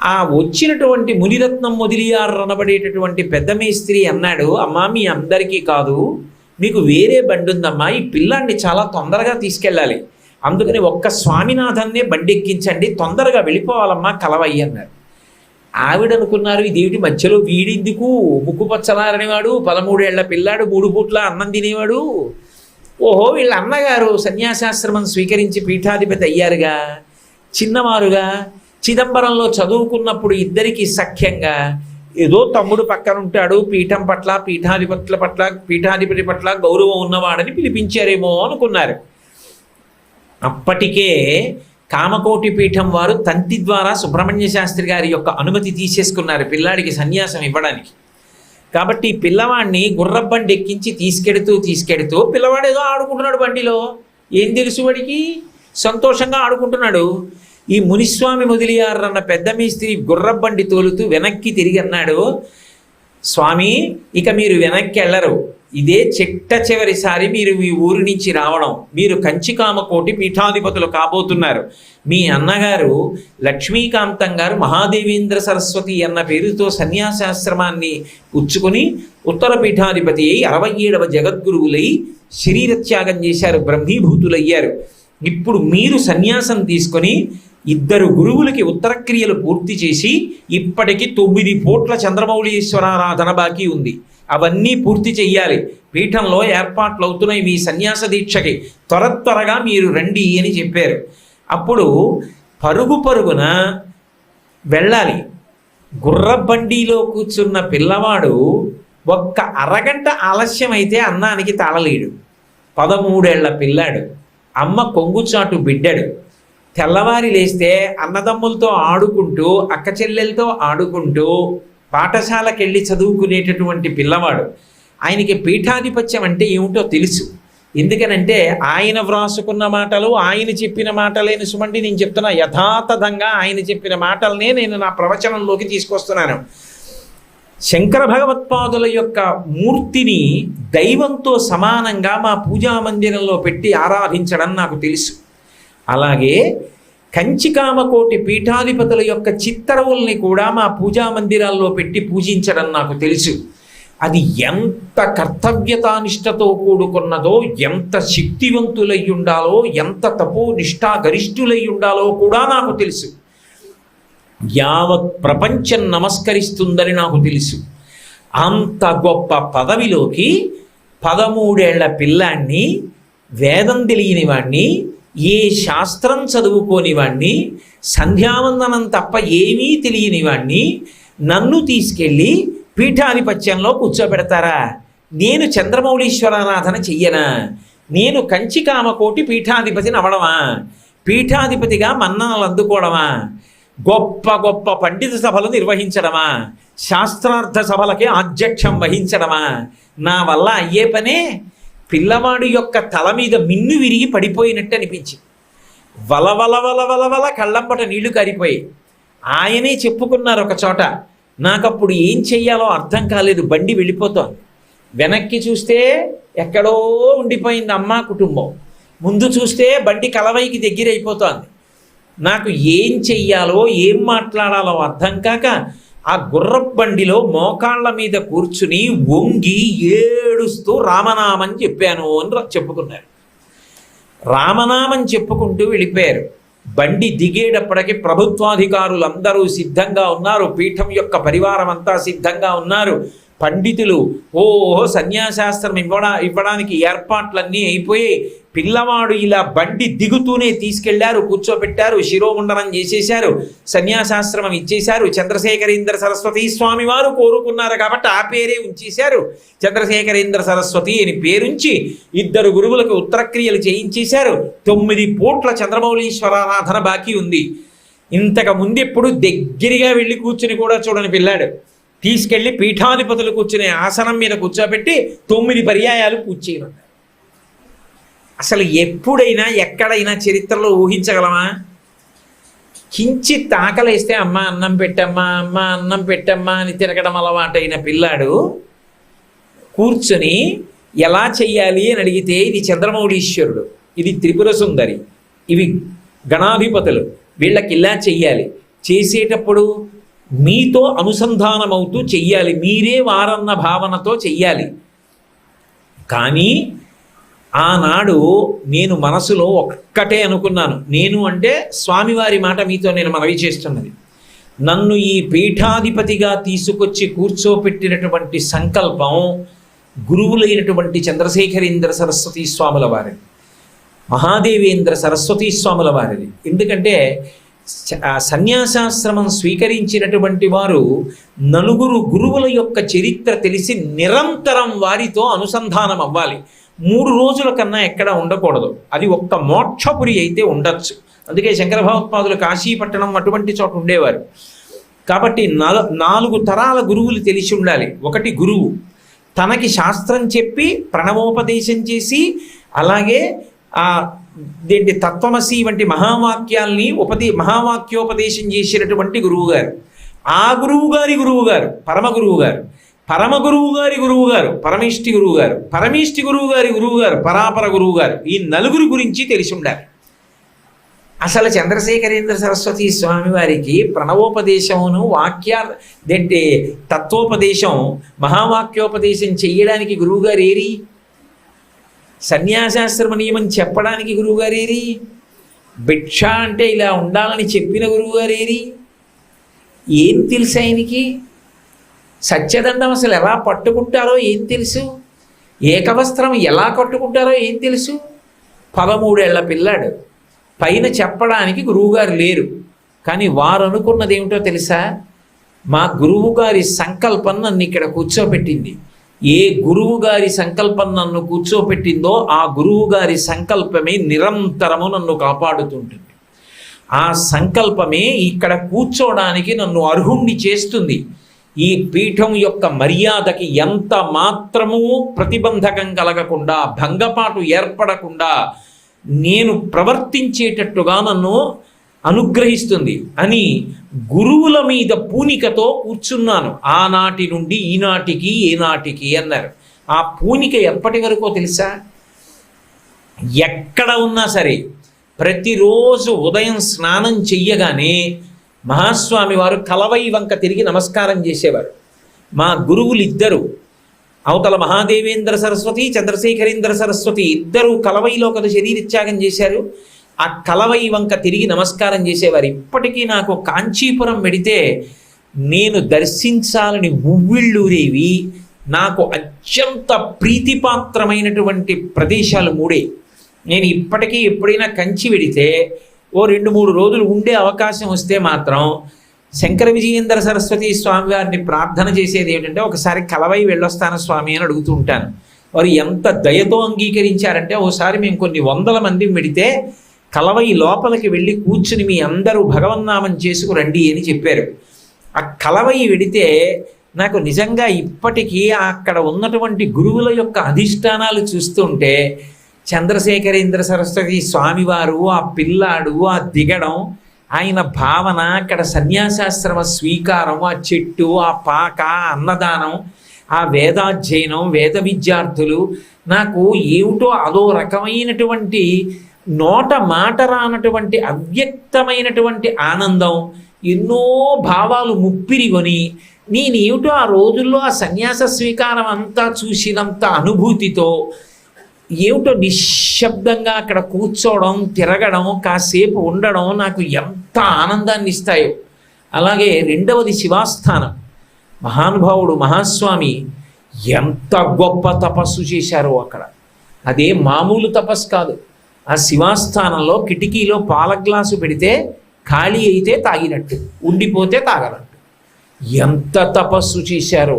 ఆ వచ్చినటువంటి మునిరత్నం మొదలియారు అనబడేటటువంటి పెద్ద మేస్త్రి అన్నాడు, అమ్మా మీ అందరికీ కాదు, మీకు వేరే బండి ఉందమ్మా, ఈ పిల్లాన్ని చాలా తొందరగా తీసుకెళ్ళాలి, అందుకని ఒక్క స్వామినాథన్నే బండి ఎక్కించండి, తొందరగా వెళ్ళిపోవాలమ్మా కలవయ్యి అన్నారు. ఆవిడ అనుకున్నారు, ఇదేమిటి మధ్యలో వీడిందుకు, ముక్కు పచ్చలారనివాడు, 13 ఏళ్ల పిల్లాడు, 3 పూట్ల అన్నం తినేవాడు, ఓహో వీళ్ళ అన్నగారు సన్యాసాశ్రమం స్వీకరించి పీఠాధిపతి అయ్యారుగా, చిన్నవారుగా, చిదంబరంలో చదువుకున్నప్పుడు ఇద్దరికి సఖ్యంగా ఏదో తమ్ముడు పక్కన ఉంటాడు, పీఠం పట్ల పీఠాధిపతి పట్ల గౌరవం ఉన్నవాడని పిలిపించారేమో అనుకున్నారు. అప్పటికే కామకోటి పీఠం వారు తంతి ద్వారా సుబ్రహ్మణ్య శాస్త్రి గారి యొక్క అనుమతి తీసేసుకున్నారు పిల్లాడికి సన్యాసం ఇవ్వడానికి. కాబట్టి పిల్లవాడిని గుర్రబండి ఎక్కించి తీసుకెడుతూ పిల్లవాడు ఏదో ఆడుకుంటున్నాడు బండిలో, ఏం తెలుసు వాడికి, సంతోషంగా ఆడుకుంటున్నాడు. ఈ మునిస్వామి మొదలియారు అన్న పెద్ద మేస్త్రి గుర్రబండి తోలుతూ వెనక్కి తిరిగి అన్నాడు, స్వామి ఇక మీరు వెనక్కి వెళ్ళరు, ఇదే చివరిసారి మీరు ఈ ఊరి నుంచి రావడం, మీరు కంచికామకోటి పీఠాధిపతులు కాబోతున్నారు. మీ అన్నగారు లక్ష్మీకాంతం గారు మహాదేవేంద్ర సరస్వతి అన్న పేరుతో సన్యాసాశ్రమాన్ని పుచ్చుకొని ఉత్తర పీఠాధిపతి అయి 67వ జగద్గురువులై శరీరత్యాగం చేశారు, బ్రహ్మీభూతులయ్యారు. ఇప్పుడు మీరు సన్యాసం తీసుకొని 2 గురువులకి ఉత్తరక్రియలు పూర్తి చేసి ఇప్పటికి 9 పూట్ల చంద్రమౌళీశ్వరారాధన బాకీ ఉంది, అవన్నీ పూర్తి చెయ్యాలి. పీఠంలో ఏర్పాట్లు అవుతున్నాయి మీ సన్యాస దీక్షకి, త్వరగా మీరు రండి అని చెప్పారు. అప్పుడు పరుగున వెళ్ళాలి. గుర్రబండిలో కూర్చున్న పిల్లవాడు ఒక్క అరగంట ఆలస్యం అయితే అన్నానికి తాళలేడు. 13 ఏళ్ల పిల్లాడు, అమ్మ కొంగుచాటు బిడ్డాడు. తెల్లవారి లేస్తే అన్నదమ్ములతో ఆడుకుంటూ అక్క చెల్లెలతో ఆడుకుంటూ పాఠశాలకెళ్ళి చదువుకునేటటువంటి పిల్లవాడు. ఆయనకి పీఠాధిపత్యం అంటే ఏమిటో తెలుసు. ఎందుకనంటే ఆయన వ్రాసుకున్న మాటలు, ఆయన చెప్పిన మాటలేని సుమండి నేను చెప్తున్నా, యథాతథంగా ఆయన చెప్పిన మాటలనే నేను నా ప్రవచనంలోకి తీసుకొస్తున్నాను. శంకర భగవత్పాదుల యొక్క మూర్తిని దైవంతో సమానంగా మా పూజా మందిరంలో పెట్టి ఆరాధించడం నాకు తెలుసు. అలాగే కంచికామకోటి పీఠాధిపతుల యొక్క చిత్తరువుల్ని కూడా మా పూజా మందిరాల్లో పెట్టి పూజించడం నాకు తెలుసు. అది ఎంత కర్తవ్యతానిష్టతో కూడుకున్నదో, ఎంత శక్తివంతులై ఉండాలో, ఎంత తపో నిష్ఠా గరిష్ఠులై ఉండాలో కూడా నాకు తెలుసు. యావత్ ప్రపంచం నమస్కరిస్తుందని నాకు తెలుసు. అంత గొప్ప పదవిలోకి 13 ఏళ్ల పిల్లాన్ని, వేదం తెలియని వాణ్ణి, ఏ శాస్త్రం చదువుకోని వాణ్ణి, సంధ్యావందనం తప్ప ఏమీ తెలియని వాణ్ణి నన్ను తీసుకెళ్ళి పీఠాధిపత్యంలో కూర్చోబెడతారా? నేను చంద్రమౌళీశ్వరారాధన చెయ్యనా? నేను కంచికామకోటి పీఠాధిపతిని అవడమా? పీఠాధిపతిగా మన్ననలు అందుకోవడమా? గొప్ప గొప్ప పండిత సభలు నిర్వహించడమా? శాస్త్రార్థ సభలకే ఆధ్యక్షం వహించడమా? నా వల్ల అయ్యే పనే? పిల్లవాడు యొక్క తల మీద మిన్ను విరిగి పడిపోయినట్టు అనిపించి వలవల కళ్ళంపట నీళ్లు కారిపోయి ఆయనే చెప్పుకున్నారు ఒక చోట, నాకప్పుడు ఏం చెయ్యాలో అర్థం కాలేదు, బండి వెళ్ళిపోతోంది. వెనక్కి చూస్తే ఎక్కడో ఉండిపోయింది అమ్మ కుటుంబం, ముందు చూస్తే బండి కలవైకి దగ్గర అయిపోతోంది. నాకు ఏం చెయ్యాలో ఏం మాట్లాడాలో అర్థం కాక ఆ గుర్రబండిలో మోకాళ్ళ మీద కూర్చుని వంగి ఏడుస్తూ రామనామం చెప్పాను అని చెప్పుకున్నారు. రామనామం చెప్పుకుంటూ వెళ్ళిపోయారు. బండి దిగేటప్పటికి ప్రభుత్వాధికారులందరూ సిద్ధంగా ఉన్నారు, పీఠం యొక్క పరివారం అంతా సిద్ధంగా ఉన్నారు, పండితులు సన్యాసాస్త్రం ఇవ్వడానికి ఏర్పాట్లన్నీ అయిపోయి పిల్లవాడు ఇలా బండి దిగుతూనే తీసుకెళ్లారు, కూర్చోబెట్టారు, శిరోముండనం చేసేశారు, సన్యాసాశ్రమం ఇచ్చేశారు. చంద్రశేఖరేంద్ర సరస్వతి స్వామి వారు కోరుకున్నారు కాబట్టి ఆ పేరే ఉంచేశారు. చంద్రశేఖరేంద్ర సరస్వతి అని పేరుంచి 2 గురువులకు ఉత్తరక్రియలు చేయించేశారు. 9 పూట్ల చంద్రమౌళీశ్వరారాధన బాకీ ఉంది. ఇంతకు ముందెప్పుడు దగ్గరగా వెళ్ళి కూర్చుని కూడా చూడని పిల్లాడు తీసుకెళ్లి పీఠాధిపతులు కూర్చునే ఆసనం మీద కూర్చోబెట్టి 9 పర్యాయాలు పూజ చేయమన్నారు. అసలు ఎప్పుడైనా ఎక్కడైనా చరిత్రలో ఊహించగలమా? కించిత్ ఆకలేస్తే అమ్మ అన్నం పెట్టమ్మా, అమ్మ అన్నం పెట్టమ్మా అని తిరగడం అలవాటైన పిల్లాడు కూర్చొని ఎలా చెయ్యాలి అని అడిగితే ఇది చంద్రమౌళీశ్వరుడు, ఇది త్రిపుర సుందరి, ఇవి గణాధిపతులు, వీళ్ళకి ఇలా చెయ్యాలి, చేసేటప్పుడు మీతో అనుసంధానమవుతూ చెయ్యాలి, మీరే వారన్న భావనతో చెయ్యాలి. కానీ ఆనాడు నేను మనసులో ఒక్కటే అనుకున్నాను, నేను అంటే స్వామివారి మాట మీతో నేను మనవి చేస్తున్నది, నన్ను ఈ పీఠాధిపతిగా తీసుకొచ్చి కూర్చోపెట్టినటువంటి సంకల్పం గురువులైనటువంటి చంద్రశేఖరేంద్ర సరస్వతి స్వాముల వారిది, మహాదేవేంద్ర సరస్వతి స్వాముల వారిది. ఎందుకంటే సన్యాసాశ్రమం స్వీకరించినటువంటి వారు నలుగురు గురువుల యొక్క చరిత్ర తెలిసి నిరంతరం వారితో అనుసంధానం అవ్వాలి. 3 రోజుల కన్నా ఎక్కడ ఉండకూడదు. అది ఒక్క మోక్షపురి అయితే ఉండొచ్చు. అందుకే శంకర భగవత్పాదులు కాశీపట్టణం అటువంటి చోట ఉండేవారు. కాబట్టి 4 తరాల గురువులు తెలిసి ఉండాలి. ఒకటి గురువు తనకి శాస్త్రం చెప్పి ప్రణవోపదేశం చేసి, అలాగే తత్వమసి వంటి మహావాక్యాల్ని మహావాక్యోపదేశం చేసినటువంటి గురువుగారు, ఆ గురువుగారి గురువుగారు పరమగురువు గారు పరమిష్టి గురువుగారు, పరమిష్టి గురువుగారి గురువుగారు పరాపర గురువుగారు, ఈ 4 గురించి తెలిసి ఉండాలి. అసలు చంద్రశేఖరేంద్ర సరస్వతి స్వామి వారికి ప్రణవోపదేశమును తత్వోపదేశం మహావాక్యోపదేశం చెయ్యడానికి గురువుగారు ఏరి, సన్యాసాశ్రమ నియమం చెప్పడానికి గురువుగారు ఏరి, భిక్ష అంటే ఇలా ఉండాలని చెప్పిన గురువుగారు ఏరి, ఏం తెలుసు ఆయనకి? సత్యదండం అసలు ఎలా పట్టుకుంటారో ఏం తెలుసు? ఏకవస్త్రం ఎలా కట్టుకుంటారో ఏం తెలుసు? 13 ఏళ్ల పిల్లాడు, పైన చెప్పడానికి గురువుగారు లేరు. కానీ వారు అనుకున్నది ఏమిటో తెలుసా? మా గురువుగారి సంకల్పం నన్ను ఇక్కడ కూర్చోపెట్టింది. ఏ గురువుగారి సంకల్పం నన్ను కూర్చోపెట్టిందో ఆ గురువుగారి సంకల్పమే నిరంతరము నన్ను కాపాడుతుంటుంది. ఆ సంకల్పమే ఇక్కడ కూర్చోడానికి నన్ను అర్హుణ్ణి చేస్తుంది. ఈ పీఠం యొక్క మర్యాదకి ఎంత మాత్రమూ ప్రతిబంధకం కలగకుండా, భంగపాటు ఏర్పడకుండా నేను ప్రవర్తించేటట్టుగా నన్ను అనుగ్రహిస్తుంది అని గురువుల మీద పూనికతో కూర్చున్నాను. ఆనాటి నుండి ఈనాటికి ఏనాటికి అన్నారు. ఆ పూనిక ఎప్పటి వరకో తెలుసా? ఎక్కడ ఉన్నా సరే ప్రతిరోజు ఉదయం స్నానం చెయ్యగానే మహాస్వామి వారు కలవై వంక తిరిగి నమస్కారం చేసేవారు. మా గురువులు ఇద్దరు, అవతల మహాదేవేంద్ర సరస్వతి, చంద్రశేఖరేంద్ర సరస్వతి ఇద్దరూ కలవైలో కదా శరీరత్యాగం చేశారు. ఆ కలవై వంక తిరిగి నమస్కారం చేసేవారు. ఇప్పటికీ నాకు కాంచీపురం వెడితే నేను దర్శించాలని ఉవ్విళ్ళూరేవి, నాకు అత్యంత ప్రీతిపాత్రమైనటువంటి ప్రదేశాలు 3. నేను ఇప్పటికీ ఎప్పుడైనా కంచి వెడితే ఓ 2-3 రోజులు ఉండే అవకాశం వస్తే మాత్రం శంకర విజయేంద్ర సరస్వతి స్వామి వారిని ప్రార్థన చేసేది ఏమిటంటే, ఒకసారి కలవై వెళ్ళొస్తాను స్వామి అని అడుగుతూ ఉంటాను. వారు ఎంత దయతో అంగీకరించారంటే, ఓసారి మేము కొన్ని 100 మంది వెడితే కలవై లోపలికి వెళ్ళి కూర్చుని మీ అందరూ భగవన్నామం చేసుకురండి అని చెప్పారు. ఆ కలవై వెడితే నాకు నిజంగా ఇప్పటికీ అక్కడ ఉన్నటువంటి గురువుల యొక్క అధిష్టానాలు చూస్తుంటే చంద్రశేఖరేంద్ర సరస్వతి స్వామివారు, ఆ పిల్లాడు, ఆ దిగడం, ఆయన భావన, అక్కడ సన్యాసాశ్రమ స్వీకారం, ఆ చెట్టు, ఆ పాక, అన్నదానం, ఆ వేదాధ్యయనం, వేద విద్యార్థులు, నాకు ఏమిటో అదో రకమైనటువంటి నోట మాట రానటువంటి అవ్యక్తమైనటువంటి ఆనందం, ఎన్నో భావాలు ముప్పిరిగొని నేనేమిటో ఆ రోజుల్లో ఆ సన్యాస స్వీకారం అంతా చూసినంత అనుభూతితో ఏమిటో నిశ్శబ్దంగా అక్కడ కూర్చోవడం, తిరగడం, కాసేపు ఉండడం నాకు ఎంత ఆనందాన్ని ఇస్తాయో. అలాగే 2వది శివాస్థానం. మహానుభావుడు మహాస్వామి ఎంత గొప్ప తపస్సు చేశారో అక్కడ. అదే మామూలు తపస్సు కాదు. ఆ శివాస్థానంలో కిటికీలో పాల గ్లాసు పెడితే ఖాళీ అయితే తాగినట్టు, ఉండిపోతే తాగనట్టు. ఎంత తపస్సు చేశారో.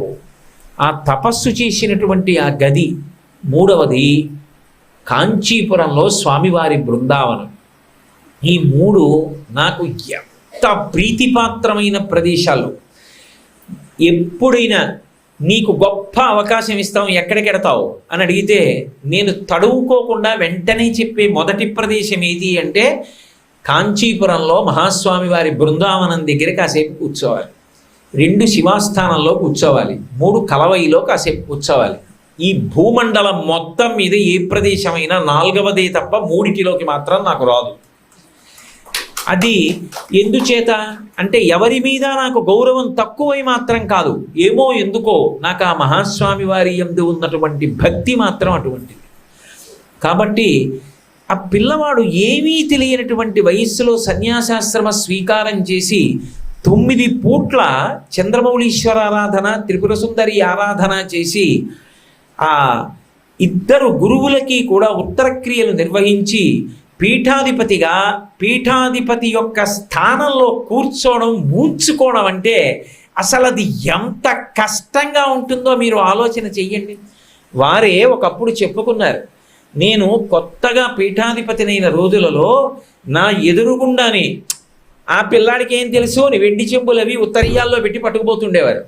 ఆ తపస్సు చేసినటువంటి ఆ గది. 3వది కాంచీపురంలో స్వామివారి బృందావనం. ఈ 3 నాకు ఎంత ప్రీతిపాత్రమైన ప్రదేశాలు. ఎప్పుడైనా నీకు గొప్ప అవకాశం ఇస్తాం, ఎక్కడికెడతావు అని అడిగితే నేను తడువుకోకుండా వెంటనే చెప్పే మొదటి ప్రదేశం ఏది అంటే కాంచీపురంలో మహాస్వామి వారి బృందావనం దగ్గర కాసేపు కూర్చోవాలి, 2 శివాస్థానంలో కూర్చోవాలి, 3 కలవైలో కాసేపు కూర్చోవాలి. ఈ భూమండలం మొత్తం మీద ఏ ప్రదేశమైనా 4వదే తప్ప 3టిలోకి మాత్రం నాకు రాదు. అది ఎందుచేత అంటే ఎవరి మీద నాకు గౌరవం తక్కువై మాత్రం కాదు, ఏమో ఎందుకో నాకు ఆ మహాస్వామి వారి యందు ఉన్నటువంటి భక్తి మాత్రం అటువంటిది. కాబట్టి ఆ పిల్లవాడు ఏమీ తెలియనటువంటి వయస్సులో సన్యాసాశ్రమ స్వీకారం చేసి 9 పూట్ల చంద్రమౌళీశ్వర ఆరాధన, త్రిపుర సుందరి ఆరాధన చేసి ఆ 2 గురువులకి కూడా ఉత్తర క్రియలు నిర్వహించి పీఠాధిపతిగా పీఠాధిపతి యొక్క స్థానంలో కూర్చోవడం, ఉంచుకోవడం అంటే అసలు అది ఎంత కష్టంగా ఉంటుందో మీరు ఆలోచన చెయ్యండి. వారే ఒకప్పుడు చెప్పుకున్నారు, నేను కొత్తగా పీఠాధిపతినైన రోజులలో నా ఎదురుగుండానే ఆ పిల్లాడికి ఏం తెలుసు అని వెండి చెంబులు అవి ఉత్తరీయాల్లో పెట్టి పట్టుకుపోతుండేవారు.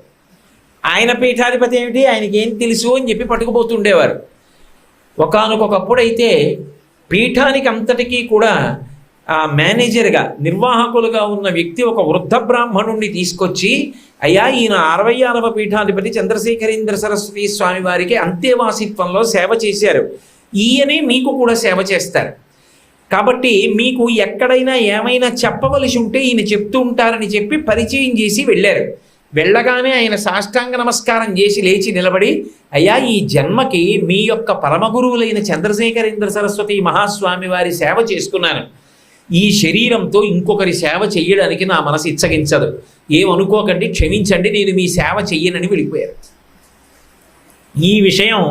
ఆయన పీఠాధిపతి ఏమిటి, ఆయనకి ఏం తెలుసు అని చెప్పి పట్టుకుపోతుండేవారు. ఒకానొకప్పుడైతే పీఠానికి అంతటికీ కూడా ఆ మేనేజర్గా, నిర్వాహకులుగా ఉన్న వ్యక్తి ఒక వృద్ధ బ్రాహ్మణుణ్ణి తీసుకొచ్చి, అయ్యా ఈయన 66వ పీఠాధిపతి చంద్రశేఖరేంద్ర సరస్వతి స్వామి వారికి అంతేవాసిత్వంలో సేవ చేశారు, ఈయనే మీకు కూడా సేవ చేస్తారు, కాబట్టి మీకు ఎక్కడైనా ఏమైనా చెప్పవలసి ఉంటే ఈయన చెప్తూ ఉంటారని చెప్పి పరిచయం చేసి వెళ్ళారు. వెళ్ళగానే ఆయన సాష్టాంగ నమస్కారం చేసి లేచి నిలబడి, అయ్యా ఈ జన్మకి మీ యొక్క పరమగురువులైన చంద్రశేఖరేంద్ర సరస్వతి మహాస్వామి వారి సేవ చేసుకున్నాను, ఈ శరీరంతో ఇంకొకరి సేవ చెయ్యడానికి నా మనసు ఇచ్చగించదు, ఏమనుకోకండి, క్షమించండి, నేను మీ సేవ చెయ్యనని వెళ్ళిపోయారు. ఈ విషయం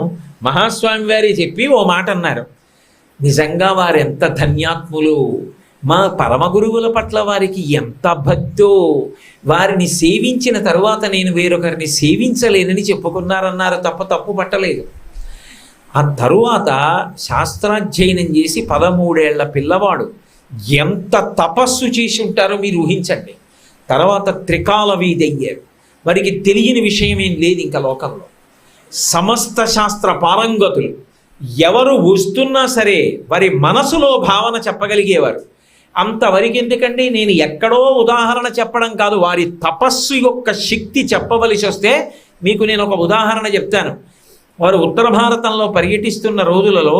మహాస్వామి వారి చెప్పి ఓ మాట అన్నారు, నిజంగా వారు ఎంత ధన్యాత్ములు, మా పరమగురువుల పట్ల వారికి ఎంత భక్తో, వారిని సేవించిన తరువాత నేను వేరొకరిని సేవించలేనని చెప్పుకున్నారన్నారు తప్ప తప్పు పట్టలేదు. ఆ తరువాత శాస్త్రాధ్యయనం చేసి 13 ఏళ్ల పిల్లవాడు ఎంత తపస్సు చేసి ఉంటారో మీరు ఊహించండి. తర్వాత త్రికాల వీధయ్యారు, వారికి తెలియని విషయం ఏం లేదు ఇంకా లోకంలో. సమస్త శాస్త్ర పారంగతులు, ఎవరు వస్తున్నా సరే వారి మనసులో భావన చెప్పగలిగేవారు. అంతవరకు ఎందుకండి, నేను ఎక్కడో ఉదాహరణ చెప్పడం కాదు, వారి తపస్సు యొక్క శక్తి చెప్పవలసి వస్తే మీకు నేను ఒక ఉదాహరణ చెప్తాను. వారు ఉత్తర భారతంలో పర్యటిస్తున్న రోజులలో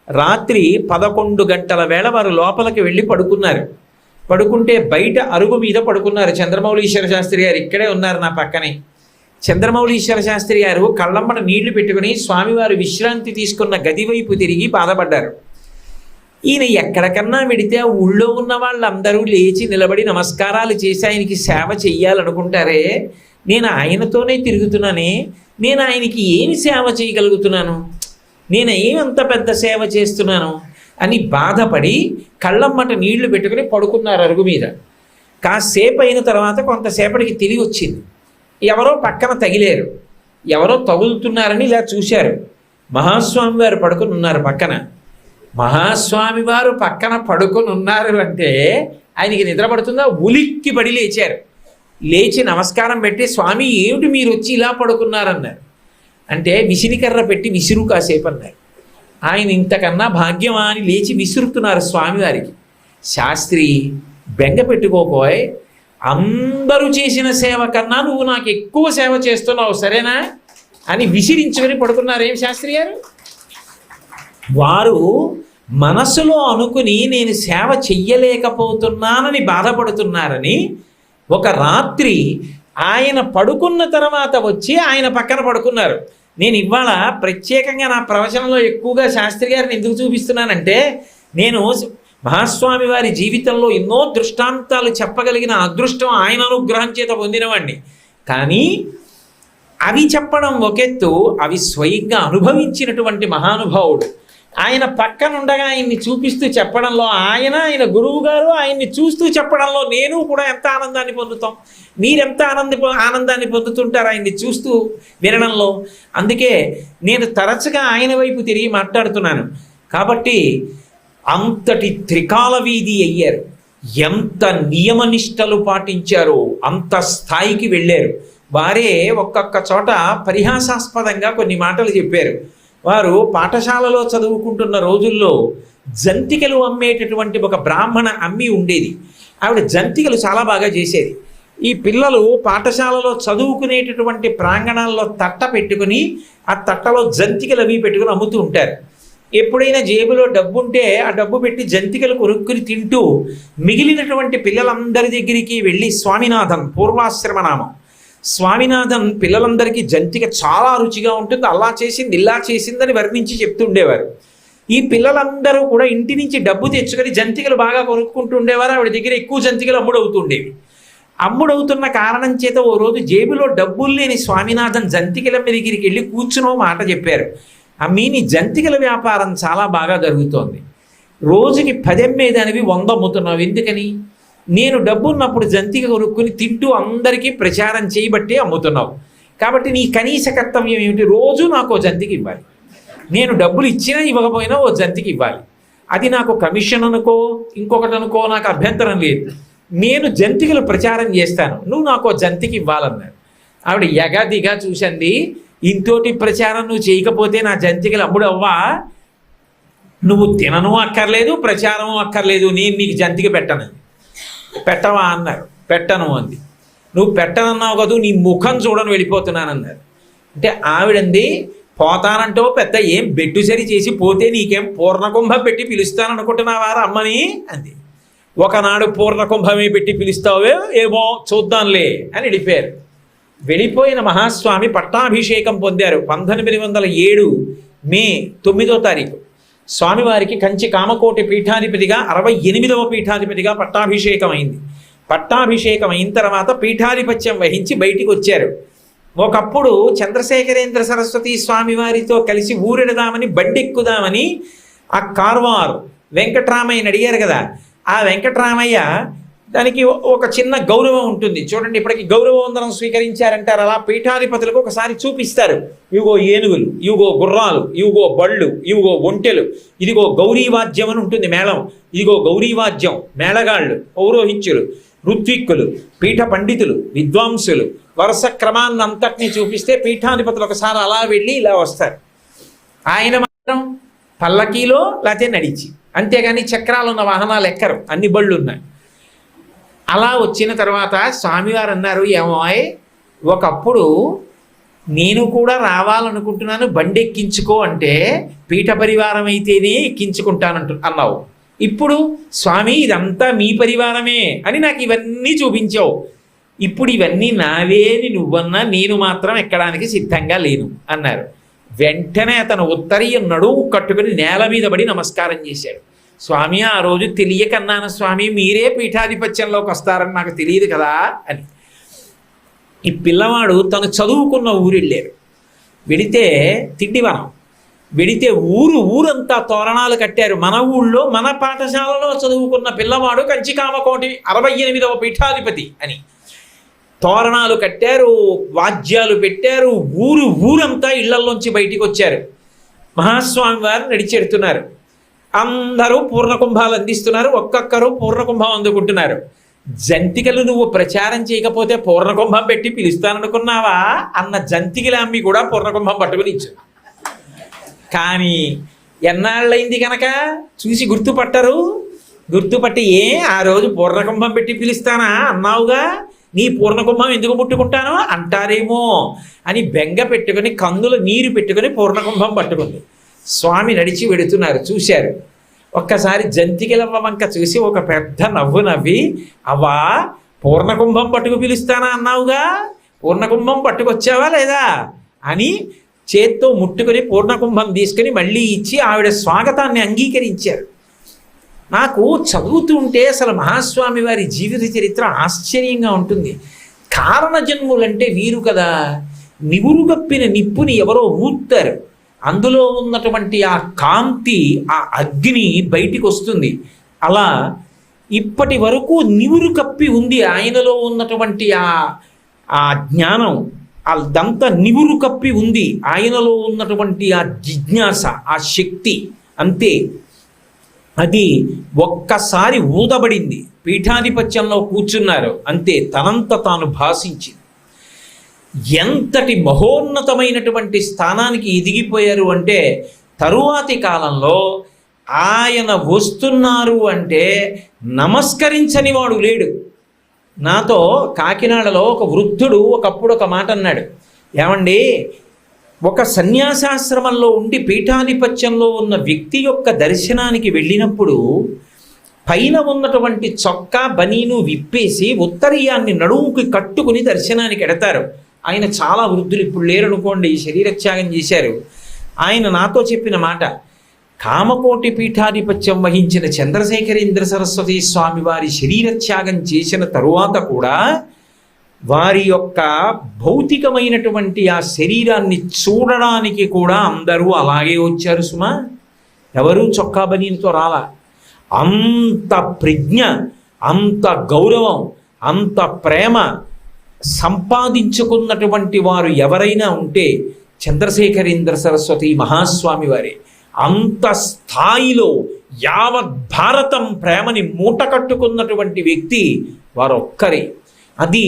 రాత్రి 11 గంటల వేళ వారు లోపలికి వెళ్ళి పడుకున్నారు. పడుకుంటే బయట అరుగు మీద పడుకున్నారు. చంద్రమౌళీశ్వర శాస్త్రి గారు ఇక్కడే ఉన్నారు నా పక్కనే. చంద్రమౌళీశ్వర శాస్త్రి గారు కళ్ళమ్మట నీళ్లు పెట్టుకుని స్వామివారు విశ్రాంతి తీసుకున్న గది వైపు తిరిగి బాధపడ్డారు. ఈయన ఎక్కడికన్నా వెడితే ఊళ్ళో ఉన్న వాళ్ళందరూ లేచి నిలబడి నమస్కారాలు చేసి ఆయనకి సేవ చెయ్యాలనుకుంటారే, నేను ఆయనతోనే తిరుగుతున్నానే, నేను ఆయనకి ఏమి సేవ చేయగలుగుతున్నాను, నేను ఏమంత పెద్ద సేవ చేస్తున్నాను అని బాధపడి కళ్ళమ్మట నీళ్లు పెట్టుకుని పడుకున్నారు అరుగు మీద. కాసేపు అయిన తర్వాత కొంతసేపటికి తెలివి వచ్చింది, ఎవరో పక్కన తగిలేరు, ఎవరో తగులుతున్నారని ఇలా చూశారు. మహాస్వామి వారు పడుకుని ఉన్నారు పక్కన. మహాస్వామి వారు పక్కన పడుకొని ఉన్నారు అంటే ఆయనకి నిద్ర పడుతుందా, ఉలిక్కి పడి లేచారు. లేచి నమస్కారం పెట్టి, స్వామి ఏమిటి మీరు వచ్చి ఇలా పడుకున్నారన్నారు. అంటే విసిరికర్ర పెట్టి విసురు కాసేపు అన్నారు. ఆయన ఇంతకన్నా భాగ్యమా అని లేచి విసురుతున్నారు స్వామివారికి. శాస్త్రి బెంగ పెట్టుకోపోయ్, అందరూ చేసిన సేవ కన్నా నువ్వు నాకు ఎక్కువ సేవ చేస్తున్నావు సరేనా అని విసిరించుకొని పడుకున్నారు. ఏం శాస్త్రి గారు, వారు మనసులో అనుకుని నేను సేవ చెయ్యలేకపోతున్నానని బాధపడుతున్నారని ఒక రాత్రి ఆయన పడుకున్న తర్వాత వచ్చి ఆయన పక్కన పడుకున్నారు. నేను ఇవాళ ప్రత్యేకంగా నా ప్రవచనంలో ఎక్కువగా శాస్త్రి గారిని ఎందుకు చూపిస్తున్నానంటే, నేను మహాస్వామి వారి జీవితంలో ఎన్నో దృష్టాంతాలు చెప్పగలిగిన అదృష్టం ఆయన అనుగ్రహం చేత పొందినవాడిని. కానీ అవి చెప్పడం ఒకెత్తు, అవి స్వయంగా అనుభవించినటువంటి మహానుభావుడు ఆయన పక్కనుండగా ఆయన్ని చూపిస్తూ చెప్పడంలో, ఆయన గురువు గారు ఆయన్ని చూస్తూ చెప్పడంలో నేను కూడా ఎంత ఆనందాన్ని పొందుతాం, మీరెంత ఆనందాన్ని పొందుతుంటారు ఆయన్ని చూస్తూ వినడంలో. అందుకే నేను తరచుగా ఆయన వైపు తిరిగి మాట్లాడుతున్నాను. కాబట్టి అంతటి త్రికాల వీధి అయ్యారు, ఎంత నియమనిష్టలు పాటించారో అంత స్థాయికి వెళ్ళారు. వారే ఒక్కొక్క చోట పరిహాసాస్పదంగా కొన్ని మాటలు చెప్పారు. వారు పాఠశాలలో చదువుకుంటున్న రోజుల్లో జంతికలు అమ్మేటటువంటి ఒక బ్రాహ్మణ అమ్మి ఉండేది. ఆవిడ జంతికలు చాలా బాగా చేసేది. ఈ పిల్లలు పాఠశాలలో చదువుకునేటటువంటి ప్రాంగణాల్లో తట్ట పెట్టుకుని ఆ తట్టలో జంతికలు అవి పెట్టుకుని అమ్ముతూ ఉంటారు. ఎప్పుడైనా జేబులో డబ్బు ఉంటే ఆ డబ్బు పెట్టి జంతికలు కొనుక్కుని తింటూ మిగిలినటువంటి పిల్లలందరి దగ్గరికి వెళ్ళి, స్వామినాథన్ పూర్వాశ్రమనామం, స్వామినాథన్ పిల్లలందరికీ జంతిక చాలా రుచిగా ఉంటుంది, అలా చేసింది ఇలా చేసిందని వర్ణించి చెప్తుండేవారు. ఈ పిల్లలందరూ కూడా ఇంటి నుంచి డబ్బు తెచ్చుకొని జంతికలు బాగా కొనుక్కుంటూ ఉండేవారు. ఆవిడ దగ్గర ఎక్కువ జంతికలు అమ్ముడవుతుండేవి. అమ్ముడవుతున్న కారణం చేత ఓ రోజు జేబులో డబ్బులు లేని స్వామినాథన్ జంతికల దగ్గరికి వెళ్ళి కూర్చునో మాట చెప్పారు, అమ్మీ నీ జంతికల వ్యాపారం చాలా బాగా జరుగుతోంది, రోజుకి 10 అమ్మేదానివి 100 అమ్ముతున్నావు ఎందుకని? నేను డబ్బున్నప్పుడు జంతిక కొనుక్కుని తింటూ అందరికీ ప్రచారం చేయబట్టే అమ్ముతున్నావు. కాబట్టి నీ కనీస కర్తవ్యం ఏమిటి? రోజు నాకు ఓ జంతిక ఇవ్వాలి. నేను డబ్బులు ఇచ్చినా ఇవ్వకపోయినా ఓ జంతిక ఇవ్వాలి. అది నాకు కమిషన్ అనుకో, ఇంకొకటి అనుకో, నాకు అభ్యంతరం లేదు. నేను జంతికలు ప్రచారం చేస్తాను, నువ్వు నాకు ఓ జంతిక ఇవ్వాలన్నాడు. ఆవిడ ఎగాదిగా చూసండి, ఇంతోటి ప్రచారం నువ్వు చేయకపోతే నా జంతికలు అమ్ముడు అవ్వా, నువ్వు తినను అక్కర్లేదు, ప్రచారం అక్కర్లేదు, నేను నీకు జంతిక పెట్టను. పెట్టవా అన్నారు. పెట్టను అంది. నువ్వు పెట్టనన్నావు కదా, నీ ముఖం చూడని వెళ్ళిపోతున్నానన్నారు. అంటే ఆవిడంది, పోతానంటో పెద్ద ఏం బెట్టు సరి చేసి పోతే నీకేం పూర్ణకుంభం పెట్టి పిలుస్తాననుకుంటున్నావారా అమ్మని అంది. ఒకనాడు పూర్ణకుంభమే పెట్టి పిలుస్తావే ఏమో చూద్దాంలే అని వెళ్ళిపోయారు. వెళ్ళిపోయిన మహాస్వామి పట్టాభిషేకం పొందారు. 1907 మే 9వ తారీఖు స్వామివారికి కంచి కామకోటి పీఠాధిపతిగా 68వ పీఠాధిపతిగా పట్టాభిషేకం అయింది. పట్టాభిషేకం అయిన తర్వాత పీఠాధిపత్యం వహించి బయటికి వచ్చారు. ఒకప్పుడు చంద్రశేఖరేంద్ర సరస్వతి స్వామివారితో కలిసి ఊరెడదామని బండెక్కుదామని ఆ కార్వార్ వెంకటరామయ్యని అడిగారు కదా, ఆ వెంకటరామయ్య దానికి ఒక చిన్న గౌరవం ఉంటుంది చూడండి. ఇప్పటికి గౌరవవందనం స్వీకరించారంటారు. అలా పీఠాధిపతులకు ఒకసారి చూపిస్తారు. ఇవిగో ఏనుగులు, ఇవిగో గుర్రాలు, ఇవిగో బళ్ళు, ఇవిగో ఒంటెలు, ఇదిగో గౌరీవాద్యం అని ఉంటుంది మేళం, ఇదిగో గౌరీవాద్యం, మేళగాళ్ళు, పౌరోహిత్యులు, ఋత్విక్కులు, పీఠ పండితులు, విద్వాంసులు, వరుస క్రమాన్ని అంతటినీ చూపిస్తే పీఠాధిపతులు ఒకసారి అలా వెళ్ళి ఇలా వస్తారు. ఆయన మాత్రం పల్లకీలో లేకపోతే నడిచి, అంతేగాని చక్రాలు ఉన్న వాహనాలు ఎక్కరు, అన్ని బళ్ళు ఉన్నాయి. అలా వచ్చిన తర్వాత స్వామివారు అన్నారు, ఏమోయ్ ఒకప్పుడు నేను కూడా రావాలనుకుంటున్నాను, బండి ఎక్కించుకో అంటే పీఠ పరివారం అయితేనే అన్నావు. ఇప్పుడు స్వామి ఇదంతా మీ పరివారమే అని నాకు ఇవన్నీ చూపించావు. ఇప్పుడు ఇవన్నీ నావేని నువ్వన్నా నేను మాత్రం ఎక్కడానికి సిద్ధంగా లేను అన్నారు. వెంటనే అతను ఉత్తరీయం నడుము కట్టుకుని నేల మీద పడి నమస్కారం చేశాడు. స్వామి ఆ రోజు తెలియకన్నాను స్వామి, మీరే పీఠాధిపత్యంలోకి వస్తారని నాకు తెలియదు కదా అని. ఈ పిల్లవాడు తను చదువుకున్న ఊరు వెళ్ళారు. వెడితే తిండివనం, వెడితే ఊరంతా తోరణాలు కట్టారు. మన ఊళ్ళో మన పాఠశాలలో చదువుకున్న పిల్లవాడు కంచి కామకోటి 68వ పీఠాధిపతి అని తోరణాలు కట్టారు, వాద్యాలు పెట్టారు. ఊరంతా ఇళ్లలోంచి బయటికి వచ్చారు. మహాస్వామి వారు నడిచెడుతున్నారు. అందరూ పూర్ణకుంభాలు అందిస్తున్నారు. ఒక్కొక్కరు పూర్ణకుంభం అందుకుంటున్నారు. జంతికలు నువ్వు ప్రచారం చేయకపోతే పూర్ణకుంభం పెట్టి పిలుస్తాననుకున్నావా అన్న జంతికల అమ్మి కూడా పూర్ణకుంభం పట్టుకుని ఇచ్చు. కానీ ఎన్నాళ్ళైంది కనుక చూసి గుర్తుపట్టరు. గుర్తుపట్టి ఆ రోజు పూర్ణకుంభం పెట్టి పిలుస్తానా అన్నావుగా, నీ పూర్ణకుంభం ఎందుకు ముట్టుకుంటానో అంటారేమో అని బెంగ పెట్టుకుని కందులు నీరు పెట్టుకుని పూర్ణకుంభం పట్టుకుంది. స్వామి నడిచి వెడుతున్నారు, చూశారు. ఒక్కసారి జంతికలవ్వ వంక చూసి ఒక పెద్ద నవ్వు నవ్వి, అవ్వా పూర్ణకుంభం పట్టుకు పిలుస్తానా అన్నావుగా, పూర్ణకుంభం పట్టుకొచ్చావా లేదా అని చేత్తో ముట్టుకుని పూర్ణకుంభం తీసుకుని మళ్ళీ ఇచ్చి ఆవిడ స్వాగతాన్ని అంగీకరించారు. నాకు చదువుతుంటే అసలు మహాస్వామి వారి జీవిత చరిత్ర ఆశ్చర్యంగా ఉంటుంది. కారణ జన్ములంటే వీరు కదా, నివురుగప్పిన నిప్పుని ఎవరో ఊతారు, అందులో ఉన్నటువంటి ఆ కాంతి, ఆ అగ్ని బయటికి వస్తుంది. అలా ఇప్పటి వరకు నివురు కప్పి ఉంది ఆయనలో ఉన్నటువంటి ఆ జ్ఞానం, అదంతా నివురు కప్పి ఉంది ఆయనలో ఉన్నటువంటి ఆ జిజ్ఞాస, ఆ శక్తి. అంతే, అది ఒక్కసారి ఊదబడింది, పీఠాధిపత్యంలో కూర్చున్నారు, అంతే తనంత తాను భాషించింది. ఎంతటి మహోన్నతమైనటువంటి స్థానానికి ఎదిగిపోయారు అంటే తరువాతి కాలంలో ఆయన వస్తున్నారు అంటే నమస్కరించని వాడు లేడు. నాతో కాకినాడలో ఒక వృద్ధుడు ఒకప్పుడు ఒక మాట అన్నాడు, ఏమండి ఒక సన్యాసాశ్రమంలో ఉండి పీఠాధిపత్యంలో ఉన్న వ్యక్తి యొక్క దర్శనానికి వెళ్ళినప్పుడు పైన ఉన్నటువంటి చొక్కా బనీను విప్పేసి ఉత్తరీయాన్ని నడుముకి కట్టుకుని దర్శనానికి ఎడతారు. ఆయన చాలా వృద్ధులు, ఇప్పుడు లేరనుకోండి, శరీరత్యాగం చేశారు. ఆయన నాతో చెప్పిన మాట, కామకోటి పీఠాధిపత్యం వహించిన చంద్రశేఖరేంద్ర సరస్వతి స్వామి వారి శరీరత్యాగం చేసిన తరువాత కూడా వారి యొక్క భౌతికమైనటువంటి ఆ శరీరాన్ని చూడడానికి కూడా అందరూ అలాగే వచ్చారు సుమా. ఎవరూ చొక్కా బనీనుతో రాలా. అంత ప్రజ్ఞ, అంత గౌరవం, అంత ప్రేమ సంపాదించుకున్నటువంటి వారు ఎవరైనా ఉంటే చంద్రశేఖరేంద్ర సరస్వతి మహాస్వామి వారే. అంత స్థాయిలో యావత్ భారతం ప్రేమని మూట కట్టుకున్నటువంటి వ్యక్తి వారొక్కరే. అది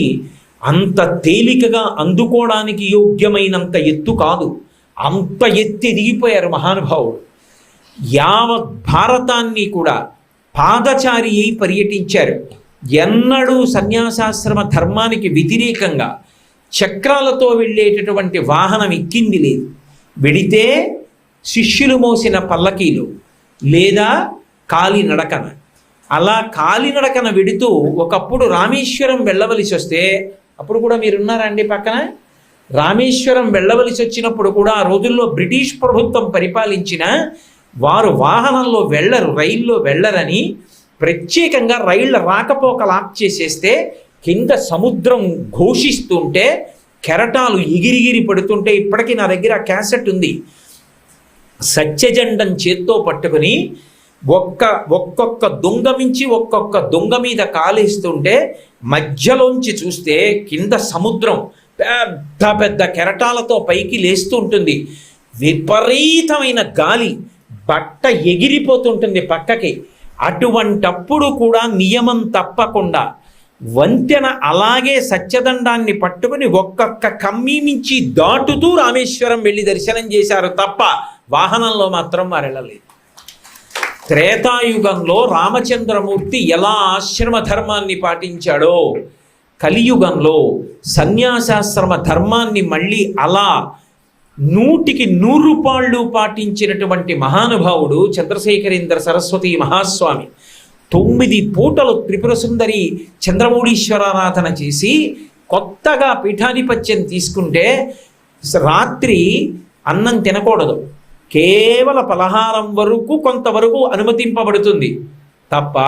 అంత తేలికగా అందుకోవడానికి యోగ్యమైనంత ఎత్తు కాదు, అంత ఎత్తి ఎదిగిపోయారు మహానుభావుడు. యావత్ భారతాన్ని కూడా పాదచారి అయి పర్యటించారు. ఎన్నడూ సన్యాసాశ్రమ ధర్మానికి వ్యతిరేకంగా చక్రాలతో వెళ్ళేటటువంటి వాహనం ఎక్కింది లేదు. వెడితే శిష్యులు మోసిన పల్లకీలు లేదా కాలినడకన. అలా కాలినడకన వెడుతూ ఒకప్పుడు రామేశ్వరం వెళ్ళవలసి వస్తే, అప్పుడు కూడా మీరున్నారా అండి పక్కన? రామేశ్వరం వెళ్ళవలసి వచ్చినప్పుడు కూడా ఆ రోజుల్లో బ్రిటిష్ ప్రభుత్వం పరిపాలించిన వారు వాహనంలో వెళ్ళరు, రైల్లో వెళ్ళరని ప్రత్యేకంగా రైళ్ల రాకపోకలు ఆప్ చేసేస్తే కింద సముద్రం ఘోషిస్తుంటే కెరటాలు ఎగిరిగిరి పడుతుంటే, ఇప్పటికీ నా దగ్గర ఆ క్యాసెట్ ఉంది. సత్యజండం చేత్తో పట్టుకుని ఒక్కొక్క దొంగ మించి ఒక్కొక్క దొంగ మీద కాలేస్తుంటే మధ్యలోంచి చూస్తే కింద సముద్రం పెద్ద పెద్ద కెరటాలతో పైకి లేస్తూ ఉంటుంది. విపరీతమైన గాలి, బట్ట ఎగిరిపోతుంటుంది పక్కకి. అటువంటప్పుడు కూడా నియమం తప్పకుండా వంతెన అలాగే సత్యదండాన్ని పట్టుకుని ఒక్కొక్క కమ్మీ మించి దాటుతూ రామేశ్వరం వెళ్ళి దర్శనం చేశారు తప్ప వాహనంలో మాత్రం వారు వెళ్ళలేదు. త్రేతాయుగంలో రామచంద్రమూర్తి ఎలా ఆశ్రమ ధర్మాన్ని పాటించాడో, కలియుగంలో సన్యాసాశ్రమ ధర్మాన్ని మళ్ళీ అలా 100కి 100 పాళ్ళు పాటించినటువంటి మహానుభావుడు చంద్రశేఖరేంద్ర సరస్వతి మహాస్వామి. 9 పూటలు త్రిపుర సుందరి చంద్రమౌళీశ్వరారాధన చేసి కొత్తగా పీఠాధిపత్యం తీసుకుంటే రాత్రి అన్నం తినకూడదు, కేవల పలహారం వరకు కొంతవరకు అనుమతింపబడుతుంది తప్ప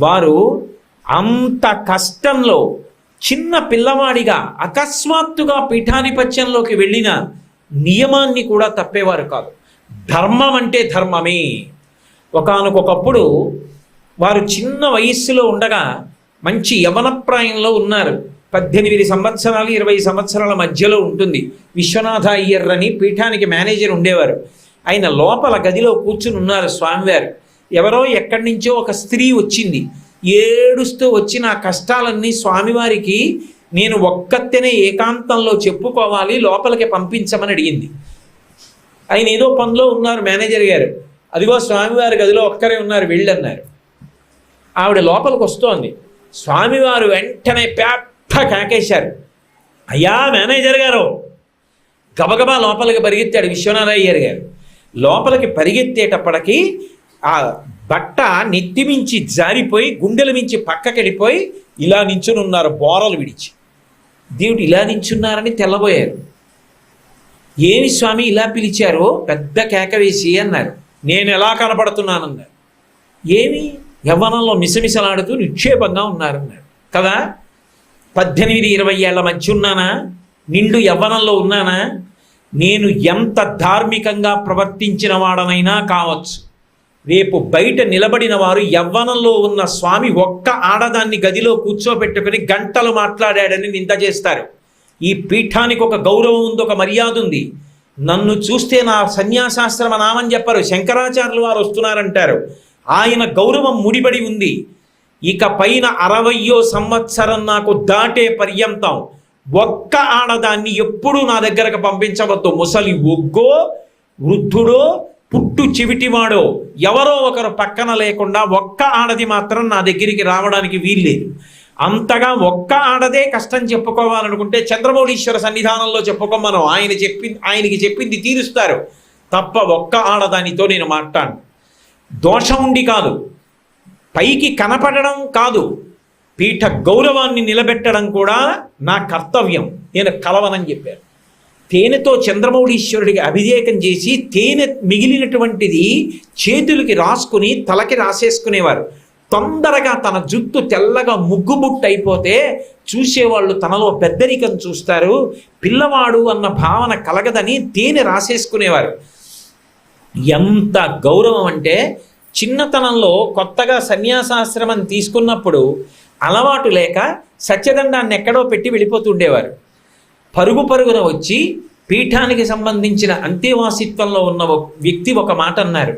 వారు అంత కష్టంలో చిన్న పిల్లవాడిగా అకస్మాత్తుగా పీఠాధిపత్యంలోకి వెళ్ళిన నియమాన్ని కూడా తప్పేవారు కాదు. ధర్మం అంటే ధర్మమే. ఒకానొకప్పుడు వారు చిన్న వయస్సులో ఉండగా మంచి యవనప్రాయంలో ఉన్నారు. 18 సంవత్సరాలు 20 సంవత్సరాల మధ్యలో ఉంటుంది. విశ్వనాథ అయ్యర్ అని పీఠానికి మేనేజర్ ఉండేవారు. ఆయన లోపల గదిలో కూర్చుని ఉన్నారు స్వామివారు. ఎవరో ఎక్కడి నుంచో ఒక స్త్రీ వచ్చింది, ఏడుస్తూ వచ్చి నా కష్టాలన్నీ స్వామివారికి నేను ఒక్కతేనే ఏకాంతంలో చెప్పుకోవాలి, లోపలికి పంపించమని అడిగింది. ఆయన ఏదో పనిలో ఉన్నారు మేనేజర్ గారు. అదిగో స్వామివారి గదిలో ఒక్కరే ఉన్నారు, వెళ్ళన్నారు. ఆవిడ లోపలికి వస్తోంది. స్వామివారు వెంటనే పెద్ద కేకేశారు, అయ్యా మేనేజర్ గారు. గబగబా లోపలికి పరిగెత్తాడు విశ్వనాథ అయ్యర్ గారు. లోపలికి పరిగెత్తేటప్పటికి ఆ బట్ట నెత్తిమించి జారిపోయి గుండెల మించి పక్కకెళ్ళిపోయి ఇలా నించుని ఉన్నారు బోరలు విడిచి. దేవుడు ఇలా నించున్నారని తెల్లబోయారు. ఏమి స్వామి ఇలా పిలిచారో? పెద్ద కేక వేసి అన్నారు. నేను ఎలా కనపడుతున్నానన్నారు. ఏమి యవ్వనంలో మిసమిసలాడుతూ నిక్షేపంగా ఉన్నారన్నారు కదా. 18-20 ఏళ్ల మధ్య ఉన్నానా? నిండు యవ్వనంలో ఉన్నానా? నేను ఎంత ధార్మికంగా ప్రవర్తించిన వాడనైనా కావచ్చు, రేపు బయట నిలబడిన వారు యవ్వనంలో ఉన్న స్వామి ఒక్క ఆడదాన్ని గదిలో కూర్చోబెట్టుకుని గంటలు మాట్లాడాడని నింద చేస్తారు. ఈ పీఠానికి ఒక గౌరవం ఉంది, ఒక మర్యాద ఉంది. నన్ను చూస్తే నా సన్యాసాశ్రమ నామని చెప్పరు, శంకరాచార్యులు వారు వస్తున్నారంటారు. ఆయన గౌరవం ముడిపడి ఉంది. ఇక పైన 60వ సంవత్సరం నాకు దాటే పర్యంతం ఒక్క ఆడదాన్ని ఎప్పుడూ నా దగ్గరకు పంపించవద్దు. ముసలి ఒగ్గో వృద్ధుడో పుట్టు చెవిటివాడో ఎవరో ఒకరు పక్కన లేకుండా ఒక్క ఆడది మాత్రం నా దగ్గరికి రావడానికి వీల్లేదు. అంతగా ఒక్క ఆడదే కష్టం చెప్పుకోవాలనుకుంటే చంద్రమౌళీశ్వర సన్నిధానంలో చెప్పుకోమను. ఆయనకి చెప్పింది తీరుస్తారు తప్ప ఒక్క ఆడదానితో నేను మాట్లాడను. దోషం ఉండి కాదు, పైకి కనపడడం కాదు, పీఠ గౌరవాన్ని నిలబెట్టడం కూడా నా కర్తవ్యం. నేను కలవనని చెప్పారు. తేనెతో చంద్రమౌళీశ్వరుడికి అభిషేకం చేసి తేనె మిగిలినటువంటిది చేతులకి రాసుకుని తలకి రాసేసుకునేవారు. తొందరగా తన జుట్టు తెల్లగా ముగ్గుబుట్టు అయిపోతే చూసేవాళ్ళు తనలో పెద్దరికం చూస్తారు, పిల్లవాడు అన్న భావన కలగదని తేనె రాసేసుకునేవారు. ఎంత గౌరవం అంటే చిన్నతనంలో కొత్తగా సన్యాసాశ్రమం తీసుకున్నప్పుడు అలవాటు లేక సత్యదండాన్ని ఎక్కడో పెట్టి వెళ్ళిపోతుండేవారు. పరుగు పరుగున వచ్చి పీఠానికి సంబంధించిన అంతేవాసిత్వంలో ఉన్న వ్యక్తి ఒక మాట అన్నారు,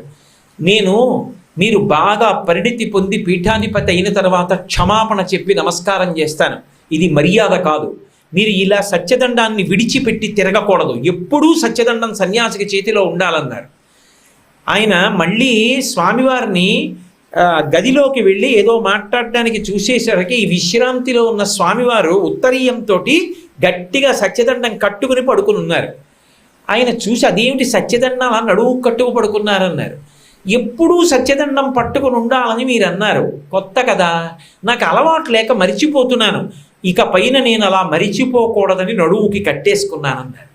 మీరు బాగా పరిణితి పొంది పీఠాధిపతి అయిన తర్వాత క్షమాపణ చెప్పి నమస్కారం చేస్తాను, ఇది మర్యాద కాదు, మీరు ఇలా సత్యదండాన్ని విడిచిపెట్టి తిరగకూడదు, ఎప్పుడూ సత్యదండం సన్యాసికి చేతిలో ఉండాలన్నారు. ఆయన మళ్ళీ స్వామివారిని గదిలోకి వెళ్ళి ఏదో మాట్లాడడానికి చూసేసరికి ఈ విశ్రాంతిలో ఉన్న స్వామివారు ఉత్తరీయంతో గట్టిగా సత్యదండం కట్టుకుని పడుకుని ఉన్నారు. ఆయన చూసి అదేమిటి సత్యదండం నడువు కట్టుకు పడుకున్నారన్నారు. ఎప్పుడూ సత్యదండం పట్టుకుని ఉండాలని మీరు అన్నారు, కొత్త కదా, నాకు అలవాటు లేక మరిచిపోతున్నాను, ఇక పైన నేను అలా మరిచిపోకూడదని నడువుకి కట్టేసుకున్నానన్నారు.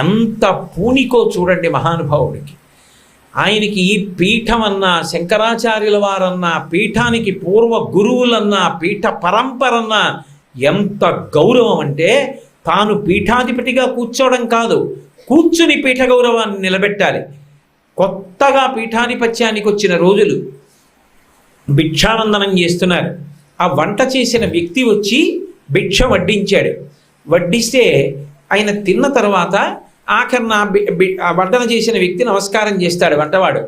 ఎంత పూనికో చూడండి మహానుభావుడికి. ఆయనకి పీఠం అన్నా, శంకరాచార్యుల వారన్నా, పీఠానికి పూర్వ గురువులన్నా, పీఠ పరంపరన్నా ఎంత గౌరవం అంటే తాను పీఠాధిపతిగా కూర్చోవడం కాదు, కూర్చుని పీఠ గౌరవాన్ని నిలబెట్టాలి. కొత్తగా పీఠాధిపత్యానికి వచ్చిన రోజులు భిక్షావందనం చేస్తున్నారు. ఆ వంట చేసిన వ్యక్తి వచ్చి భిక్ష వడ్డించాడు. వడ్డిస్తే ఆయన తిన్న తర్వాత ఆఖరిన వడ్డన చేసిన వ్యక్తి నమస్కారం చేస్తాడు. వంటవాడు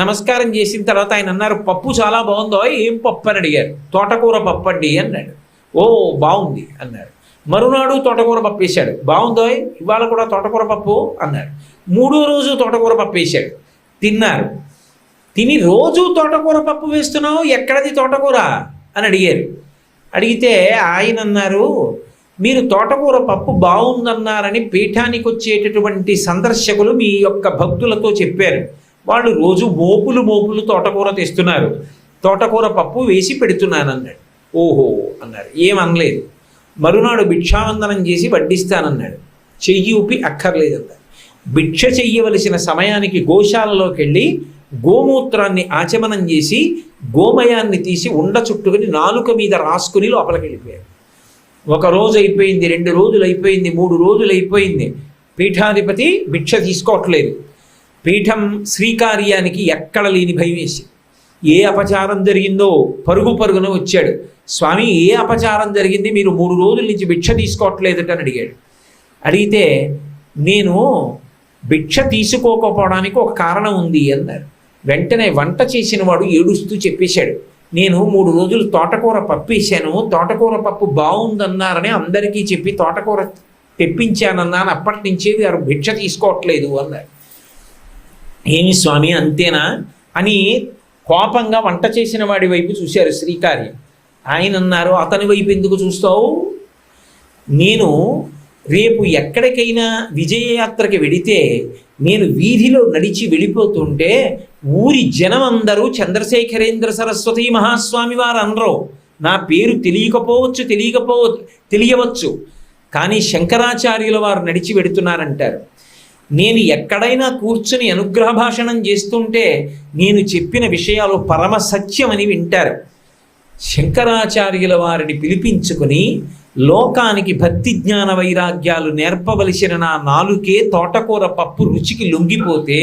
నమస్కారం చేసిన తర్వాత ఆయన అన్నారు, పప్పు చాలా బాగుందో, ఏం పప్పు అని అడిగారు. తోటకూర పప్పు అండి అన్నాడు. ఓ బాగుంది అన్నారు. మరునాడు తోటకూర పప్పు వేశాడు. బాగుందో, ఇవాళ కూడా తోటకూర పప్పు అన్నారు. మూడో రోజు తోటకూర పప్పు వేశాడు. తిన్నారు. తిని రోజు తోటకూర పప్పు వేస్తున్నావు, ఎక్కడది తోటకూర అని అడిగారు. అడిగితే ఆయన అన్నారు, మీరు తోటకూర పప్పు బాగుందన్నారని పీఠానికి వచ్చేటటువంటి సందర్శకులు మీ యొక్క భక్తులతో చెప్పారు. వాళ్ళు రోజు మోపులు తోటకూర తెస్తున్నారు, తోటకూర పప్పు వేసి పెడుతున్నానన్నాడు. ఓహో అన్నారు. ఏమనలేదు. మరునాడు భిక్షావందనం చేసి వడ్డిస్తానన్నాడు. చెయ్యి ఊపి అక్కర్లేదన్నాడు. భిక్ష చెయ్యవలసిన సమయానికి గోశాలలోకి వెళ్ళి గోమూత్రాన్ని ఆచమనం చేసి గోమయాన్ని తీసి ఉండ చుట్టుకుని నాలుక మీద రాసుకుని లోపలికి వెళ్ళిపోయారు. 1 రోజు అయిపోయింది, 2 రోజులు అయిపోయింది, 3 రోజులు అయిపోయింది. పీఠాధిపతి భిక్ష తీసుకోవట్లేదు. పీఠం శ్రీకార్యానికి ఎక్కడ లేని భయం వేసి ఏ అపచారం జరిగిందో పరుగున వచ్చాడు. స్వామి, ఏ అపచారం జరిగింది, మీరు 3 రోజుల నుంచి భిక్ష తీసుకోవట్లేదటని అడిగాడు. అడిగితే నేను భిక్ష తీసుకోకపోవడానికి ఒక కారణం ఉంది అన్నారు. వెంటనే వంట చేసిన వాడు ఏడుస్తూ చెప్పేశాడు, నేను 3 రోజులు తోటకూర పప్పు వేసాను, తోటకూర పప్పు బాగుందన్నారని అందరికీ చెప్పి తోటకూర తెప్పించానన్నాను, అప్పటి నుంచి వారు భిక్ష తీసుకోవట్లేదు అన్నారు. ఏమి స్వామి అంతేనా అని కోపంగా వంట చేసిన వాడి వైపు చూశారు శ్రీకార్యం. ఆయన అన్నారు, అతని వైపు ఎందుకు చూస్తావు, నేను రేపు ఎక్కడికైనా విజయయాత్రకి వెడితే నేను వీధిలో నడిచి వెళ్ళిపోతుంటే ఊరి జనం అందరూ చంద్రశేఖరేంద్ర సరస్వతి మహాస్వామి వారు అనరు. నా పేరు తెలియవచ్చు, కానీ శంకరాచార్యుల వారు నడిచి వెడుతున్నారంటారు. నేను ఎక్కడైనా కూర్చుని అనుగ్రహ భాషణం చేస్తుంటే నేను చెప్పిన విషయాలు పరమ సత్యమని వింటారు. శంకరాచార్యుల వారిని పిలిపించుకుని లోకానికి భక్తి జ్ఞాన వైరాగ్యాలు నేర్పవలసిన నా నాలుకే తోటకూర పప్పు రుచికి లొంగిపోతే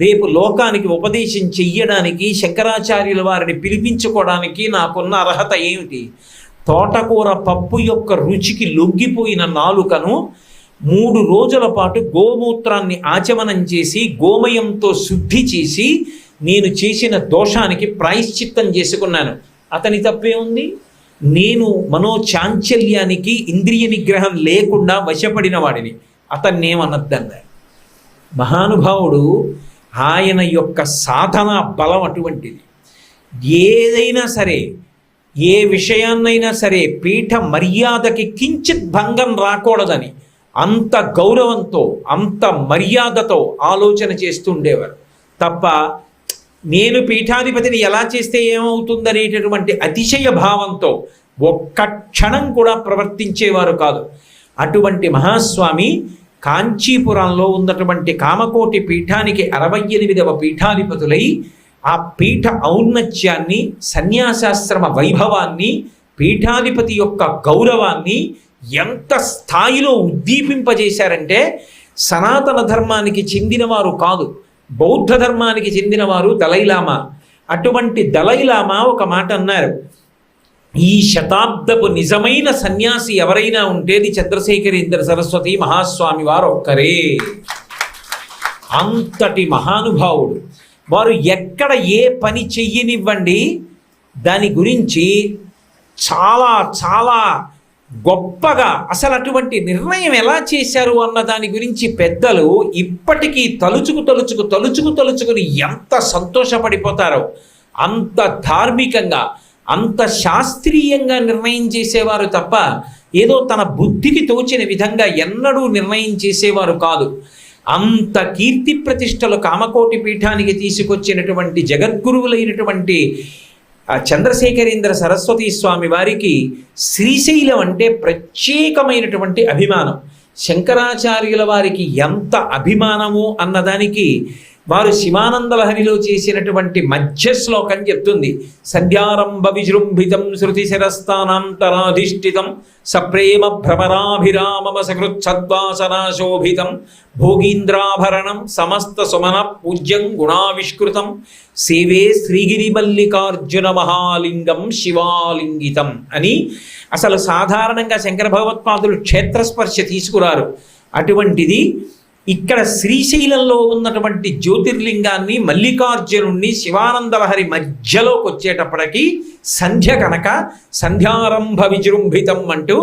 రేపు లోకానికి ఉపదేశం చెయ్యడానికి శంకరాచార్యుల వారిని పిలిపించుకోవడానికి నాకున్న అర్హత ఏమిటి? తోటకూర పప్పు యొక్క రుచికి లొంగిపోయిన నాలుకను 3 రోజుల పాటు గోమూత్రాన్ని ఆచమనం చేసి గోమయంతో శుద్ధి చేసి నేను చేసిన దోషానికి ప్రాయశ్చిత్తం చేసుకున్నాను. అతని తప్పే ఉంది? నేను మనోచాంచల్యానికి ఇంద్రియ నిగ్రహం లేకుండా వశపడిన వాడిని, అతన్నేమనద్దన్నారు. మహానుభావుడు ఆయన యొక్క సాధన బలం అటువంటిది. ఏదైనా సరే, ఏ విషయాన్నైనా సరే పీఠ మర్యాదకి కించిత్ భంగం రాకూడదని అంత గౌరవంతో అంత మర్యాదతో ఆలోచన చేస్తుండేవారు తప్ప నేను పీఠాధిపతిని ఎలా చేస్తే ఏమవుతుందనేటటువంటి అతిశయ భావంతో ఒక్క క్షణం కూడా ప్రవర్తించేవారు కాదు. అటువంటి మహాస్వామి కాంచీపురంలో ఉన్నటువంటి కామకోటి పీఠానికి 68వ పీఠాధిపతులై ఆ పీఠ ఔన్నత్యాన్ని, సన్యాసాశ్రమ వైభవాన్ని, పీఠాధిపతి యొక్క గౌరవాన్ని ఎంత స్థాయిలో ఉద్దీపింపజేశారంటే సనాతన ధర్మానికి చెందినవారు కాదు, బౌద్ధ ధర్మానికి చెందినవారు దలైలామా. అటువంటి దలైలామా ఒక మాట అన్నారు, ఈ శతాబ్దపు నిజమైన సన్యాసి ఎవరైనా ఉంటేది చంద్రశేఖరేంద్ర సరస్వతి మహాస్వామి వారు ఒక్కరే. అంతటి మహానుభావుడు వారు. ఎక్కడ ఏ పని చెయ్యనివ్వండి దాని గురించి చాలా చాలా గొప్పగా అసలు అటువంటి నిర్ణయం ఎలా చేశారు అన్న దాని గురించి పెద్దలు ఇప్పటికీ తలుచుకుని ఎంత సంతోషపడిపోతారో. అంత ధార్మికంగా అంత శాస్త్రీయంగా నిర్ణయం చేసేవారు తప్ప ఏదో తన బుద్ధికి తోచిన విధంగా ఎన్నడూ నిర్ణయం చేసేవారు కాదు. అంత కీర్తి ప్రతిష్టలు కామకోటి పీఠానికి తీసుకొచ్చినటువంటి జగద్గురువులైనటువంటి చంద్రశేఖరేంద్ర సరస్వతి స్వామి వారికి శ్రీశైలం అంటే ప్రత్యేకమైనటువంటి అభిమానం. శంకరాచార్యుల వారికి ఎంత అభిమానము అన్నదానికి వారు శివానందలహరిలో చేసినటువంటి మధ్య శ్లోకం చెప్తుంది. సంధ్యారంభ విజృంభితం శృతి శిరస్థానాంతరాధిష్ఠితం సప్రేమ భ్రమరాభిరామమ సకృత్సద్వాసనాశోభితం భోగీంద్రాభరణం సమస్త సుమన పూజ్యం గుణావిష్కృతం సేవే శ్రీగిరిమల్లికార్జున మహాలింగం శివాలింగితం అని. అసలు సాధారణంగా శంకర భగవత్పాదులు క్షేత్రస్పర్శ తీసుకురారు. అటువంటిది ఇక్కడ శ్రీశైలంలో ఉన్నటువంటి జ్యోతిర్లింగాన్ని మల్లికార్జునుణ్ణి శివానందలహరి మధ్యలోకి వచ్చేటప్పటికి సంధ్య కనుక సంధ్యారంభ విజృంభితం అంటూ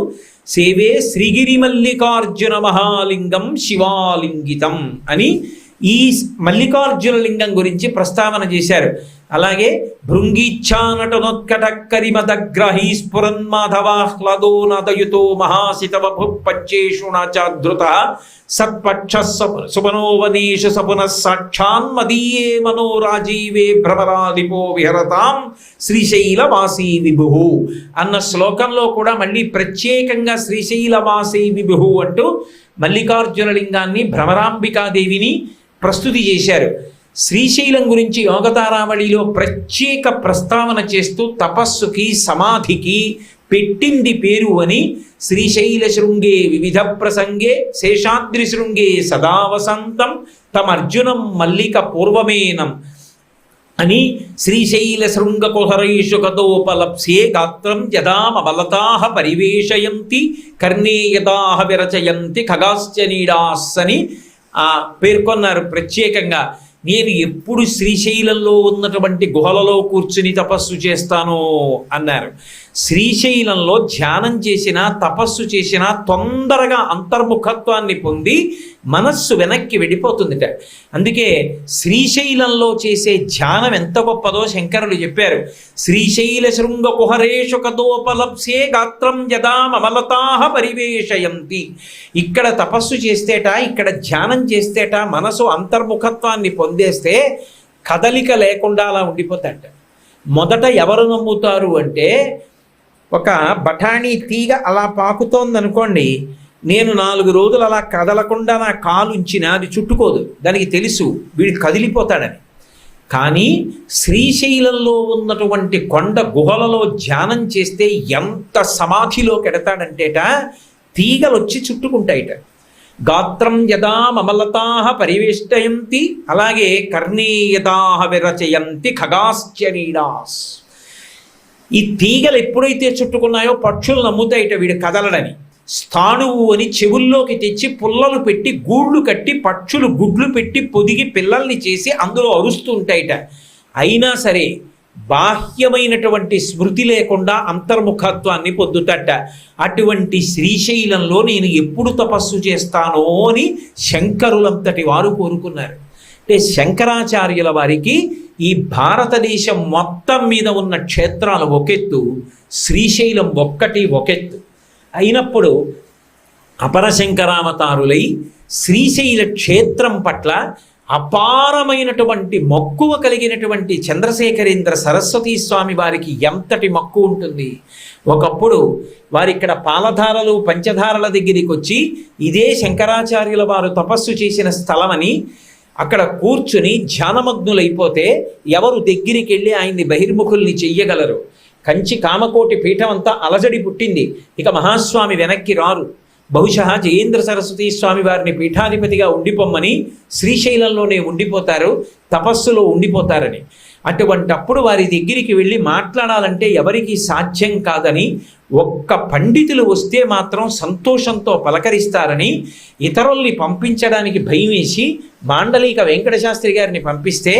సేవే శ్రీగిరి మల్లికార్జున మహాలింగం శివాలింగితం అని ఈ మల్లికార్జున లింగం గురించి ప్రస్తావన చేశారు. అలాగే భృంగీచ్ఛానటనోత్కటక్కరిమదగ్రహీ స్ఫురన్మాధవాహ్లాదో నదయుతో మహాసితవభు పచ్చేషుణాచాధృత సత్పక్ష సుపనోవనేష సపున సాక్షాన్మదీయే మనోరాజీవే భ్రమరాదిపో విహరతాం శ్రీశైలవాసీ విభు అన్న శ్లోకంలో కూడా మళ్ళీ ప్రత్యేకంగా శ్రీశైలవాసీ విభు అంటూ మల్లికార్జున లింగాన్ని భ్రమరాంబికాదేవిని ప్రస్తుతి చేశారు. శ్రీశైలం గురించి యోగతారావళిలో ప్రత్యేక ప్రస్తావన చేస్తూ తపస్సుకి సమాధికి పెట్టింది పేరు అని శ్రీశైల శృంగే వివిధ ప్రసంగే శేషాద్రి శృంగే సదా వసంతం తమర్జునం మల్లిక పూర్వమేనం అని శ్రీశైల శృంగకుహరైషు కదోపలప్స్యే గాత్రం యదామబలతాః పరివేషయంతి కర్ణే యదాః విరచయంతి ఖగాశ్చ నీడాస్ అని పేర్కొన్నారు ప్రత్యేకంగా. నేను ఎప్పుడు శ్రీశైలంలో ఉన్నటువంటి గుహలలో కూర్చుని తపస్సు చేస్తాను అన్నారు. శ్రీశైలంలో ధ్యానం చేసినా తపస్సు చేసినా తొందరగా అంతర్ముఖత్వాన్ని పొంది మనస్సు వెనక్కి వెళ్ళిపోతుందిట. అందుకే శ్రీశైలంలో చేసే ధ్యానం ఎంత గొప్పదో శంకరులు చెప్పారు. శ్రీశైల శృంగ కుహరేషు కదోపలప్స్యే గాత్రం యదా మమలతాః పరివేషయంతి. ఇక్కడ తపస్సు చేస్తేట, ఇక్కడ ధ్యానం చేస్తేట మనసు అంతర్ముఖత్వాన్ని పొందేస్తే కదలిక లేకుండా అలా ఉండిపోతాట. మొదట ఎవరు నమ్ముతారు అంటే, ఒక బఠానీ తీగ అలా పాకుతోందనుకోండి, నేను 4 రోజులు అలా కదలకుండా నా కాలు ఉంచినా అది చుట్టుకోదు, దానికి తెలుసు వీడు కదిలిపోతాడని. కానీ శ్రీశైలంలో ఉన్నటువంటి కొండ గుహలలో ధ్యానం చేస్తే ఎంత సమాధిలోకి ఎడతాడంటేట తీగలు వచ్చి చుట్టుకుంటాయిట. గాత్రం యదా మమలతాః పరివేష్టయంతి, అలాగే కర్ణే యదాః విరచయంతి ఖగాశ్చ నీడాస్. ఈ తీగలు ఎప్పుడైతే చుట్టుకున్నాయో పక్షులు నమ్ముతాయిట వీడు కదలడని. స్థాణువు అని చెవుల్లోకి తెచ్చి పుల్లలు పెట్టి గూళ్ళు కట్టి పక్షులు గుడ్లు పెట్టి పొదిగి పిల్లల్ని చేసి అందులో అరుస్తూ ఉంటాయిట. అయినా సరే బాహ్యమైనటువంటి స్మృతి లేకుండా అంతర్ముఖత్వాన్ని పొందుతట. అటువంటి శ్రీశైలంలో నేను ఎప్పుడు తపస్సు చేస్తానో అని శంకరులంతటి వారు కోరుకున్నారు. అంటే శంకరాచార్యుల వారికి ఈ భారతదేశం మొత్తం మీద ఉన్న క్షేత్రాలు ఒకెత్తు, శ్రీశైలం ఒకెత్తు అయినప్పుడు అపరశంకరావతారులై శ్రీశైల క్షేత్రం పట్ల అపారమైనటువంటి మక్కువ కలిగినటువంటి చంద్రశేఖరేంద్ర సరస్వతి స్వామి వారికి ఎంతటి మక్కువ ఉంటుంది. ఒకప్పుడు వారిక్కడ పాలధారలు పంచధారల దగ్గరికి వచ్చి ఇదే శంకరాచార్యుల వారు తపస్సు చేసిన స్థలమని అక్కడ కూర్చుని ధ్యానమగ్నులైపోతే ఎవరు దగ్గరికి వెళ్ళి ఆయన్ని బహిర్ముఖుల్ని చెయ్యగలరు. కంచి కామకోటి పీఠం అంతా అలజడి పుట్టింది. ఇక మహాస్వామి వెనక్కి రారు. బహుశా జయేంద్ర సరస్వతి స్వామి వారిని పీఠాధిపతిగా ఉండిపోమ్మని శ్రీశైలంలోనే ఉండిపోతారు, తపస్సులో ఉండిపోతారని. అటువంటప్పుడు వారి దగ్గరికి వెళ్ళి మాట్లాడాలంటే ఎవరికి సాధ్యం కాదని, ఒక్క పండితులు వస్తే మాత్రం సంతోషంతో పలకరిస్తారని ఇతరుల్ని పంపించడానికి భయం వేసి మాండలిక వెంకటశాస్త్రి గారిని పంపిస్తే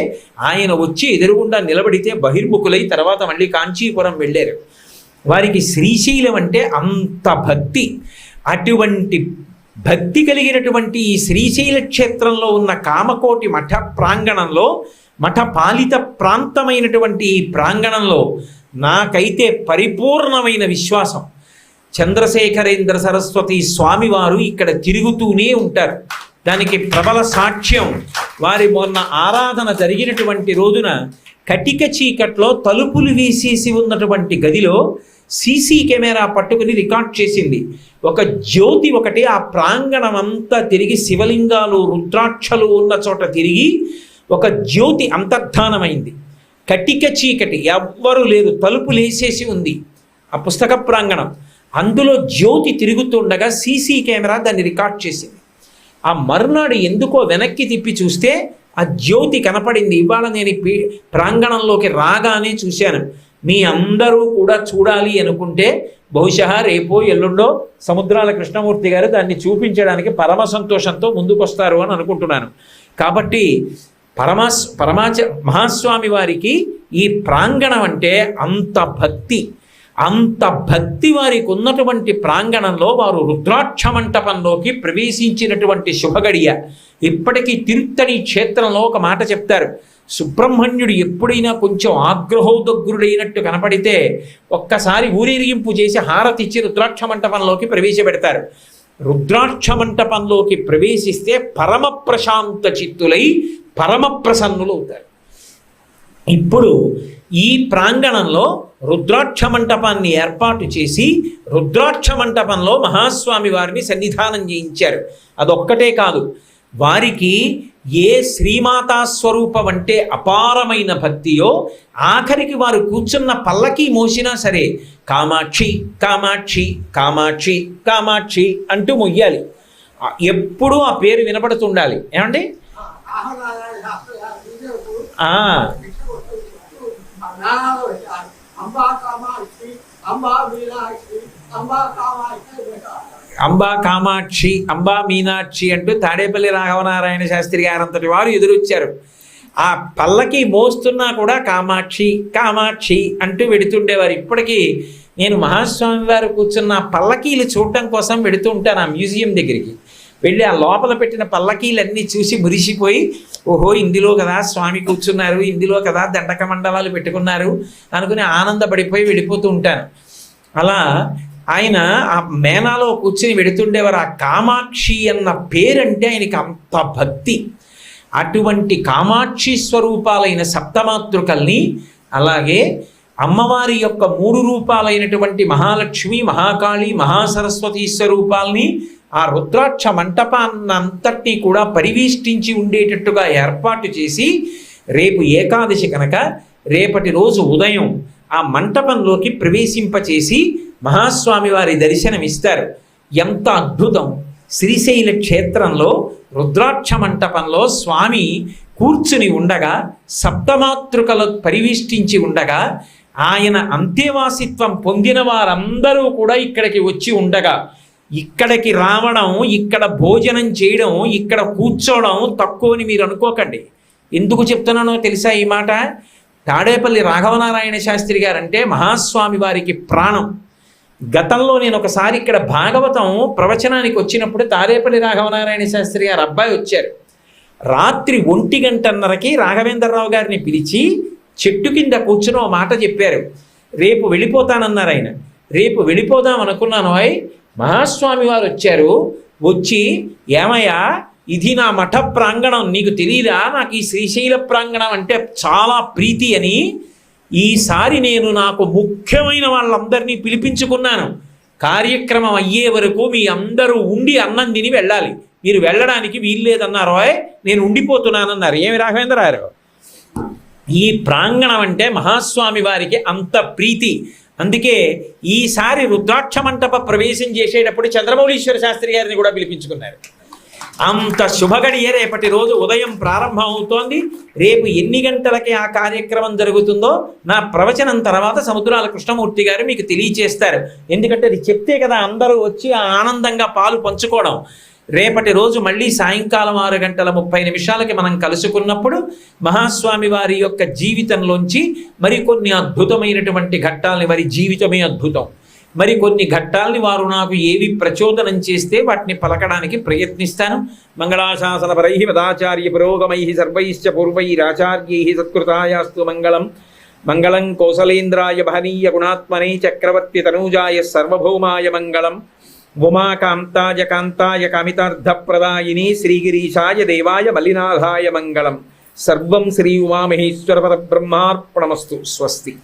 ఆయన వచ్చి ఎదురుగుండా నిలబడితే బహిర్ముఖులై తర్వాత మళ్ళీ కాంచీపురం వెళ్ళారు. వారికి శ్రీశైలం అంటే అంత భక్తి. అటువంటి భక్తి కలిగినటువంటి ఈ శ్రీశైల క్షేత్రంలో ఉన్న కామకోటి మఠ ప్రాంగణంలో, మఠ పాలిత ప్రాంతమైనటువంటి ఈ ప్రాంగణంలో నాకైతే పరిపూర్ణమైన విశ్వాసం, చంద్రశేఖరేంద్ర సరస్వతి స్వామివారు ఇక్కడ తిరుగుతూనే ఉంటారు. దానికి ప్రబల సాక్ష్యం, వారి మొన్న ఆరాధన జరిగినటువంటి రోజున కటిక చీకట్లో తలుపులు వేసేసి ఉన్నటువంటి గదిలో సీసీ కెమెరా పట్టుకుని రికార్డ్ చేసింది. ఒక జ్యోతి ఒకటి ఆ ప్రాంగణం అంతా తిరిగి, శివలింగాలు రుద్రాక్షలు ఉన్న చోట తిరిగి ఒక జ్యోతి అంతర్ధానమైంది. కటిక చీకటి, ఎవ్వరూ లేరు, తలుపులు వేసేసి ఉంది ఆ పుస్తక ప్రాంగణం. అందులో జ్యోతి తిరుగుతుండగా సీసీ కెమెరా దాన్ని రికార్డ్ చేసింది. ఆ మరునాడు ఎందుకో వెనక్కి తిప్పి చూస్తే ఆ జ్యోతి కనపడింది. ఇవాళ నేను ప్రాంగణంలోకి రాగానే చూశాను. మీ అందరూ కూడా చూడాలి అనుకుంటే బహుశా రేపో ఎల్లుండో సముద్రాల కృష్ణమూర్తి గారు దాన్ని చూపించడానికి పరమ సంతోషంతో ముందుకొస్తారు అని అనుకుంటున్నాను. కాబట్టి మహాస్వామి వారికి ఈ ప్రాంగణం అంటే అంత భక్తి, అంత భక్తి వారికి ఉన్నటువంటి ప్రాంగణంలో వారు రుద్రాక్ష మంటపంలోకి ప్రవేశించినటువంటి శుభగడియ. ఇప్పటికీ తిరుత్తణి క్షేత్రంలో ఒక మాట చెప్తారు, సుబ్రహ్మణ్యుడు ఎప్పుడైనా కొంచెం ఆగ్రహోదగ్రుడైనట్టు కనపడితే ఒక్కసారి ఊరేగింపు చేసి హారతిచ్చి రుద్రాక్ష మంటపంలోకి ప్రవేశపెడతారు. రుద్రాక్ష మంటపంలోకి ప్రవేశిస్తే పరమ ప్రశాంత చిత్తులై పరమ ప్రసన్నులు అవుతారు. ఇప్పుడు ఈ ప్రాంగణంలో రుద్రాక్ష మంటపాన్ని ఏర్పాటు చేసి రుద్రాక్ష మంటపంలో మహాస్వామి వారిని సన్నిధానం చేయించారు. అదొక్కటే కాదు, వారికి ఏ శ్రీమాతా స్వరూపం అంటే అపారమైన భక్తియో, ఆఖరికి వారు కూర్చున్న పల్లకి మోసినా సరే కామాక్షి కామాక్షి కామాక్షి కామాక్షి అంటూ మొయ్యాలి. ఎప్పుడూ ఆ పేరు వినపడుతుండాలి. ఏమండి? అంబా కామాక్షి, అంబా మీనాక్షి అంటూ తాడేపల్లి రాఘవనారాయణ శాస్త్రి గారంతటి వారు ఎదురొచ్చారు. ఆ పల్లకి మోస్తున్నా కూడా కామాక్షి కామాక్షి అంటూ వెడుతుండేవారు. ఇప్పటికీ నేను మహాస్వామి వారు కూర్చున్న పల్లకీలు చూడటం కోసం వెడుతూ ఉంటాను ఆ మ్యూజియం దగ్గరికి. వెళ్ళి ఆ లోపల పెట్టిన పల్లకీలన్నీ చూసి మురిసిపోయి, ఓహో ఇందులో కదా స్వామి కూర్చున్నారు, ఇందులో కదా దండక మండలాలు పెట్టుకున్నారు అనుకుని ఆనందపడిపోయి వెళ్ళిపోతూ ఉంటాను. అలా ఆయన ఆ మేనాలో కూర్చుని వెడుతుండేవారు. ఆ కామాక్షి అన్న పేరంటే ఆయనకి అంత భక్తి. అటువంటి కామాక్షి స్వరూపాలైన సప్తమాతృకల్ని, అలాగే అమ్మవారి యొక్క 3 రూపాలైనటువంటి మహాలక్ష్మి, మహాకాళి, మహాసరస్వతి స్వరూపాల్ని ఆ రుద్రాక్ష మంటపాన్నంతటినీ కూడా పరివేష్టించి ఉండేటట్టుగా ఏర్పాటు చేసి, రేపు ఏకాదశి కనుక రేపటి రోజు ఉదయం ఆ మంటపంలోకి ప్రవేశింపచేసి మహాస్వామి వారి దర్శనమిస్తారు. ఎంత అద్భుతం! శ్రీశైల క్షేత్రంలో రుద్రాక్ష మంటపంలో స్వామి కూర్చుని ఉండగా, సప్తమాతృకలు పరివేష్టించి ఉండగా, ఆయన అంత్యవాసిత్వం పొందిన వారందరూ కూడా ఇక్కడికి వచ్చి ఉండగా, ఇక్కడికి రావడం, ఇక్కడ భోజనం చేయడం, ఇక్కడ కూర్చోవడం తక్కువని మీరు అనుకోకండి. ఎందుకు చెప్తున్నానో తెలుసా ఈ మాట? తాడేపల్లి రాఘవనారాయణ శాస్త్రి గారంటే మహాస్వామి వారికి ప్రాణం. గతంలో నేను ఒకసారి ఇక్కడ భాగవతం ప్రవచనానికి వచ్చినప్పుడు తాడేపల్లి రాఘవనారాయణ శాస్త్రి గారు అబ్బాయి వచ్చారు. రాత్రి 1:30కి రాఘవేంద్రరావు గారిని పిలిచి చెట్టు కింద కూర్చుని ఓ మాట చెప్పారు. రేపు వెళ్ళిపోతానన్నారు ఆయన. రేపు వెళ్ళిపోదాం అనుకున్నాను. మహాస్వామి వారు వచ్చారు. వచ్చి, ఏమయ్యా ఇది నా మఠ ప్రాంగణం, నీకు తెలియదా? నాకు ఈ శ్రీశైల ప్రాంగణం అంటే చాలా ప్రీతి అని. ఈసారి నేను నాకు ముఖ్యమైన వాళ్ళందరినీ పిలిపించుకున్నాను. కార్యక్రమం అయ్యే వరకు మీ అందరూ ఉండి అన్నం తిని వెళ్ళాలి, మీరు వెళ్ళడానికి వీల్లేదన్నారు. నేను ఉండిపోతున్నానన్నారు. ఏమి రాఘవేంద్ర గారు? ఈ ప్రాంగణం అంటే మహాస్వామి వారికి అంత ప్రీతి. అందుకే ఈసారి రుద్రాక్ష మంటప ప్రవేశం చేసేటప్పుడు చంద్రమౌళీశ్వర శాస్త్రి గారిని కూడా పిలిపించుకున్నారు. అంత శుభగడియ రేపటి రోజు ఉదయం ప్రారంభం అవుతోంది. రేపు ఎన్ని గంటలకి ఆ కార్యక్రమం జరుగుతుందో నా ప్రవచనం తర్వాత సముద్రాల కృష్ణమూర్తి గారు మీకు తెలియచేస్తారు. ఎందుకంటే అది చెప్తే కదా అందరూ వచ్చి ఆనందంగా పాలు పంచుకోవడం. రేపటి రోజు మళ్ళీ సాయంకాలం 6:30 మనం కలుసుకున్నప్పుడు మహాస్వామి వారి యొక్క జీవితంలోంచి మరికొన్ని అద్భుతమైనటువంటి ఘట్టాలని, వారి జీవితమే అద్భుతం, మరికొన్ని ఘట్టాలని వారు నాకు ఏవి ప్రచోదనం చేస్తే వాటిని పలకడానికి ప్రయత్నిస్తాను. మంగళాశాసనపరై మదాచార్య పురోగమై సర్వైశ్చ పూర్వైరాచార్యై సత్కృతాయాస్తు మంగళం. మంగళం కౌసలేంద్రాయ మహనీయ గుణాత్మనే చక్రవర్తి తనూజాయ సర్వభౌమాయ మంగళం. ఉమాకాంతాయ కాంతాయ కామితార్థప్రదాయిని శ్రీగిరీశాయ దేవాయ మల్లినాథాయ మంగళం. సర్వం శ్రీ ఉమామహేశ్వర పరబ్రహ్మార్పణమస్తు. స్వస్తి.